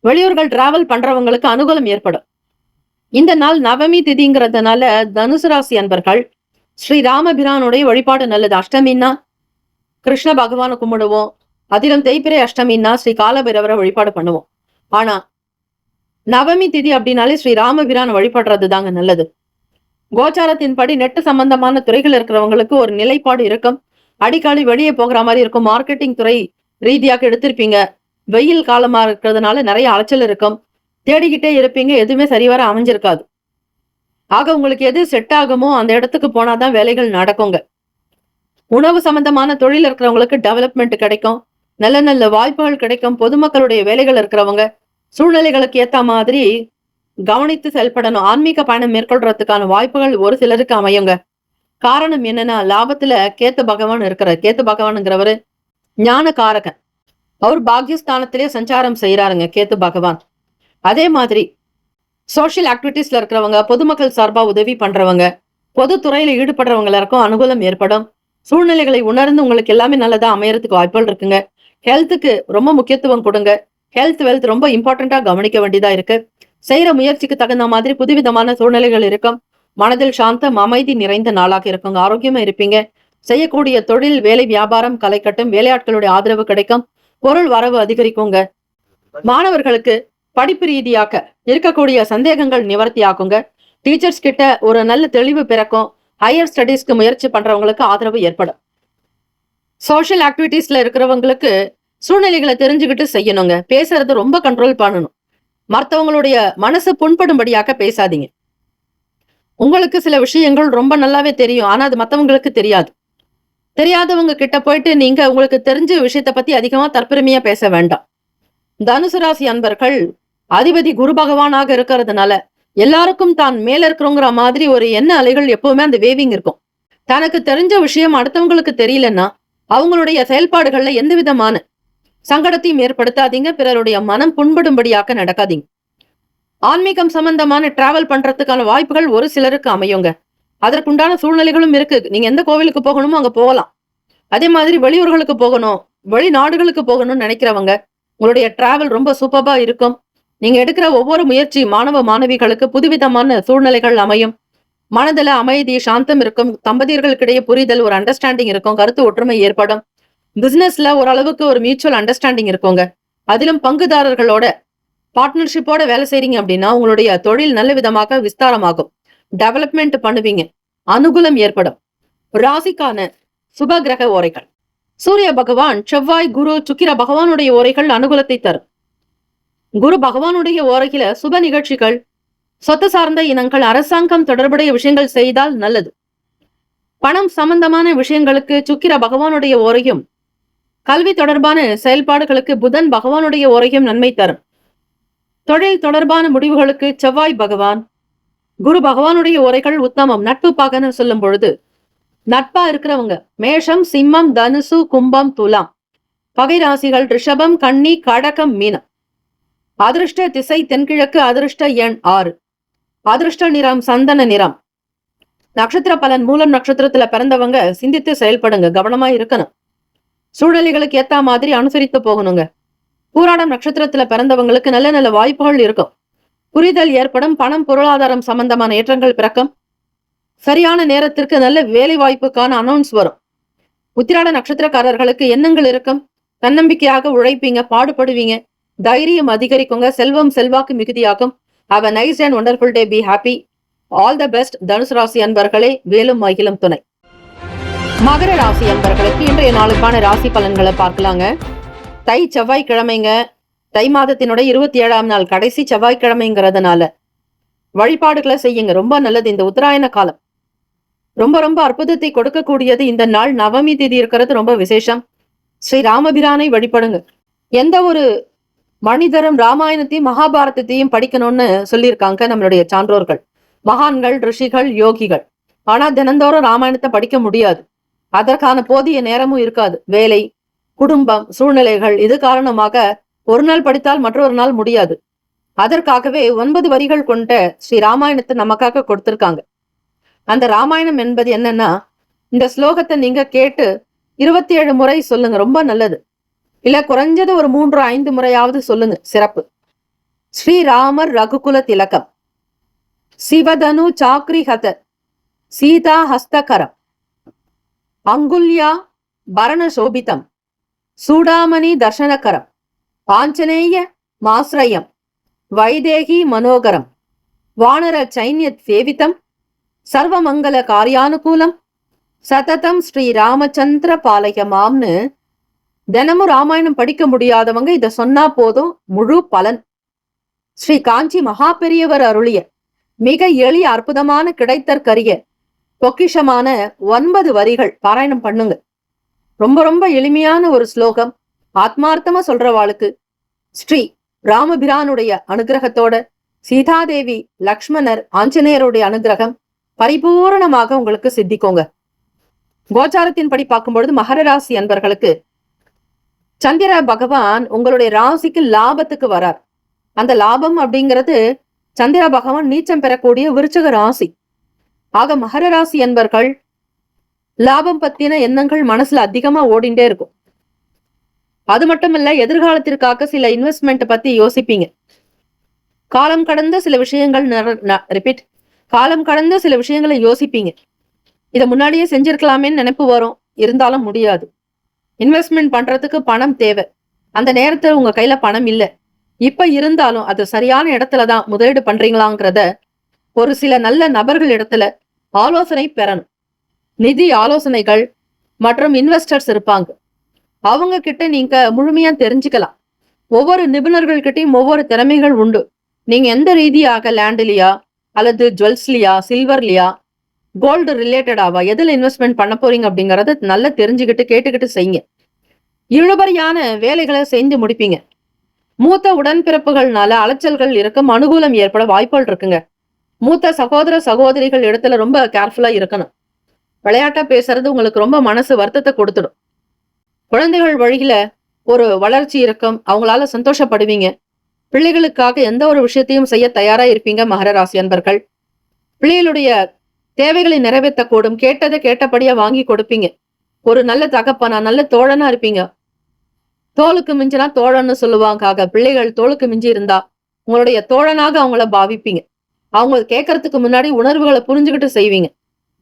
வெளியூர்கள் டிராவல் பண்றவங்களுக்கு அனுகூலம் ஏற்படும். இந்த நாள் நவமி திதிங்கிறதுனால தனுசு ராசி அன்பர்கள் ஸ்ரீ ராமபிரானுடைய வழிபாடு நல்லது. அஷ்டமின்னா கிருஷ்ண பகவானை கும்பிடுவோம். அதிலும் தேய்பிரை அஷ்டமின்னா ஸ்ரீ காலபைரவரை வழிபாடு பண்ணுவோம். ஆனா நவமி திதி அப்படின்னாலே ஸ்ரீ ராமபிரான் வழிபடுறது தாங்க நல்லது. கோச்சாரத்தின்படி நெட்டு சம்பந்தமான துறைகள் இருக்கிறவங்களுக்கு ஒரு நிலைப்பாடு இருக்கும். அடிக்கடி வெளியே போகிற மாதிரி இருக்கும். மார்க்கெட்டிங் துறை ரீதியாக எடுத்திருப்பீங்க. வெயில் காலமா இருக்கிறதுனால நிறைய அலைச்சல் இருக்கும். தேடிக்கிட்டே இருப்பீங்க. எதுவுமே சரிவர அமைஞ்சிருக்காது. ஆக உங்களுக்கு எது செட் ஆகுமோ அந்த இடத்துக்கு போனாதான் வேலைகள் நடக்குங்க. உணவு சம்பந்தமான தொழில் இருக்கிறவங்களுக்கு டெவலப்மெண்ட் கிடைக்கும். நல்ல நல்ல வாய்ப்புகள் கிடைக்கும். பொதுமக்களுடைய வேலைகள் இருக்கிறவங்க சூழ்நிலைகளுக்கு ஏத்த மாதிரி கவனித்து செயல்படணும். ஆன்மீக பயணம் மேற்கொள்றதுக்கான வாய்ப்புகள் ஒரு சிலருக்கு அமையுங்க. காரணம் என்னன்னா, லாபத்துல கேத்து பகவான் இருக்கிறார். கேத்து பகவான்ங்கிறவரு ஞான காரகன். அவர் பாக்யஸ்தானத்திலே சஞ்சாரம் செய்யறாருங்க கேத்து பகவான். அதே மாதிரி சோசியல் ஆக்டிவிட்டிஸ்ல இருக்கிறவங்க, பொதுமக்கள் சார்பா உதவி பண்றவங்க, பொது துறையில ஈடுபடுறவங்க எல்லாருக்கும் அனுகூலம் ஏற்படும். சூழ்நிலைகளை உணர்ந்து உங்களுக்கு எல்லாமே நல்லதா அமையறதுக்கு வாய்ப்புகள் இருக்குங்க. ஹெல்த்துக்கு ரொம்ப முக்கியத்துவம் கொடுங்க. ஹெல்த் வெல்த் ரொம்ப இம்பார்ட்டண்டா கவனிக்க வேண்டியதா இருக்கு. செய்யற முயற்சிக்கு தகுந்த மாதிரி புதுவிதமான சூழ்நிலைகள் இருக்கும். மனதில் சாந்தம், அமைதி நிறைந்த நாளாக இருக்குங்க. ஆரோக்கியமா இருப்பீங்க. செய்யக்கூடிய தொழில், வேலை, வியாபாரம் கலைக்கட்டும். வேலையாட்களுடைய ஆதரவு கிடைக்கும். பொருள் வரவு அதிகரிக்குங்க. மாணவர்களுக்கு படிப்பு ரீதியாக இருக்கக்கூடிய சந்தேகங்கள் நிவர்த்தி ஆகுங்க. டீச்சர்ஸ் கிட்ட ஒரு நல்ல தெளிவு பிறக்கும். ஹையர் ஸ்டடீஸ்க்கு முயற்சி பண்றவங்களுக்கு ஆதரவு ஏற்படும். சோஷியல் ஆக்டிவிட்டீஸ்ல இருக்கிறவங்களுக்கு சூழ்நிலைகளை தெரிஞ்சுக்கிட்டு செய்யணுங்க. பேசுறது ரொம்ப கண்ட்ரோல் பண்ணணும். மற்றவங்களுடைய மனசு புண்படும்படியாக பேசாதீங்க. உங்களுக்கு சில விஷயங்கள் ரொம்ப நல்லாவே தெரியும், ஆனா அது மற்றவங்களுக்கு தெரியாது. தெரியாதவங்க கிட்ட போயிட்டு நீங்க உங்களுக்கு தெரிஞ்ச விஷயத்த பத்தி அதிகமா தற்பெருமையா பேச வேண்டாம். தனுசு ராசி அன்பர்கள் அதிபதி குரு பகவானாக இருக்கிறதுனால எல்லாருக்கும் தான் மேல இருக்கிறோங்கிற மாதிரி ஒரு எண்ண அலைகள் எப்பவுமே அந்த வேவிங் இருக்கும். தனக்கு தெரிஞ்ச விஷயம் அடுத்தவங்களுக்கு தெரியலன்னா அவங்களுடைய செயல்பாடுகள்ல எந்த விதமான சங்கடத்தையும் ஏற்படுத்தாதீங்க. பிறருடைய மனம் புண்படும்படியாக நடக்காதீங்க. ஆன்மீகம் சம்பந்தமான டிராவல் பண்றதுக்கான வாய்ப்புகள் ஒரு சிலருக்கு அமையுங்க. அதற்குண்டான சூழ்நிலைகளும் இருக்கு. நீங்க எந்த கோவிலுக்கு போகணுமோ அங்க போகலாம். அதே மாதிரி வெளியூர்களுக்கு போகணும், வெளிநாடுகளுக்கு போகணும்னு நினைக்கிறவங்க உங்களுடைய டிராவல் ரொம்ப சூப்பரா இருக்கும். நீங்க எடுக்கிற ஒவ்வொரு முயற்சி மாணவ மாணவிகளுக்கு புதுவிதமான சூழ்நிலைகள் அமையும். மனதில அமைதி, சாந்தம் இருக்கும். தம்பதியர்களுக்கிடையே புரிதல், ஒரு அண்டர்ஸ்டாண்டிங் இருக்கும். கருத்து ஒற்றுமை ஏற்படும். பிசினஸ்ல ஓரளவுக்கு ஒரு மியூச்சுவல் அண்டர்ஸ்டாண்டிங் இருக்குங்க. அதிலும் பங்குதாரர்களோட பார்ட்னர்ஷிப்போட வேலை செய்றீங்க அப்படின்னா உங்களுடைய தொழில் நல்ல விதமாக விஸ்தாரமாகும். டெவலப்மெண்ட் பண்ணுவீங்க. அனுகூலம் ஏற்படும். ராசிக்கான சுப கிரக ஓரைகள். சூரிய பகவான், செவ்வாய், குரு, சுக்கிர பகவானுடைய ஓரைகள் அனுகூலத்தை தரும். குரு பகவானுடைய ஓரையில சுப நிகழ்ச்சிகள், சொத்து சார்ந்த இனங்கள், அரசாங்கம் தொடர்புடைய விஷயங்கள் செய்தால் நல்லது. பணம் சம்பந்தமான விஷயங்களுக்கு சுக்கிர பகவானுடைய ஓரையும், கல்வி தொடர்பான செயல்பாடுகளுக்கு புதன் பகவானுடைய ஓரையும் நன்மை தரும். தொழில் தொடர்பான முடிவுகளுக்கு செவ்வாய் பகவான், குரு பகவானுடைய ஓரைகள் உத்தமம். நட்பு பாகன்னு சொல்லும் பொழுது நட்பா இருக்கிறவங்க மேஷம், சிம்மம், தனுசு, கும்பம், துலாம். பகை ராசிகள் ரிஷபம், கன்னி, கடகம், மீனம். அதிர்ஷ்ட திசை தென்கிழக்கு. அதிர்ஷ்ட எண் 6. அதிர்ஷ்ட நிறம் சந்தன நிறம். நட்சத்திர பலன். மூலம் நட்சத்திரத்துல பிறந்தவங்க சிந்தித்து செயல்படுங்க. கவனமா இருக்கணும். சூழ்நிலைகளுக்கு ஏத்த மாதிரி அனுசரித்து போகணுங்க. பூராடம் நட்சத்திரத்துல பிறந்தவங்களுக்கு நல்ல நல்ல வாய்ப்புகள் இருக்கும். புரிதல் ஏற்படும். பணம், பொருளாதாரம் சம்பந்தமான ஏற்றங்கள் பிறக்கும். சரியான நேரத்திற்கு நல்ல வேலை வாய்ப்புக்கான அனௌன்ஸ் வரும். உத்திராட நட்சத்திரக்காரர்களுக்கு எண்ணங்கள் இருக்கும். தன்னம்பிக்கையாக உழைப்பீங்க, பாடுபடுவீங்க, தைரியம் அதிகரிக்குங்க. செல்வம் செல்வாக்கு மிகுதியாகும். Have a nice and wonderful day. Be happy. All the best. தனுசு ராசி அன்பர்களே, வேலும் மகிழும் துணை. மகர ராசி அன்பர்களுக்கு இன்றைய நாளுக்கான ராசி பலன்களை பார்க்கலாங்க. தை செவ்வாய்க்கிழமைங்க. தை மாதத்தினுடைய 27ஆம் நாள் கடைசி செவ்வாய்க்கிழமைங்கிறதுனால வழிபாடுகளை செய்யுங்க. ரொம்ப நல்லது. இந்த உத்தராயண காலம் ரொம்ப ரொம்ப அற்புதத்தை கொடுக்கக்கூடியது. இந்த நாள் நவமி தேதி இருக்கிறது ரொம்ப விசேஷம். ஸ்ரீ ராமபிரானை வழிபடுங்க. எந்த ஒரு மனிதரும் ராமாயணத்தையும் மகாபாரதத்தையும் படிக்கணும்னு சொல்லியிருக்காங்க நம்மளுடைய சான்றோர்கள், மகான்கள், ரிஷிகள், யோகிகள். ஆனா தினந்தோறும் ராமாயணத்தை படிக்க முடியாது. அதற்கான போதிய நேரமும் இருக்காது. வேலை, குடும்பம், சூழ்நிலைகள் இது காரணமாக ஒரு நாள் படித்தால் மற்றொரு நாள் முடியாது. அதற்காகவே 9 வரிகள் கொண்ட ஸ்ரீ ராமாயணத்தை நமக்காக கொடுத்திருக்காங்க. அந்த ராமாயணம் என்பது என்னன்னா, இந்த ஸ்லோகத்தை நீங்க கேட்டு 27 முறை சொல்லுங்க. ரொம்ப நல்லது. இல்ல குறைஞ்சது ஒரு 3-5 முறையாவது சொல்லுங்க. சிறப்பு. ஸ்ரீராமர் ரகுகுல திலகம், சிவதனு சாக்ரிஹத, சீதா ஹஸ்தகரம், அங்குல்யா பரண சோபிதம், சூடாமணி தர்ஷனகரம், ஆஞ்சநேய மாஸ்ரயம், வைதேகி மனோகரம், வானர சைன்ய சேவிதம், சர்வமங்கல காரியானுகூலம், சததம் ஸ்ரீ ராமச்சந்திர பாலயமாம்னு தினமும் ராமாயணம் படிக்க முடியாதவங்க இத சொன்னா போதும், முழு பலன். ஸ்ரீ காஞ்சி மகா பெரியவர் அருளிய மிக எளிய அற்புதமான கிடைத்தற்கரிய பொக்கிஷமான 9 வரிகள் பாராயணம் பண்ணுங்க. ரொம்ப ரொம்ப எளிமையான ஒரு ஸ்லோகம். ஆத்மார்த்தமா சொல்றவாளுக்கு ஸ்ரீ ராமபிரானுடைய அனுகிரகத்தோட சீதாதேவி, லக்ஷ்மணர், ஆஞ்சநேயருடைய அனுகிரகம் பரிபூரணமாக உங்களுக்கு சித்திக்கோங்க. கோச்சாரத்தின்படி பார்க்கும்பொழுது மகர ராசி அன்பர்களுக்கு சந்திர பகவான் உங்களுடைய ராசிக்கு லாபத்துக்கு வரார். அந்த லாபம் அப்படிங்கிறது சந்திர பகவான் நீச்சம் பெறக்கூடிய விருச்சக ராசி. ஆக மகர ராசி அன்பர்கள் லாபம் பத்தின எண்ணங்கள் மனசுல அதிகமா ஓடிண்டே இருக்கும். அது மட்டும் இல்ல, எதிர்காலத்திற்காக சில இன்வெஸ்ட்மெண்ட் பத்தி யோசிப்பீங்க. காலம் கடந்த சில விஷயங்கள் காலம் கடந்த சில விஷயங்களை யோசிப்பீங்க. இதை முன்னாடியே செஞ்சிருக்கலாமேன்னு நினைப்பு வரும். இருந்தாலும் முடியாது. இன்வெஸ்ட்மெண்ட் பண்றதுக்கு பணம் தேவை. அந்த நேரத்துல உங்க கையில பணம் இல்ல. இப்ப இருந்தாலும் அது சரியான இடத்துலதான் முதலீடு பண்றீங்களாங்கிறத ஒரு சில நல்ல நபர்கள் இடத்துல ஆலோசனை பெறணும். நிதி ஆலோசனைகள் மற்றும் இன்வெஸ்டர்ஸ் இருப்பாங்க. அவங்க கிட்ட நீங்க முழுமையா தெரிஞ்சுக்கலாம். ஒவ்வொரு நிபுணர்கள் கிட்டையும் ஒவ்வொரு திறமைகள் உண்டு. நீங்க எந்த ரீதியாக லேண்ட்லயா அல்லது ஜுவல்ஸ்லயா, சில்வர்லயா, கோல்டு ரிலேட்டடாவா எதுல இன்வெஸ்ட்மெண்ட் பண்ண போறீங்க அப்படிங்கறத நல்லா தெரிஞ்சுக்கிட்டு கேட்டுக்கிட்டு செய்யுங்க. இழுபறியான வேலைகளை செஞ்சு முடிப்பீங்க. மூத்த உடன்பிறப்புகள்னால அலைச்சல்கள் இருக்கும், அனுகூலம் ஏற்பட வாய்ப்புகள் இருக்குங்க. மூத்த சகோதர சகோதரிகள் இடத்துல ரொம்ப கேர்ஃபுல்லா இருக்கணும். விளையாட்டா பேசுறது உங்களுக்கு ரொம்ப மனசு வருத்தத்தை கொடுத்துடும். குழந்தைகள் வழியில ஒரு வளர்ச்சி இருக்கும், அவங்களால சந்தோஷப்படுவீங்க. பிள்ளைகளுக்காக எந்த ஒரு விஷயத்தையும் செய்ய தயாரா இருப்பீங்க மகர ராசி அன்பர்கள். பிள்ளைகளுடைய தேவைகளை நிறைவேற்றக்கூடும், கேட்டதை கேட்டபடியா வாங்கி கொடுப்பீங்க. ஒரு நல்ல தகப்பனா நல்ல தோழனா இருப்பீங்க. தோளுக்கு மிஞ்சினா தோழன்னு சொல்லுவாங்க. பிள்ளைகள் தோளுக்கு மிஞ்சி இருந்தா உங்களுடைய தோழனாக அவங்கள பாவிப்பீங்க. அவங்க கேட்கறதுக்கு முன்னாடி உணர்வுகளை புரிஞ்சுக்கிட்டு செய்வீங்க.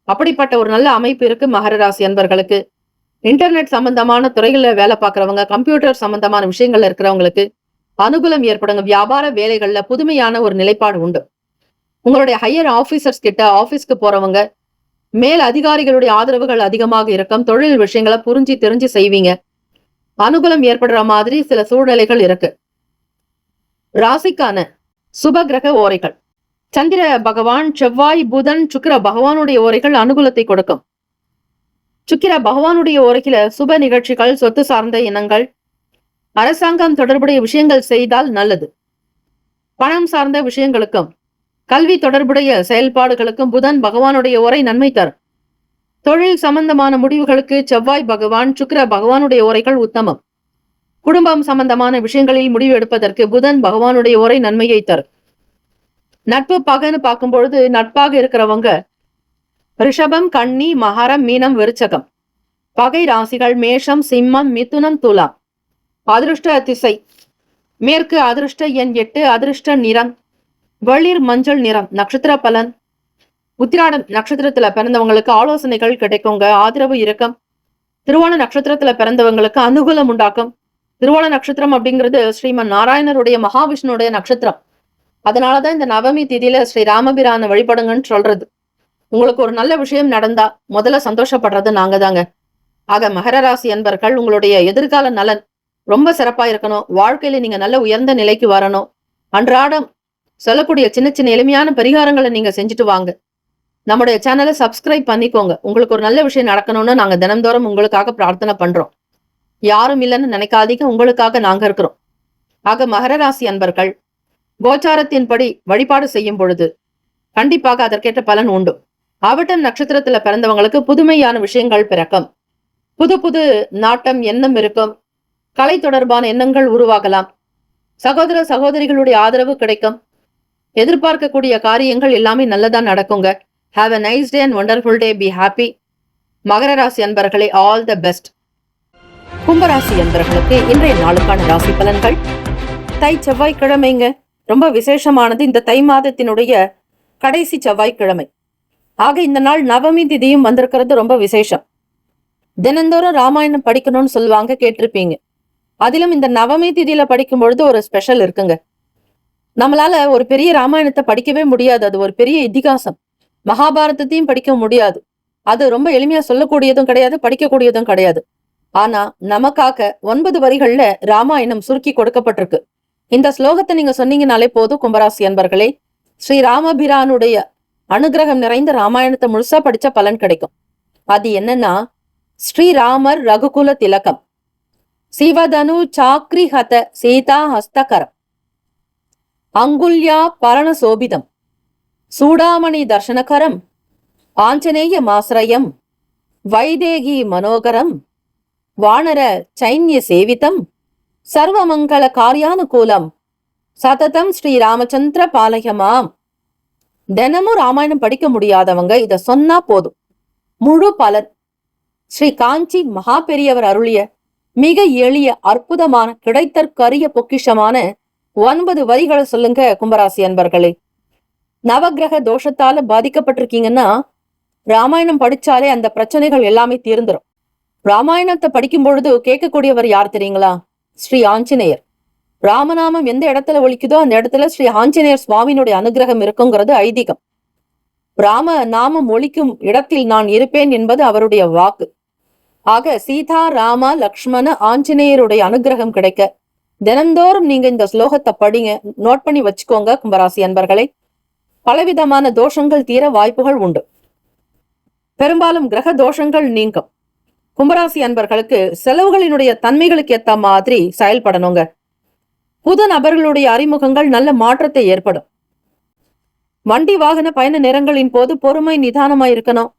அப்படிப்பட்ட ஒரு நல்ல அமைப்பு இருக்கு மகர ராசி அன்பர்களுக்கு. இன்டர்நெட் சம்பந்தமான துறைகள்ல வேலை பார்க்கறவங்க, கம்ப்யூட்டர் சம்பந்தமான விஷயங்கள்ல இருக்கிறவங்களுக்கு அனுகூலம் ஏற்படுங்க. வியாபார வேலைகள்ல புதுமையான ஒரு நிலைப்பாடு உண்டு. உங்களுடைய ஹையர் ஆபீசர்ஸ் கிட்ட ஆபீஸ்க்கு போறவங்க, மேல் அதிகாரிகளுடைய ஆதரவுகள் அதிகமாக இருக்கும். தொழில் விஷயங்களை புரிஞ்சு தெரிஞ்சு செய்வீங்க. அனுகூலம் ஏற்படுற மாதிரி சில சூழ்நிலைகள் இருக்கு. ராசிக்கான சுப கிரக ஓரைகள். சந்திர பகவான், செவ்வாய், புதன், சுக்கிர பகவானுடைய ஓரைகள் அனுகூலத்தை கொடுக்கும். சுக்கிர பகவானுடைய ஓரையில சுப நிகழ்ச்சிகள், சொத்து சார்ந்த இனங்கள், அரசாங்கம் தொடர்புடைய விஷயங்கள் செய்தால் நல்லது. பணம் சார்ந்த விஷயங்களுக்கும் கல்வி தொடர்புடைய செயல்பாடுகளுக்கும் புதன் பகவானுடைய ஓரை நன்மை தரும். தொழில் சம்பந்தமான முடிவுகளுக்கு செவ்வாய் பகவான், சுக்கிர பகவானுடைய ஓரைகள் உத்தமம். குடும்பம் சம்பந்தமான விஷயங்களில் முடிவு எடுப்பதற்கு புதன் பகவானுடைய ஓரை நன்மையை தரும். நட்பு பகன்னு பார்க்கும் பொழுது நட்பாக இருக்கிறவங்க ரிஷபம், கன்னி, மகரம், மீனம், விருச்சகம். பகை ராசிகள் மேஷம், சிம்மம், மிதுனம், துலாம். அதிருஷ்ட திசை மேற்கு. அதிருஷ்ட எண் 8. அதிருஷ்ட நிறம் வெளிர் மஞ்சள் நிறம். நட்சத்திர பலன். உத்திராடம் நட்சத்திரத்துல பிறந்தவங்களுக்கு ஆலோசனைகள் கிடைக்குங்க, ஆதரவு இருக்கும். திருவோண நட்சத்திரத்துல பிறந்தவங்களுக்கு அனுகூலம் உண்டாக்கும். திருவோண நட்சத்திரம் அப்படிங்கிறது ஸ்ரீமன் நாராயணருடைய மகாவிஷ்ணுடைய நட்சத்திரம். அதனாலதான் இந்த நவமி திதியில ஸ்ரீ ராமபிரான வழிபடுங்கன்னு சொல்றது. உங்களுக்கு ஒரு நல்ல விஷயம் நடந்தா முதல்ல சந்தோஷப்படுறது நாங்க தாங்க. ஆக மகர ராசி அன்பர்கள், உங்களுடைய எதிர்கால நலன் ரொம்ப சிறப்பா இருக்கணும். வாழ்க்கையில நீங்க நல்ல உயர்ந்த நிலைக்கு வரணும். அன்றாடம் சொல்லக்கூடிய சின்ன சின்ன எளிமையான பரிகாரங்களை நீங்க செஞ்சுட்டு வாங்க. நம்முடைய சேனலை சப்ஸ்கிரைப் பண்ணிக்கோங்க. உங்களுக்கு ஒரு நல்ல விஷயம் நடக்கணும்னு நாங்க தினந்தோறும் உங்களுக்காக பிரார்த்தனை பண்றோம். யாரும் இல்லைன்னு நினைக்காதீங்க, உங்களுக்காக நாங்க இருக்கிறோம். ஆக மகர ராசி அன்பர்கள், கோச்சாரத்தின்படி வழிபாடு செய்யும் பொழுது கண்டிப்பாக அதற்கேற்ற பலன் உண்டு. அவிட்டம் நட்சத்திரத்துல பிறந்தவங்களுக்கு புதுமையான விஷயங்கள் பிறக்கும். புது புது நாட்டம் எண்ணம் இருக்கும். கலை தொடர்பான எண்ணங்கள் உருவாகலாம். சகோதர சகோதரிகளுடைய ஆதரவு கிடைக்கும். எதிர்பார்க்கக்கூடிய காரியங்கள் எல்லாமே நல்லதா நடக்குங்க. Have a nice day and wonderful day. Be happy. மகர ராசி அன்பர்களே, ஆல் த பெஸ்ட். கும்பராசி அன்பர்களுக்கு இன்றைய நாளுக்கான ராசி பலன்கள். தை செவ்வாய்க்கிழமைங்க, ரொம்ப விசேஷமானது. இந்த தை மாதத்தினுடைய கடைசி செவ்வாய்க்கிழமை. ஆக இந்த நாள் நவமி திதியும் வந்திருக்கிறது, ரொம்ப விசேஷம். தினந்தோறும் ராமாயணம் படிக்கணும்னு சொல்லுவாங்க, கேட்டிருப்பீங்க. அதிலும் இந்த நவமி திதியில படிக்கும் பொழுது ஒரு ஸ்பெஷல் இருக்குங்க. நம்மளால ஒரு பெரிய ராமாயணத்தை படிக்கவே முடியாது. அது ஒரு பெரிய இதிகாசம். மகாபாரதத்தையும் படிக்க முடியாது. அது ரொம்ப எளிமையா சொல்லக்கூடியதும் கிடையாது, படிக்கக்கூடியதும் கிடையாது. ஆனா நமக்காக 9 வரிகள்ல ராமாயணம் சுருக்கி கொடுக்கப்பட்டிருக்கு. இந்த ஸ்லோகத்தை நீங்க சொன்னீங்கனாலே போதும் கும்பராசி அன்பர்களே, ஸ்ரீ ராமபிரானுடைய அனுகிரகம் நிறைந்த ராமாயணத்தை முழுசா படிச்ச பலன் கிடைக்கும். அது என்னன்னா, ஸ்ரீராமர் ரகுகுல திலகம், சிவதனு சாக்ரி ஹத சீதா ஹஸ்தகரம், அங்குல்யா பரண சோபிதம், சூடாமணி தர்ஷனகரம், ஆஞ்சநேய மாசிரயம், வைதேகி மனோகரம், வானர சைன்ய சேவிதம், சர்வமங்கல காரியானுகூலம், சததம் ஸ்ரீ ராமச்சந்திர பாலயமாம். தினமும் ராமாயணம் படிக்க முடியாதவங்க இத சொன்னா போதும், முழு பலன். ஸ்ரீ காஞ்சி மகா பெரியவர் அருளிய மிக எளிய அற்புதமான கிடைத்தற்கரிய பொக்கிஷமான 9 வரிகளை சொல்லுங்க கும்பராசி அன்பர்களே. நவகிரக தோஷத்தால பாதிக்கப்பட்டிருக்கீங்கன்னா ராமாயணம் படிச்சாலே அந்த பிரச்சனைகள் எல்லாமே தீர்ந்துரும். ராமாயணத்தை படிக்கும் பொழுது கேட்கக்கூடியவர் யார் தெரியுங்களா? ஸ்ரீ ஆஞ்சநேயர். ராமநாமம் எந்த இடத்துல ஒலிக்குதோ அந்த இடத்துல ஸ்ரீ ஆஞ்சநேயர் சுவாமியினுடைய அனுகிரகம் இருக்குங்கிறது ஐதீகம். ராம நாமம் ஒலிக்கும் இடத்தில் நான் இருப்பேன் என்பது அவருடைய வாக்கு. ஆக சீதா, ராமா, லக்ஷ்மண, ஆஞ்சநேயருடைய அனுகிரகம் கிடைக்க தினந்தோறும் நீங்க இந்த ஸ்லோகத்தை படிங்க. நோட் பண்ணி வச்சுக்கோங்க கும்பராசி அன்பர்களை. பலவிதமான தோஷங்கள் தீர வாய்ப்புகள் உண்டு. பெரும்பாலும் கிரக தோஷங்கள் நீங்கும். கும்பராசி அன்பர்களுக்கு செலவுகளினுடைய தன்மைகளுக்கு ஏத்த மாதிரி செயல்படணுங்க. புது நபர்களுடைய அறிமுகங்கள் நல்ல மாற்றத்தை ஏற்படும். வண்டி வாகன பயண நேரங்களின் போது பொறுமை நிதானமா இருக்கணும்.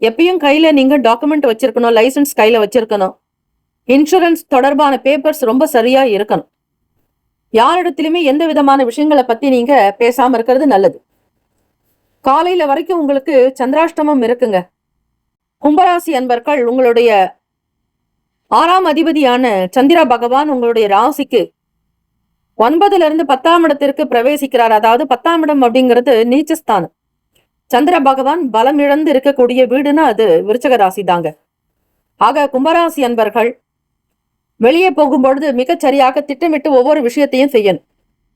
எப்பயும் கையில நீங்க டாக்குமெண்ட் வச்சிருக்கணும், லைசன்ஸ் கையில வச்சிருக்கணும். இன்சூரன்ஸ் தொடர்பான பேப்பர்ஸ் ரொம்ப சரியா இருக்கணும். யாரிடத்திலுமே எந்த விதமான விஷயங்களை பத்தி நீங்க பேசாம இருக்கிறது நல்லது. காலையில வரைக்கும் உங்களுக்கு சந்திராஷ்டமம் இருக்குங்க. கும்பராசி அன்பர்கள், உங்களுடைய 6ஆம் அதிபதியான சந்திர பகவான் உங்களுடைய ராசிக்கு 9ல இருந்து 10ஆம் இடத்திற்கு பிரவேசிக்கிறார். அதாவது 10ஆம் இடம் அப்படிங்கிறது நீச்சஸ்தானம். சந்திர பகவான் பலம் இழந்து இருக்கக்கூடிய வீடுன்னா அது விருச்சக ராசி தாங்க. ஆக கும்பராசி அன்பர்கள் வெளியே போகும்பொழுது மிகச்சரியாக திட்டமிட்டு ஒவ்வொரு விஷயத்தையும் செய்யணும்.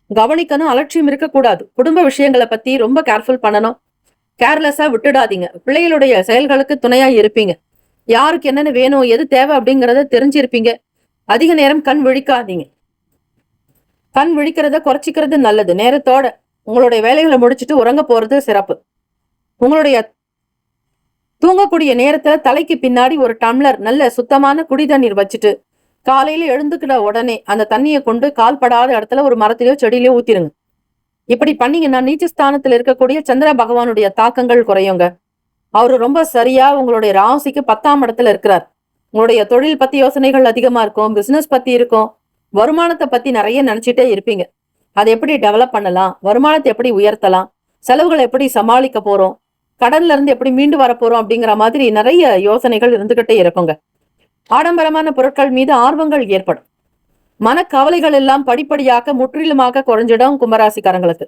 கவனிக்கணும், அலட்சியம் இருக்கக்கூடாது. குடும்ப விஷயங்களை பத்தி ரொம்ப கேர்ஃபுல் பண்ணணும். கேர்லெஸ்ஸா விட்டுடாதீங்க. பிள்ளைகளுடைய செயல்களுக்கு துணையா இருப்பீங்க. யாருக்கு என்னென்ன வேணும், எது தேவை அப்படிங்கிறத தெரிஞ்சிருப்பீங்க. அதிக நேரம் கண் விழிக்காதீங்க. கண் விழிக்கிறத குறைச்சிக்கிறது நல்லது. நேரத்தோட உங்களுடைய வேலைகளை முடிச்சுட்டு உறங்க போறது சிறப்பு. உங்களுடைய தூங்கக்கூடிய நேரத்துல தலைக்கு பின்னாடி ஒரு டம்ளர் நல்ல சுத்தமான குடி தண்ணீர் வச்சுட்டு காலையில எழுந்துக்கிற உடனே அந்த தண்ணியை கொண்டு கால்படாத இடத்துல ஒரு மரத்திலயோ செடியிலயோ ஊத்திருங்க. இப்படி பண்ணீங்கன்னா நீச்சஸ்தானத்துல இருக்கக்கூடிய சந்திர பகவானுடைய தாக்கங்கள் குறையுங்க. அவரு ரொம்ப சரியா உங்களுடைய ராசிக்கு 10ஆம் இடத்துல இருக்கிறார். உங்களுடைய தொழில் பத்தி யோசனைகள் அதிகமா இருக்கும். பிசினஸ் பத்தி இருக்கும். வருமானத்தை பத்தி நிறைய நினைச்சிட்டே இருப்பீங்க. அதை எப்படி டெவலப் பண்ணலாம், வருமானத்தை எப்படி உயர்த்தலாம், செலவுகளை எப்படி சமாளிக்க போறோம், கடன்ல இருந்து எப்படி மீண்டு வரப்போறோம் அப்படிங்கிற மாதிரி நிறைய யோசனைகள் இருந்துகிட்டே இருக்குங்க. ஆடம்பரமான பொருட்கள் மீது ஆர்வங்கள் ஏற்படும். மனக்கவலைகள் எல்லாம் படிப்படியாக முற்றிலுமாக குறைஞ்சிடும். கும்பராசிக்காரங்களுக்கு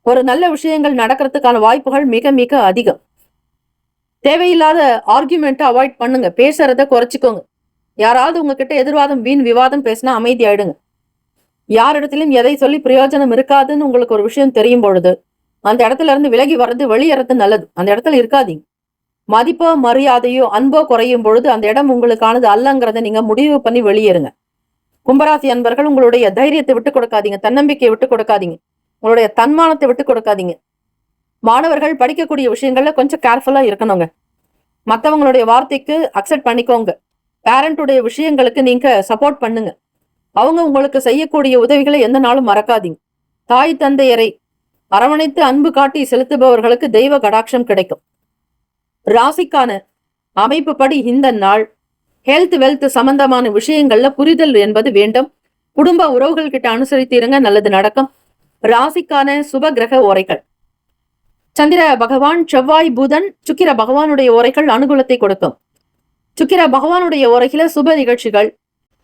ஒரு நல்ல விஷயங்கள் நடக்கிறதுக்கான வாய்ப்புகள் மிக மிக அதிகம். தேவையில்லாத ஆர்குமெண்ட்டை அவாய்ட் பண்ணுங்க. பேசுறத குறைச்சிக்கோங்க. யாராவது உங்ககிட்ட எதிர்வாதம் வீண் விவாதம் பேசினா அமைதி ஆயிடுங்க. யாரிடத்திலும் எதை சொல்லி பிரயோஜனம் இருக்காதுன்னு உங்களுக்கு ஒரு விஷயம் தெரியும் பொழுது அந்த இடத்துல இருந்து விலகி வர்றது, வெளியேறது நல்லது. அந்த இடத்துல இருக்காதீங்க. மதிப்போ மரியாதையோ அன்போ குறையும் பொழுது அந்த இடம் உங்களுக்கானது அல்லங்கிறத நீங்க முடிவு பண்ணி வெளியேறுங்க. கும்பராசி அன்பர்கள், உங்களுடைய தைரியத்தை விட்டு கொடுக்காதீங்க. தன்னம்பிக்கையை விட்டு கொடுக்காதீங்க. உங்களுடைய தன்மானத்தை விட்டு கொடுக்காதீங்க. மாணவர்கள் படிக்கக்கூடிய விஷயங்கள்ல கொஞ்சம் கேர்ஃபுல்லா இருக்கணுங்க. மற்றவங்களுடைய வார்த்தைக்கு அக்செப்ட் பண்ணிக்கோங்க. பேரண்ட்டுடைய விஷயங்களுக்கு நீங்க சப்போர்ட் பண்ணுங்க. அவங்க உங்களுக்கு செய்யக்கூடிய உதவிகளை எந்த நாளும் மறக்காதீங்க. தாய் தந்தையரை அரவணைத்து அன்பு காட்டி செலுத்துபவர்களுக்கு தெய்வ கடாட்சம் கிடைக்கும். ராசிக்கான அமைப்பு படி இந்த நாள் ஹெல்த் வெல்த் சம்பந்தமான விஷயங்கள்ல புரிதல் என்பது வேண்டும். குடும்ப உறவுகள் கிட்ட அனுசரித்து இருங்க, நல்லது நடக்கும். ராசிக்கான சுப கிரக உரைகள்: சந்திர பகவான், செவ்வாய், புதன், சுக்கிர பகவானுடைய உரைகள் அனுகூலத்தை கொடுக்கும். சுக்கிர பகவானுடைய உரையில சுப நிகழ்ச்சிகள்,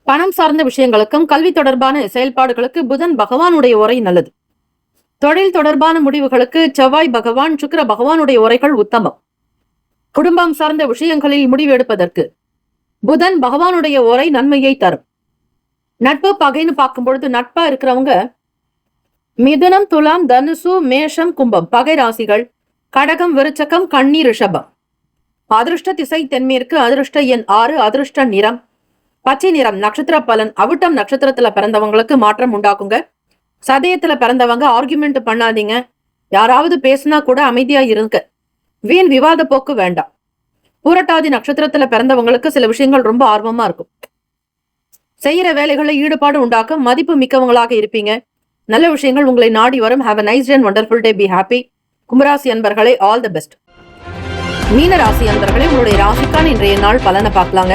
பணம் சார்ந்த விஷயங்களுக்கும் கல்வி தொடர்பான செயல்பாடுகளுக்கு புதன் பகவானுடைய உரை நல்லது. தொழில் தொடர்பான முடிவுகளுக்கு செவ்வாய் பகவான், சுக்கிர பகவானுடைய உரைகள் உத்தமம். குடும்பம் சார்ந்த விஷயங்களில் முடிவு எடுப்பதற்கு புதன் பகவானுடைய உரை நன்மையை தரும். நட்பு பகைன்னு பார்க்கும் பொழுது நட்பா இருக்கிறவங்க மிதுனம், துலாம், தனுசு, மேஷம், கும்பம் பகை ராசிகள், கடகம், விருச்சகம், கன்னி, ரிஷபம். அதிருஷ்ட திசை தென்மேற்கு, அதிருஷ்ட எண் 6, அதிருஷ்ட நிறம் பச்சை நிறம். நட்சத்திர பலன்: அவிட்டம் நட்சத்திரத்துல பிறந்தவங்களுக்கு மாற்றம் உண்டாக்குங்க. சதயத்துல பிறந்தவங்க ஆர்குமெண்ட் பண்ணாதீங்க. யாராவது பேசினா கூட அமைதியா இருங்க. வீண் விவாத போக்கு வேண்டாம். பூரட்டாதி நட்சத்திரத்துல பிறந்தவங்களுக்கு சில விஷயங்கள் ரொம்ப ஆர்வமா இருக்கும். செய்யற வேலைகளை ஈடுபாடு உண்டாக்க மதிப்பு மிக்கவங்களாக இருப்பீங்க. நல்ல விஷயங்கள் உங்களை நாடி வரும். Have a nice day and wonderful day. Be happy. கும்பராசி அன்பர்களே, ஆல் தி பெஸ்ட். மீன ராசி அன்பர்களே, உங்களுடைய ராசிக்கான இன்றைய நாள் பலனை பார்க்கலாங்க.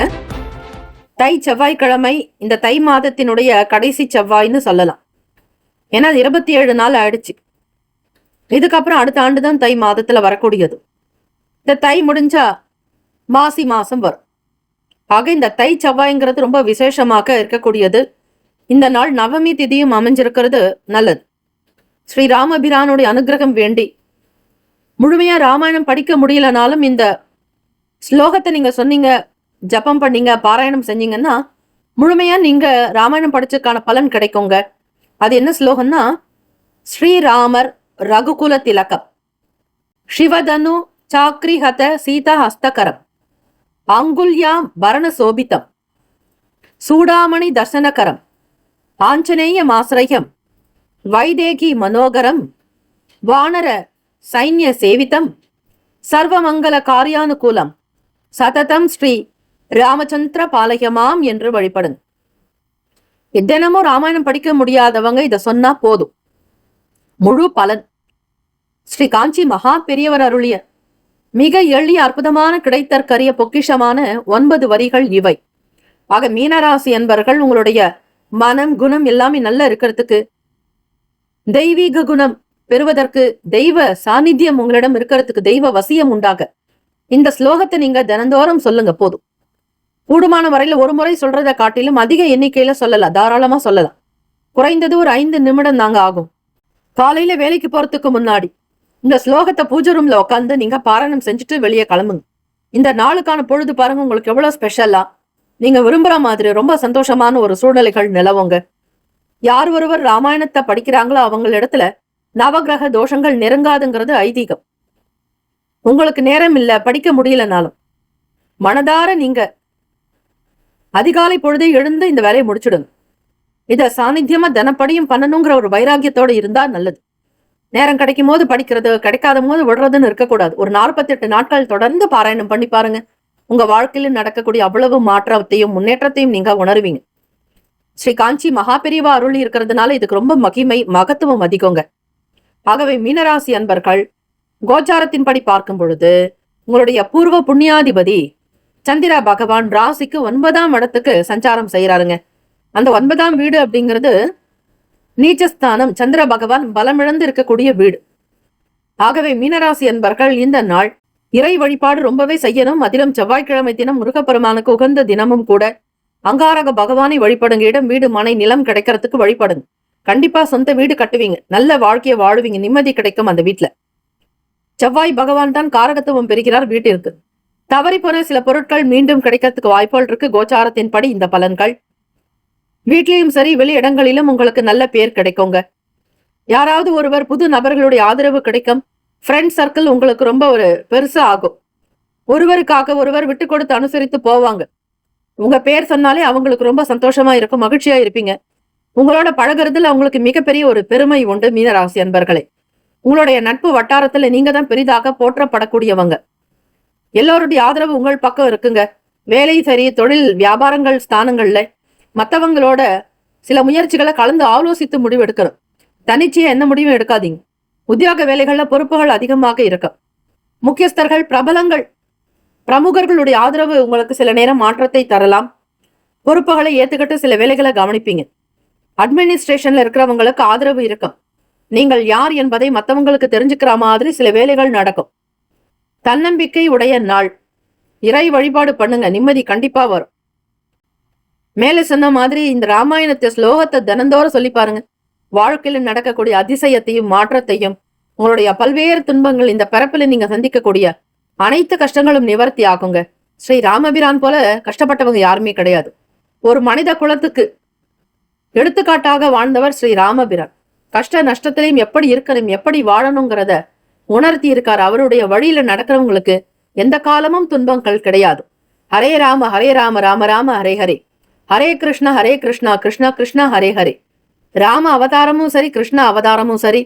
தை செவ்வாய்க்கிழமை, இந்த தை மாதத்தினுடைய கடைசி செவ்வாய்ன்னு சொல்லலாம். ஏன்னா 27 நாள் ஆயிடுச்சு. இதுக்கப்புறம் அடுத்த ஆண்டுதான் தை மாதத்துல வரக்கூடியது. இந்த தை முடிஞ்சா மாசி மாசம் வரும். ஆக இந்த தை செவ்வாய்ங்கிறது ரொம்ப விசேஷமாக இருக்கக்கூடியது. இந்த நாள் நவமி திதியும் அமைஞ்சிருக்கிறது நல்லது. ஸ்ரீ ராமபிரானுடைய அனுகிரகம் வேண்டி முழுமையா ராமாயணம் படிக்க முடியலனாலும் இந்த ஸ்லோகத்தை நீங்க சொன்னீங்க, ஜபம் பண்ணீங்க, பாராயணம் செஞ்சீங்கன்னா முழுமையா நீங்க ராமாயணம் படிச்சதுக்கான பலன் கிடைக்குங்க. அது என்ன ஸ்லோகம்னா, ஸ்ரீராமர் ரகுகுல திலகம் சிவதனு சாக்ரிஹத சீதா ஹஸ்தகரம் அங்குல்யாம் பரண சோபிதம் சூடாமணி தர்சனகரம் ஆஞ்சநேய மாசிரயம் வைதேகி மனோகரம் வானர சைன்ய சேவிதம் சர்வமங்கல காரியானுகூலம் சததம் ஸ்ரீ ராமச்சந்திர பாலயமாம் என்று வழிபடுங்க. தினமும் ராமாயணம் படிக்க முடியாதவங்க இதை சொன்னா போதும், முழு பலன். ஸ்ரீ காஞ்சி மகா பெரியவர் அருளிய மிக எளிய அற்புதமான கிடைத்தற்கரிய பொக்கிஷமான 9 வரிகள் இவை. ஆக மீனராசி என்பர்கள் உங்களுடைய மனம் குணம் எல்லாமே நல்லா இருக்கிறதுக்கு, தெய்வீக குணம் பெறுவதற்கு, தெய்வ சாநித்தியம் உங்களிடம் இருக்கிறதுக்கு, தெய்வ வசியம் உண்டாக இந்த ஸ்லோகத்தை நீங்க தினந்தோறும் சொல்லுங்க போதும். கூடுமான வரையில ஒரு முறை சொல்றதை காட்டிலும் அதிக எண்ணிக்கையில சொல்லலாம், தாராளமா சொல்லலாம். குறைந்தது ஒரு 5 நிமிடம் தாங்க ஆகும். காலையில வேலைக்கு போறதுக்கு முன்னாடி இந்த ஸ்லோகத்தை பூஜை ரூம்ல உட்காந்து நீங்க பாராயணம் செஞ்சுட்டு வெளியே கிளம்புங்க. இந்த நாளுக்கான பொழுது பாருங்க உங்களுக்கு எவ்வளவு ஸ்பெஷலா, நீங்க விரும்புற மாதிரி ரொம்ப சந்தோஷமான ஒரு சூழ்நிலைகள் நிலவுங்க. யார் ஒருவர் ராமாயணத்தை படிக்கிறாங்களோ அவங்க இடத்துல நவகிரக தோஷங்கள் நெருங்காதுங்கிறது ஐதீகம். உங்களுக்கு நேரம் இல்ல, படிக்க முடியலனாலும் மனதார நீங்க அதிகாலை பொழுதே எழுந்து இந்த வேலையை முடிச்சுடுங்க. இத சாநித்தியமா தினப்படியும் பண்ணணுங்கிற ஒரு வைராக்கியத்தோட இருந்தா நல்லது. நேரம் கிடைக்கும் போது படிக்கிறது, கிடைக்காத போது விடுறதுன்னு இருக்கக்கூடாது. ஒரு 48 நாட்கள் தொடர்ந்து பாராயணம் பண்ணி பாருங்க. உங்க வாழ்க்கையில நடக்கக்கூடிய அவ்வளவு மாற்றத்தையும் முன்னேற்றத்தையும் நீங்க உணர்வீங்க. ஸ்ரீ காஞ்சி மகா பெரியவா அருளி இருக்கிறதுனால இதுக்கு ரொம்ப மகிமை மகத்துவம் அதிகங்க. ஆகவே மீனராசி அன்பர்கள் கோச்சாரத்தின்படி பார்க்கும் பொழுது உங்களுடைய பூர்வ புண்ணியாதிபதி சந்திர பகவான் ராசிக்கு 9ஆம் இடத்துக்கு சஞ்சாரம் செய்யறாருங்க. அந்த 9ஆம் வீடு அப்படிங்கிறது நீச்சஸ்தானம், சந்திர பகவான் பலமிழந்து இருக்கக்கூடிய வீடு. ஆகவே மீனராசி அன்பர்கள் இந்த நாள் இறை வழிபாடு ரொம்பவே செய்யணும். அதிலும் செவ்வாய்க்கிழமை தினம் முருகப்பெருமானுக்கு உகந்த தினமும் கூட. அங்காரக பகவானை வழிபடுங்க. இடம் வீடு மனை நிலம் கிடைக்கிறதுக்கு வழிபடுங்க. கண்டிப்பா சொந்த வீடு கட்டுவீங்க, நல்ல வாழ்க்கையை வாழுவீங்க, நிம்மதி கிடைக்கும் அந்த வீட்டுல. செவ்வாய் பகவான் தான் காரகத்துவம் பெறுகிறார் வீட்டிற்கு. தவறி போன சில பொருட்கள் மீண்டும் கிடைக்கிறதுக்கு வாய்ப்புகள் இருக்கு. கோச்சாரத்தின்படி இந்த பலன்கள் வீட்லயும் சரி வெளி இடங்களிலும் உங்களுக்கு நல்ல பேர் கிடைக்குங்க. யாராவது ஒருவர் புது நபர்களுடைய ஆதரவு கிடைக்கும். ஃப்ரெண்ட் சர்க்கிள் உங்களுக்கு ரொம்ப ஒரு பெருசா ஆகும். ஒருவருக்காக ஒருவர் விட்டு கொடுத்து அனுசரித்து போவாங்க. உங்க பேர் சொன்னாலே அவங்களுக்கு ரொம்ப சந்தோஷமா இருக்கும், மகிழ்ச்சியா இருப்பீங்க. உங்களோட பழகுறதுல அவங்களுக்கு மிகப்பெரிய ஒரு பெருமை உண்டு. மீனராசி அன்பர்களே, உங்களுடைய நட்பு வட்டாரத்துல நீங்க தான் பெரிதாக போற்றப்படக்கூடியவங்க. எல்லோருடைய ஆதரவு உங்கள் பக்கம் இருக்குங்க. வேலை சரி, தொழில் வியாபாரங்கள் ஸ்தானங்கள்ல மற்றவங்களோட சில முயற்சிகளை கலந்து ஆலோசித்து முடிவு எடுக்கணும். தனிச்சையா எந்த முடிவும் எடுக்காதீங்க. உத்தியோக வேலைகள்ல பொறுப்புகள் அதிகமாக இருக்கும். முக்கியஸ்தர்கள், பிரபலங்கள், பிரமுகர்களுடைய ஆதரவு உங்களுக்கு சில நேரம் மாற்றத்தை தரலாம். பொறுப்புகளை ஏத்துக்கிட்டு சில வேலைகளை கவனிப்பீங்க. அட்மினிஸ்ட்ரேஷன்ல இருக்கிறவங்களுக்கு ஆதரவு இருக்கும். நீங்கள் யார் என்பதை மற்றவங்களுக்கு தெரிஞ்சுக்கிற மாதிரி சில வேலைகள் நடக்கும். தன்னம்பிக்கை உடைய நாள். இறை வழிபாடு பண்ணுங்க, நிம்மதி கண்டிப்பா வரும். மேல சொன்ன மாதிரி இந்த ராமாயணத்தை ஸ்லோகத்தை தினந்தோறும் சொல்லி பாருங்க. வாழ்க்கையில நடக்கக்கூடிய அதிசயத்தையும் மாற்றத்தையும், உங்களுடைய பல்வேறு துன்பங்கள், இந்த பிறப்பில நீங்க சந்திக்கக்கூடிய அனைத்து கஷ்டங்களும் நிவர்த்தி ஆகுங்க. ஸ்ரீ ராமபிரான் போல கஷ்டப்பட்டவங்க யாருமே கிடையாது. ஒரு மனித குலத்துக்கு எடுத்துக்காட்டாக வாழ்ந்தவர் ஸ்ரீ ராமபிரான். கஷ்ட நஷ்டத்திலையும் எப்படி இருக்கணும், எப்படி வாழணுங்கிறத உணர்த்தி இருக்கார். அவருடைய வழியில நடக்கிறவங்களுக்கு எந்த காலமும் துன்பங்கள் கிடையாது. ஹரே ராம ராம ராம ஹரே ஹரே, ஹரே கிருஷ்ணா கிருஷ்ணா கிருஷ்ணா ஹரே ஹரே. ராம அவதாரமும் சரி, கிருஷ்ண அவதாரமும் சரி,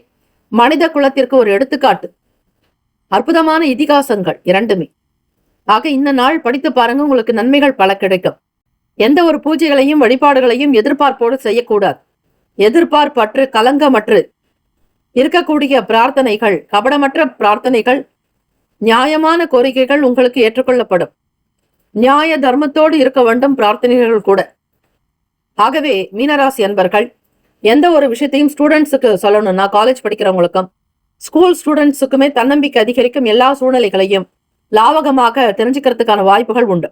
மனித குலத்திற்கு ஒரு எடுத்துக்காட்டு. அற்புதமான இதிகாசங்கள் இரண்டுமே. ஆக இந்த நாள் படித்து பாருங்க, உங்களுக்கு நன்மைகள் பல கிடைக்கும். எந்த ஒரு பூஜைகளையும் வழிபாடுகளையும் எதிர்பார்ப்போடு செய்யக்கூடாது. எதிர்பார்ப்பற்று கலங்கமற்று இருக்கக்கூடிய பிரார்த்தனைகள், கபடமற்ற பிரார்த்தனைகள், நியாயமான கோரிக்கைகள் உங்களுக்கு ஏற்றுக்கொள்ளப்படும். நியாய தர்மத்தோடு இருக்க வேண்டும் பிரார்த்தனைகள் கூட. ஆகவே மீனராசி அன்பர்கள் எந்த ஒரு விஷயத்தையும் ஸ்டூடெண்ட்ஸுக்கு சொல்லணும்னா, காலேஜ் படிக்கிறவங்களுக்கும் ஸ்கூல் ஸ்டூடெண்ட்ஸுக்குமே தன்னம்பிக்கை அதிகரிக்கும். எல்லா சூழ்நிலைகளையும் லாவகமாக தெரிஞ்சுக்கிறதுக்கான வாய்ப்புகள் உண்டு.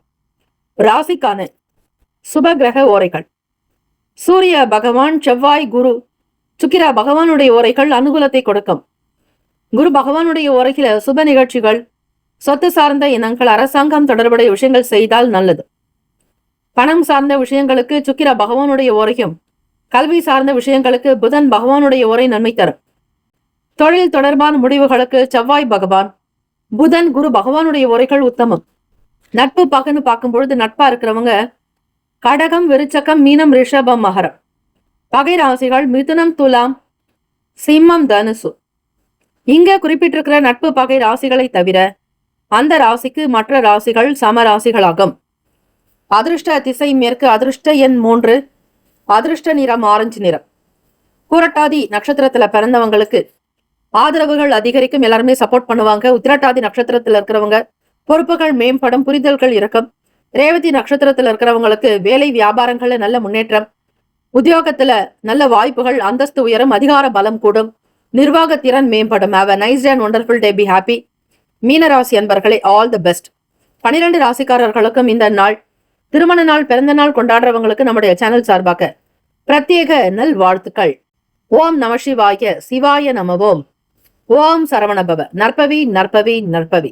ராசிக்கான சுப கிரக ஓரைகள். சூரிய பகவான், செவ்வாய், குரு, சுக்கிர பகவானுடைய ஓரைகள் அனுகூலத்தை கொடுக்கும். குரு பகவானுடைய ஓரையில சுப நிகழ்ச்சிகள், சொத்து சார்ந்த இனங்கள், அரசாங்கம் தொடர்புடைய விஷயங்கள் செய்தால் நல்லது. பணம் சார்ந்த விஷயங்களுக்கு சுக்கிர பகவானுடைய உரையும், கல்வி சார்ந்த விஷயங்களுக்கு புதன் பகவானுடைய உரை நன்மை தரும். தொழில் தொடர்பான முடிவுகளுக்கு செவ்வாய் பகவான், புதன், குரு பகவானுடைய உரைகள் உத்தமம். நட்பு பகன்னு பார்க்கும் பொழுது நட்பா இருக்கிறவங்க கடகம், விருச்சகம், மீனம், ரிஷபம், மகரம். பகை ராசிகள் மிதுனம், துலாம், சிம்மம், தனுசு. இங்க குறிப்பிட்டிருக்கிற நட்பு பகை ராசிகளை தவிர அந்த ராசிக்கு மற்ற ராசிகள் சம ராசிகளாகும். அதிர்ஷ்ட திசை மேற்கு, அதிர்ஷ்ட எண் 3, அதிர்ஷ்ட நிறம் ஆரஞ்சு நிறம். பூரட்டாதி நட்சத்திரத்துல பிறந்தவங்களுக்கு ஆதரவுகள் அதிகரிக்கும், எல்லாருமே சப்போர்ட் பண்ணுவாங்க. உத்திரட்டாதி நட்சத்திரத்துல இருக்கிறவங்க பொறுப்புகள் மேம்படும், புரிதல்கள் இருக்கும். ரேவதி நட்சத்திரத்துல இருக்கிறவங்களுக்கு வேலை வியாபாரங்கள்ல நல்ல முன்னேற்றம், உத்தியோகத்துல நல்ல வாய்ப்புகள், அந்தஸ்து உயரும், அதிகார பலம் கூடும், நிர்வாகத்திறன் மேம்படும். Have a nice day and wonderful day, be happy. மீனராசி அன்பர்களே, ஆல் தி பெஸ்ட். 12 ராசிக்காரர்களுக்கும் இந்த நாள், திருமண நாள், பிறந்த நாள் கொண்டாடுறவங்களுக்கு நம்முடைய சேனல் சார்பாக பிரத்யேக நல் வாழ்த்துக்கள். ஓம் நம சிவாய, சிவாய நமவோம். ஓம் சரவணபவ. நற்பவி நற்பவி நற்பவி.